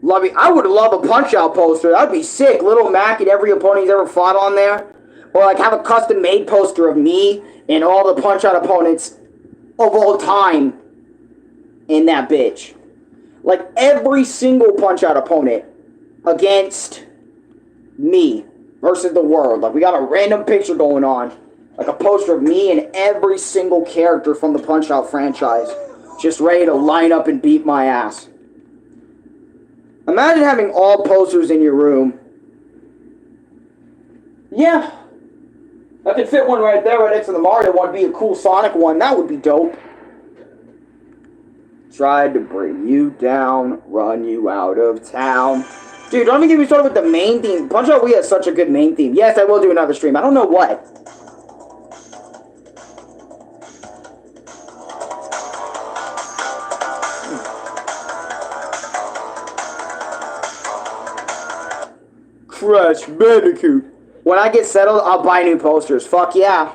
Love it. I would love a Punch-Out poster. That'd be sick. Little Mac and every opponent he's ever fought on there. Or, like, have a custom-made poster of me and all the Punch-Out opponents of all time in that bitch. Like, every single Punch-Out opponent against me versus the world. Like, we got a random picture going on. Like a poster of me and every single character from the Punch-Out franchise. Just ready to line up and beat my ass. Imagine having all posters in your room. Yeah. I could fit one right there right next to the Mario one. Be a cool Sonic one. That would be dope. Tried to bring you down, run you out of town. Dude, don't even get me started with the main theme. Punch-Out Wii has such a good main theme. Yes, I will do another stream. I don't know what. Crash Bandicoot. When I get settled, I'll buy new posters. Fuck yeah.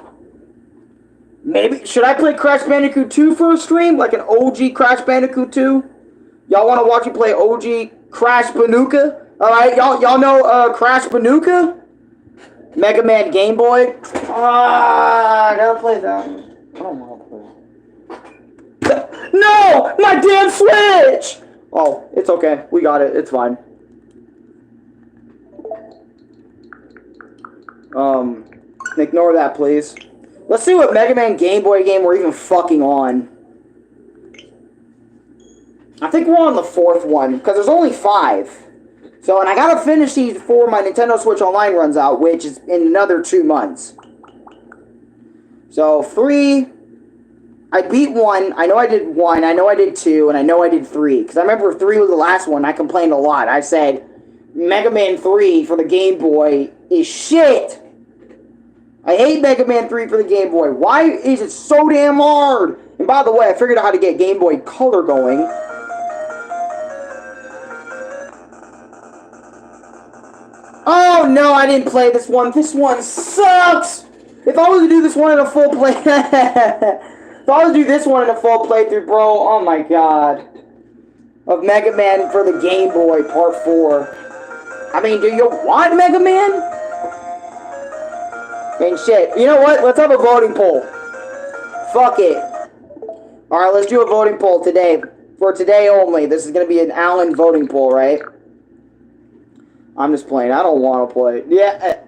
Maybe, should I play Crash Bandicoot 2 for a stream? Like an OG Crash Bandicoot 2? Y'all want to watch me play OG Crash Banuka? Alright, y'all know Crash Banuka? Mega Man Game Boy? I gotta play that. I don't want to play. No! My damn Switch! Oh, it's okay. We got it. It's fine. Ignore that, please. Let's see what Mega Man Game Boy game we're even fucking on. I think we're on the 4th one, because there's only 5. So, and I gotta finish these before my Nintendo Switch Online runs out, which is in another 2 months. So, 3... I beat 1, I know I did 1, I know I did 2, and I know I did 3. Because I remember 3 was the last one, I complained a lot. I said, Mega Man 3 for the Game Boy is shit! I hate Mega Man 3 for the Game Boy. Why is it so damn hard? And by the way, I figured out how to get Game Boy Color going. Oh no, I didn't play this one. This one sucks! If I was to do this one in a full play... if I was to do this one in a full playthrough, bro, oh my god. Of Mega Man for the Game Boy, Part 4. I mean, do you want Mega Man? And shit. You know what? Let's have a voting poll. Fuck it. Alright, let's do a voting poll today. For today only. This is going to be an Alan voting poll, right? I'm just playing. I don't want to play. Yeah.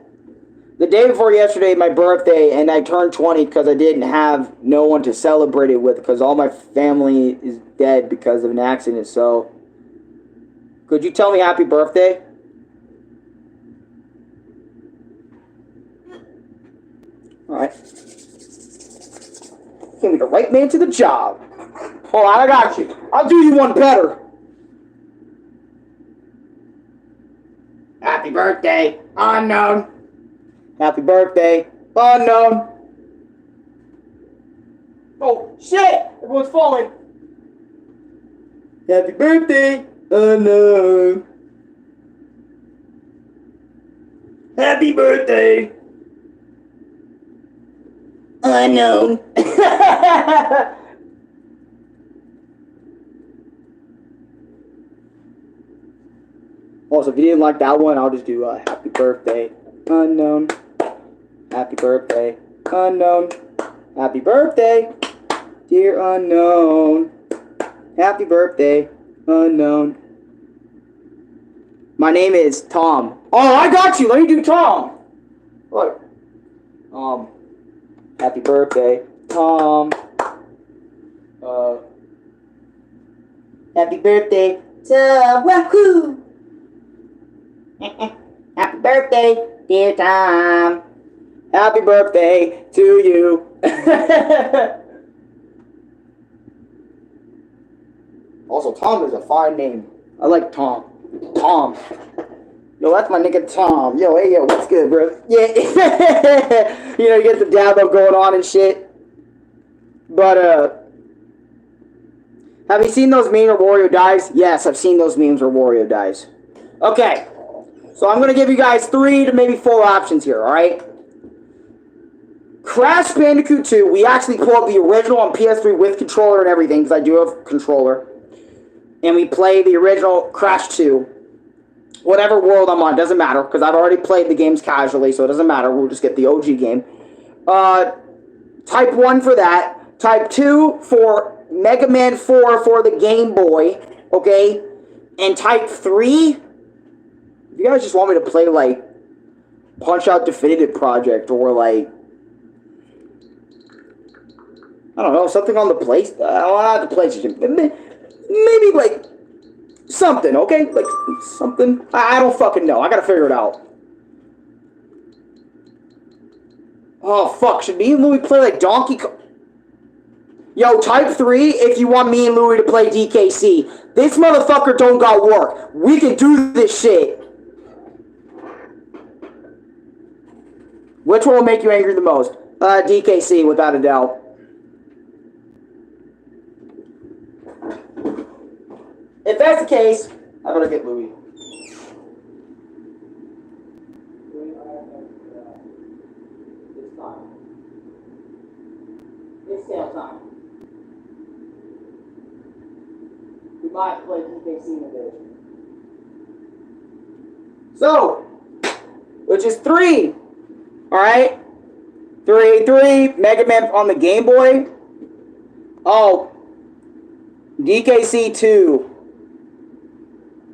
The day before yesterday, my birthday, and I turned 20 because I didn't have no one to celebrate it with because all my family is dead because of an accident. So, could you tell me happy birthday? Alright. Give me the right man to the job. Hold on, I got you. I'll do you one better. Happy birthday, unknown. Happy birthday, unknown. Oh, shit! Everyone's falling. Happy birthday, unknown. Happy birthday, unknown. Also, if you didn't like that one, I'll just do happy birthday, unknown. Happy birthday, unknown. Happy birthday, dear unknown. Happy birthday, unknown. My name is Tom. Oh, I got you. Let me do Tom. Look. Happy birthday, Tom. Happy birthday, Tom. Wahoo! Happy birthday, dear Tom. Happy birthday to you. Also, Tom is a fine name. I like Tom. Tom. Yo, that's my nigga Tom. Yo, hey, yo, what's good, bro? Yeah. You know, you get the dab up going on and shit. But, have you seen those memes where Wario dies? Yes, I've seen those memes where Wario dies. Okay. So I'm going to give you guys 3 to maybe 4 options here, alright? Crash Bandicoot 2, we actually pull up the original on PS3 with controller and everything, because I do have a controller. And we play the original Crash 2. Whatever world I'm on, doesn't matter, because I've already played the games casually, so it doesn't matter, we'll just get the OG game. Type 1 for that. Type 2 for Mega Man 4 for the Game Boy, okay? And type 3... if you guys just want me to play, like, Punch-Out Definitive Project, or, like, I don't know, something on the not the PlayStation, maybe, like, something, okay? Like, something, I don't fucking know, I gotta figure it out. Oh, fuck, should me and Louie play, like, Donkey Kong? Yo, type 3 if you want me and Louie to play DKC. This motherfucker don't got work. We can do this shit. Which one will make you angry the most? DKC, without a doubt. If that's the case, I better get Louie. It's tail time. We might have to play DKC in a bit. So, which is 3. Alright? 3, Mega Man on the Game Boy. Oh, DKC 2.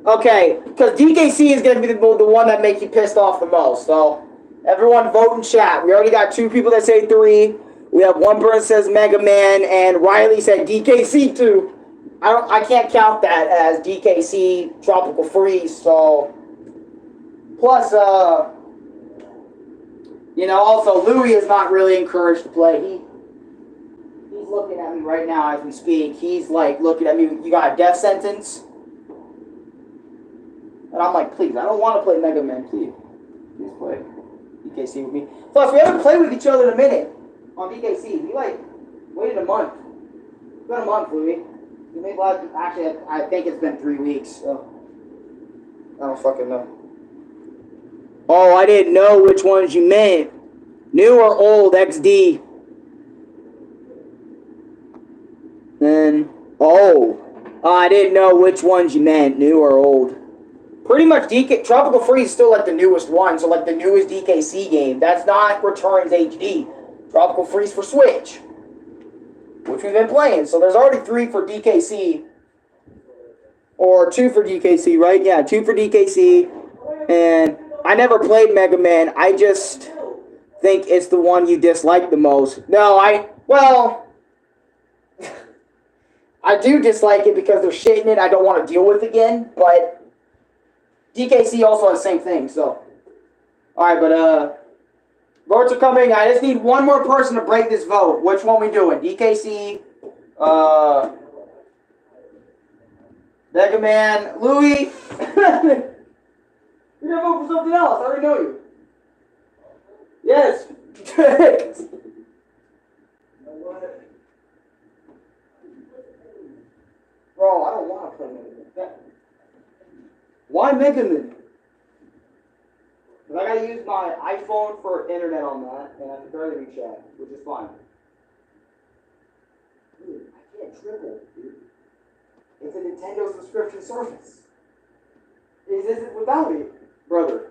Okay, because DKC is going to be the one that makes you pissed off the most. So, everyone vote in chat. We already got 2 people that say 3. We have 1 person that says Mega Man, and Riley said DKC 2. I can't count that as DKC Tropical Freeze. So, plus, you know, also Louis is not really encouraged to play. He's looking at me right now as we speak. He's like looking at me. You got a death sentence? And I'm like, please, I don't want to play Mega Man. Please play DKC with me. Plus, we haven't played with each other in a minute on DKC. We like waited a month. It's been a month, Louis. We made actually, I think it's been 3 weeks. So I don't fucking know. Oh, I didn't know which ones you meant. New or old XD? Then, I didn't know which ones you meant, new or old. Pretty much Tropical Freeze is still like the newest one, so like the newest DKC game. That's not Returns HD. Tropical Freeze for Switch, which we've been playing. So there's already 3 for DKC. Or 2 for DKC, right? Yeah, 2 for DKC. And I never played Mega Man. I just think it's the one you dislike the most. No, I do dislike it because they're shit in it I don't want to deal with again, but DKC also has the same thing, so. Alright, but, votes are coming. I just need 1 more person to break this vote. Which one we doing? DKC, Mega Man, Louis. You're gonna vote for something else. I already know you. Yes. Bro, I don't want to play Mega Man. Why Mega Man? Because I gotta use my iPhone for internet on that, and I can barely reach chat, which is fine. Dude, I can't triple, dude. It's a Nintendo subscription service. Is it without it, brother?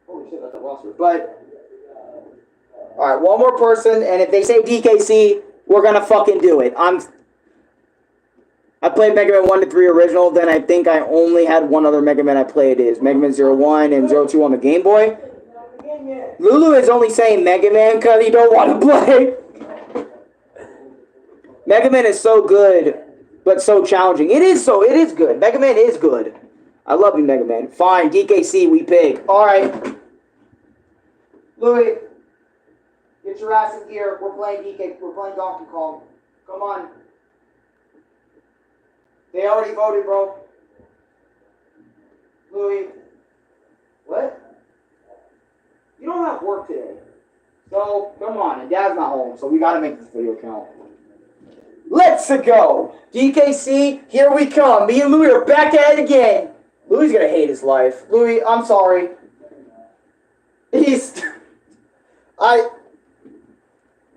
Holy shit, that's a roster. But, alright, 1 more person, and if they say DKC, we're gonna fucking do it. I played Mega Man 1 to 3 original, then I think I only had 1 other Mega Man I played is Mega Man 01 and 02 on the Game Boy. Lulu is only saying Mega Man because he don't want to play. Mega Man is so good, but so challenging. It is good. Mega Man is good. I love you, Mega Man. Fine, DKC, we pick. Alright. Louis, get your ass in gear. We're playing Donkey Kong. Come on. They already voted, bro. Louis. What? You don't have work today. So, come on. And Dad's not home, so we gotta make this video count. Let's go! DKC, here we come. Me and Louis are back at it again. Louis gonna hate his life. Louis, I'm sorry.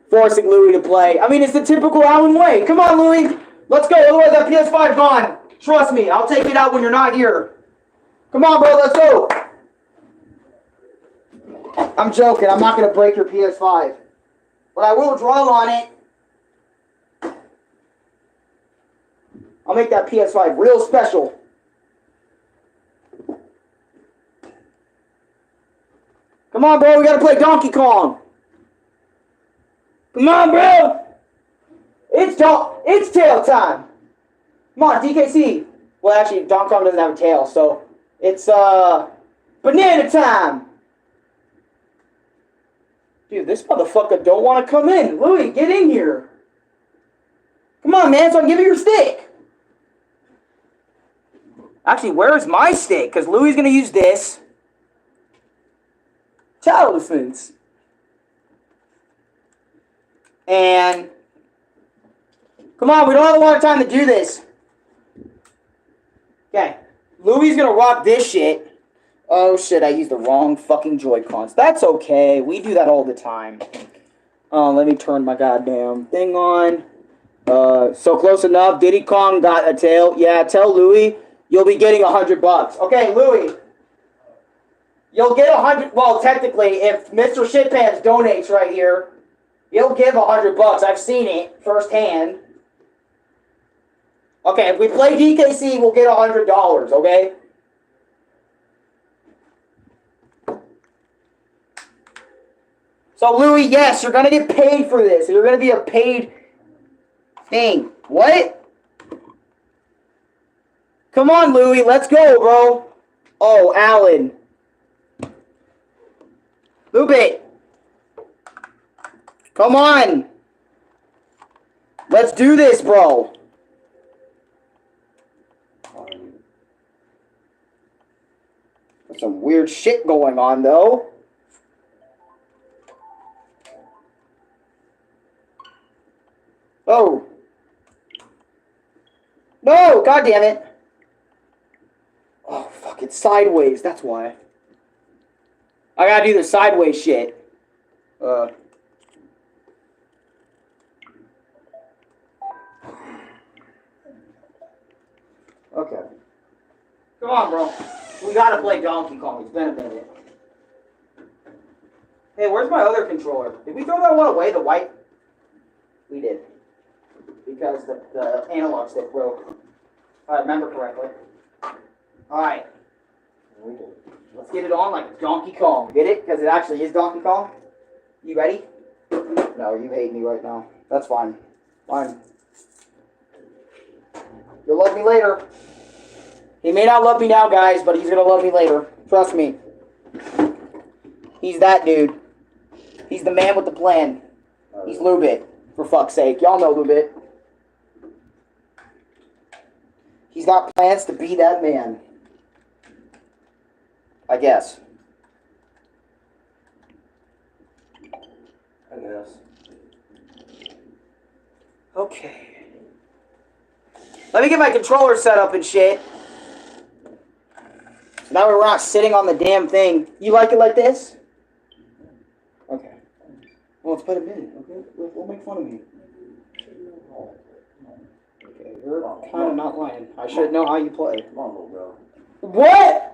Forcing Louis to play. I mean, it's the typical Alan way. Come on, Louis. Let's go, otherwise that PS5 gone. Trust me, I'll take it out when you're not here. Come on, bro, let's go. I'm joking, I'm not going to break your PS5. But I will draw on it. I'll make that PS5 real special. Come on, bro, we got to play Donkey Kong. Come on, bro. It's tail time. Come on, DKC. Well, actually, Donkey Kong doesn't have a tail, so it's banana time. Dude, this motherfucker don't want to come in. Louis, get in here. Come on, man, so I can give you your stick. Actually, where's my stick? Because Louis is gonna use this. Tower defense. And come on, we don't have a lot of time to do this. Okay. Louis is gonna rock this shit. Oh shit, I used the wrong fucking Joy-Cons. That's okay. We do that all the time. Let me turn my goddamn thing on. So close enough. Diddy Kong got a tail. Yeah, tell Louis you'll be getting $100. Okay, Louis. You'll get 100. Well, technically, if Mr. Shitpants donates right here, he'll give $100. I've seen it firsthand. Okay, if we play DKC, we'll get $100. Okay. So Louis, yes, you're gonna get paid for this. You're gonna be a paid thing. What? Come on, Louis, let's go, bro. Oh, Alan. Lupit. Come on. Let's do this, bro. There's some weird shit going on, though. Oh. No, god damn it. Oh, fuck, it's sideways, that's why. I gotta do the sideways shit. Okay. Come on, bro. We gotta play Donkey Kong. It's been a minute. Hey, where's my other controller? Did we throw that one away, the white? We did. Because the analog stick broke. If I remember correctly. Alright. Let's get it on like Donkey Kong. Get it? Because it actually is Donkey Kong. You ready? No, you hate me right now. That's fine. Fine. You'll love me later. He may not love me now, guys, but he's going to love me later. Trust me. He's that dude. He's the man with the plan. He's Lubit, for fuck's sake. Y'all know Lubit. He's got plans to be that man. I guess. I guess. Okay. Let me get my controller set up and shit. So that way we're not sitting on the damn thing. You like it like this? Okay. Well, let's put him in, okay? We'll make fun of me. Okay, you're kind of not lying. I should know how you play. Come on, little bro. What?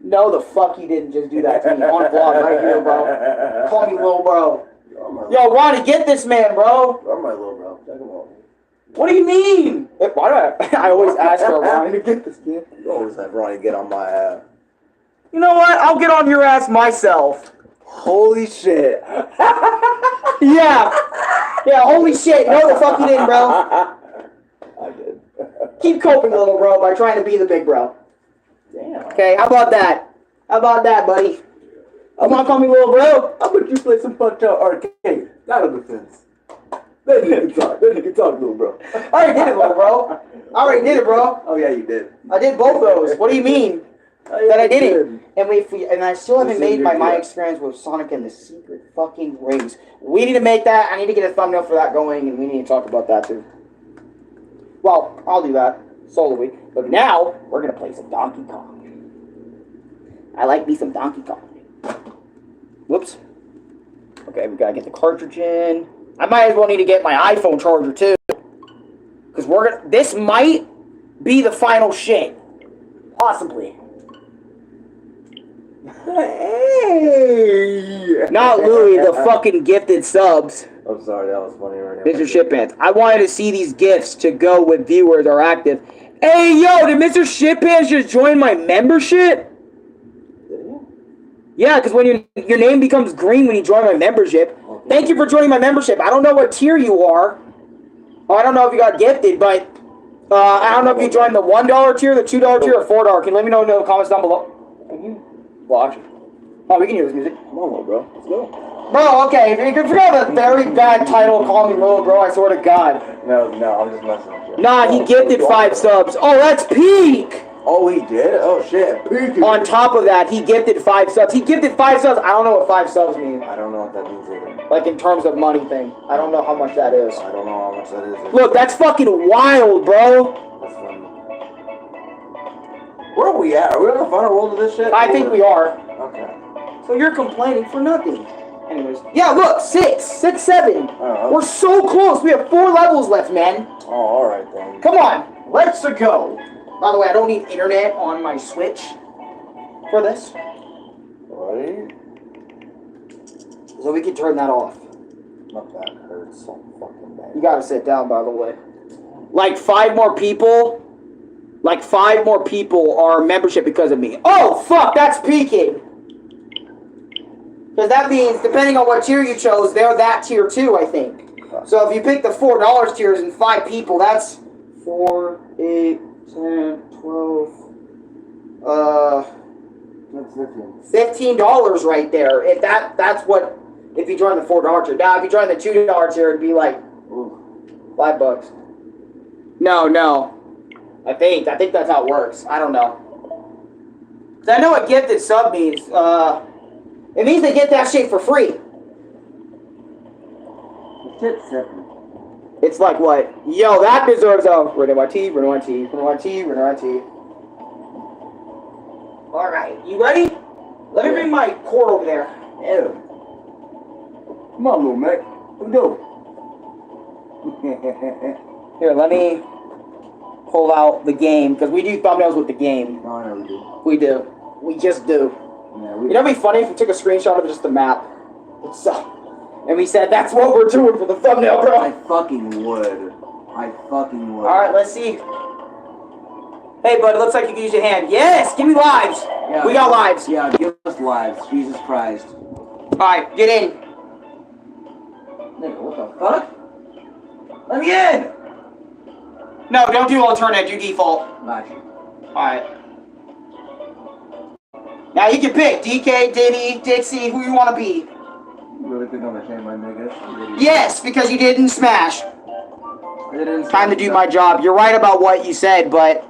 No, the fuck you didn't just do that to me on vlog right here, bro. Call me little bro. Yo, Ronnie, get this man, bro. You're my little bro. Check him out. What do you mean? Why do I always ask for Ronnie to get this kid? You always have Ronnie get on my ass. You know what? I'll get on your ass myself. Holy shit. Yeah. Yeah, holy shit. No, the fuck you didn't, bro. I did. Keep coping, little bro, by trying to be the big bro. Damn. Okay, how about that? How about that, buddy? Come on, call me little bro. How about you play some Punch-Out Arcade? That'll defense. Then you can talk. Then you can talk, little bro. I already did it, little bro. I already did it, bro. Oh yeah, you did. I did both those. What do you mean? That I did it. And I still haven't made my experience with Sonic and the Secret fucking Rings. We need to make that. I need to get a thumbnail for that going, and we need to talk about that too. Well, I'll do that sololy. But now we're gonna play some Donkey Kong. I like me some Donkey Kong. Whoops. Okay, we gotta get the cartridge in. I might as well need to get my iPhone charger too, because this might be the final shit, possibly. Hey! Not Louis, the fucking gifted subs. I'm sorry, that was funny right now. Mr. Shitpants. I wanted to see these gifts to go with viewers are active. Hey, yo, did Mr. Shitpants just join my membership? Did you? Yeah, because when your name becomes green when you join my membership. Thank you for joining my membership. I don't know what tier you are. I don't know if you got gifted, but I don't know if you joined the $1 tier, the $2 tier, or $4. Can you let me know in the comments down below? Well, actually. Oh, we can hear this music. Come on, little bro. Let's go. Bro, okay, if you forgot a very bad title, call me little bro, I swear to God. No, I'm just messing with you. Nah, he gifted 5 subs. Oh, that's peak! Oh, he did? Oh, shit. Peak. On top of that, he gifted 5 subs. He gifted 5 subs. I don't know what 5 subs mean. I don't know what that means either. Like, in terms of money thing. I don't know how much that is. I don't know how much that is either. Look, that's fucking wild, bro. That's funny. Where are we at? Are we on the final world of this shit? I think we are. Okay. So you're complaining for nothing. Anyways. Yeah, look, 6, 7. Oh, We're so close. We have 4 levels left, man. oh, alright then. Come on, let's go. By the way, I don't need internet on my Switch for this, Right? so we can turn that off. My back hurts so fucking bad. You gotta sit down, by the way. Like 5 more people. Like 5 more people are membership because of me. Oh fuck, that's peaking. Because that means, depending on what tier you chose, they're that tier too, I think. So if you pick the $4 tiers and 5 people, that's 4, 8, 10, 12. That's $15. $15 right there. If that's what, if you join the $4 tier. Now, if you join the $2 tier, it'd be like $5. No. I think that's how it works. I don't know. Cause I know what gifted sub means. It means they get that shit for free. Shit's simple. It's like what? Yo, that deserves a Renault YT. Alright, you ready? Let me bring my cord over there. Yeah. Come on, little Mac. Let's go. Here, let me pull out the game, because we do thumbnails with the game. No, I never do. We do. We just do. Yeah, You know what'd be funny if we took a screenshot of just the map? And we said, that's what we're doing for the thumbnail, I bro. fucking would. I fucking would. Alright, let's see. Hey, bud, it looks like you can use your hand. Yes, give me lives. Yeah. We got lives. Yeah, give us lives. Jesus Christ. Alright, get in. Nigga, what the fuck? Let me in! No, don't do alternate, do default. Gotcha. Alright. Now you can pick DK, Diddy, Dixie, who you want to be. You really think I'm gonna change my nigga? Yes, because you didn't smash. I didn't Time to do my job. You're right about what you said, but...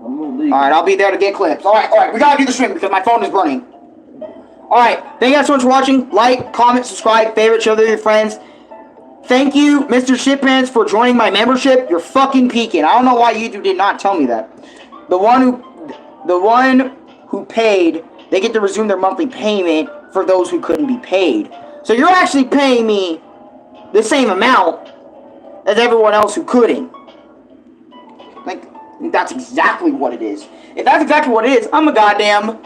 I'm gonna leave. Alright, I'll be there to get clips. Alright, we gotta do the stream because my phone is burning. Alright, thank you guys so much for watching. Like, comment, subscribe, favorite, share with your friends. Thank you, Mr. Shitpants, for joining my membership. You're fucking peaking. I don't know why YouTube did not tell me that. The one who paid, they get to resume their monthly payment for those who couldn't be paid. So you're actually paying me the same amount as everyone else who couldn't. Like, that's exactly what it is. If that's exactly what it is, I'm a goddamn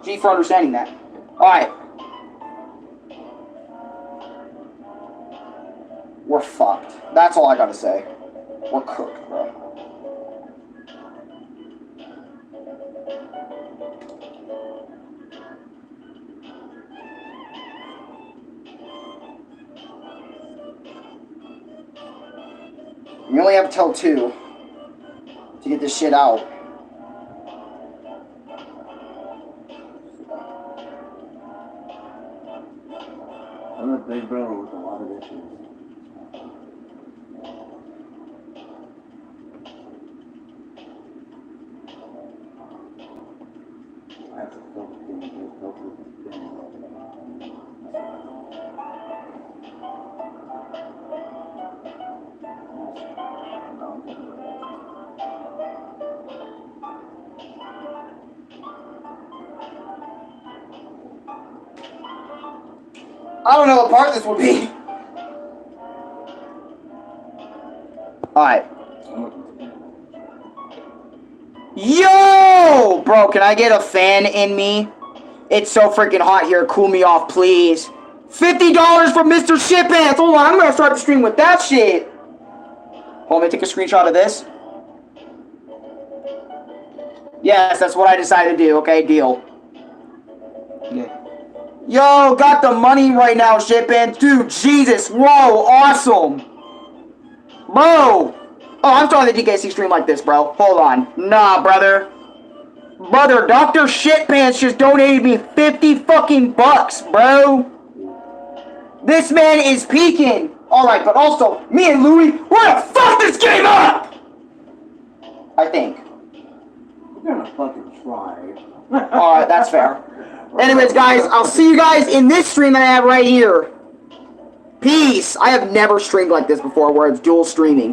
G for understanding that. Alright. We're fucked. That's all I gotta say. We're cooked, bro. We only have till 2 to get this shit out. I'm a big brother with a lot of issues. I have to focus on this. I don't know what part this would be. Alright. Yo! Bro, can I get a fan in me? It's so freaking hot here. Cool me off, please. $50 from Mr. Shitpants. Hold on, I'm gonna start the stream with that shit. Hold on, let me take a screenshot of this. Yes, that's what I decided to do. Okay, deal. Yeah. Yo, got the money right now, Shitpants. Dude, Jesus. Whoa, awesome. Bro. Oh, I'm starting the DKC stream like this, bro. Hold on. Nah, brother. Brother, Dr. Shitpants just donated me 50 fucking bucks, bro. This man is peaking. Alright, but also, me and Louie, we're gonna fuck this game up! I think. We're gonna fucking try. Alright, that's fair. Anyways, guys, I'll see you guys in this stream that I have right here. Peace. I have never streamed like this before where it's dual streaming.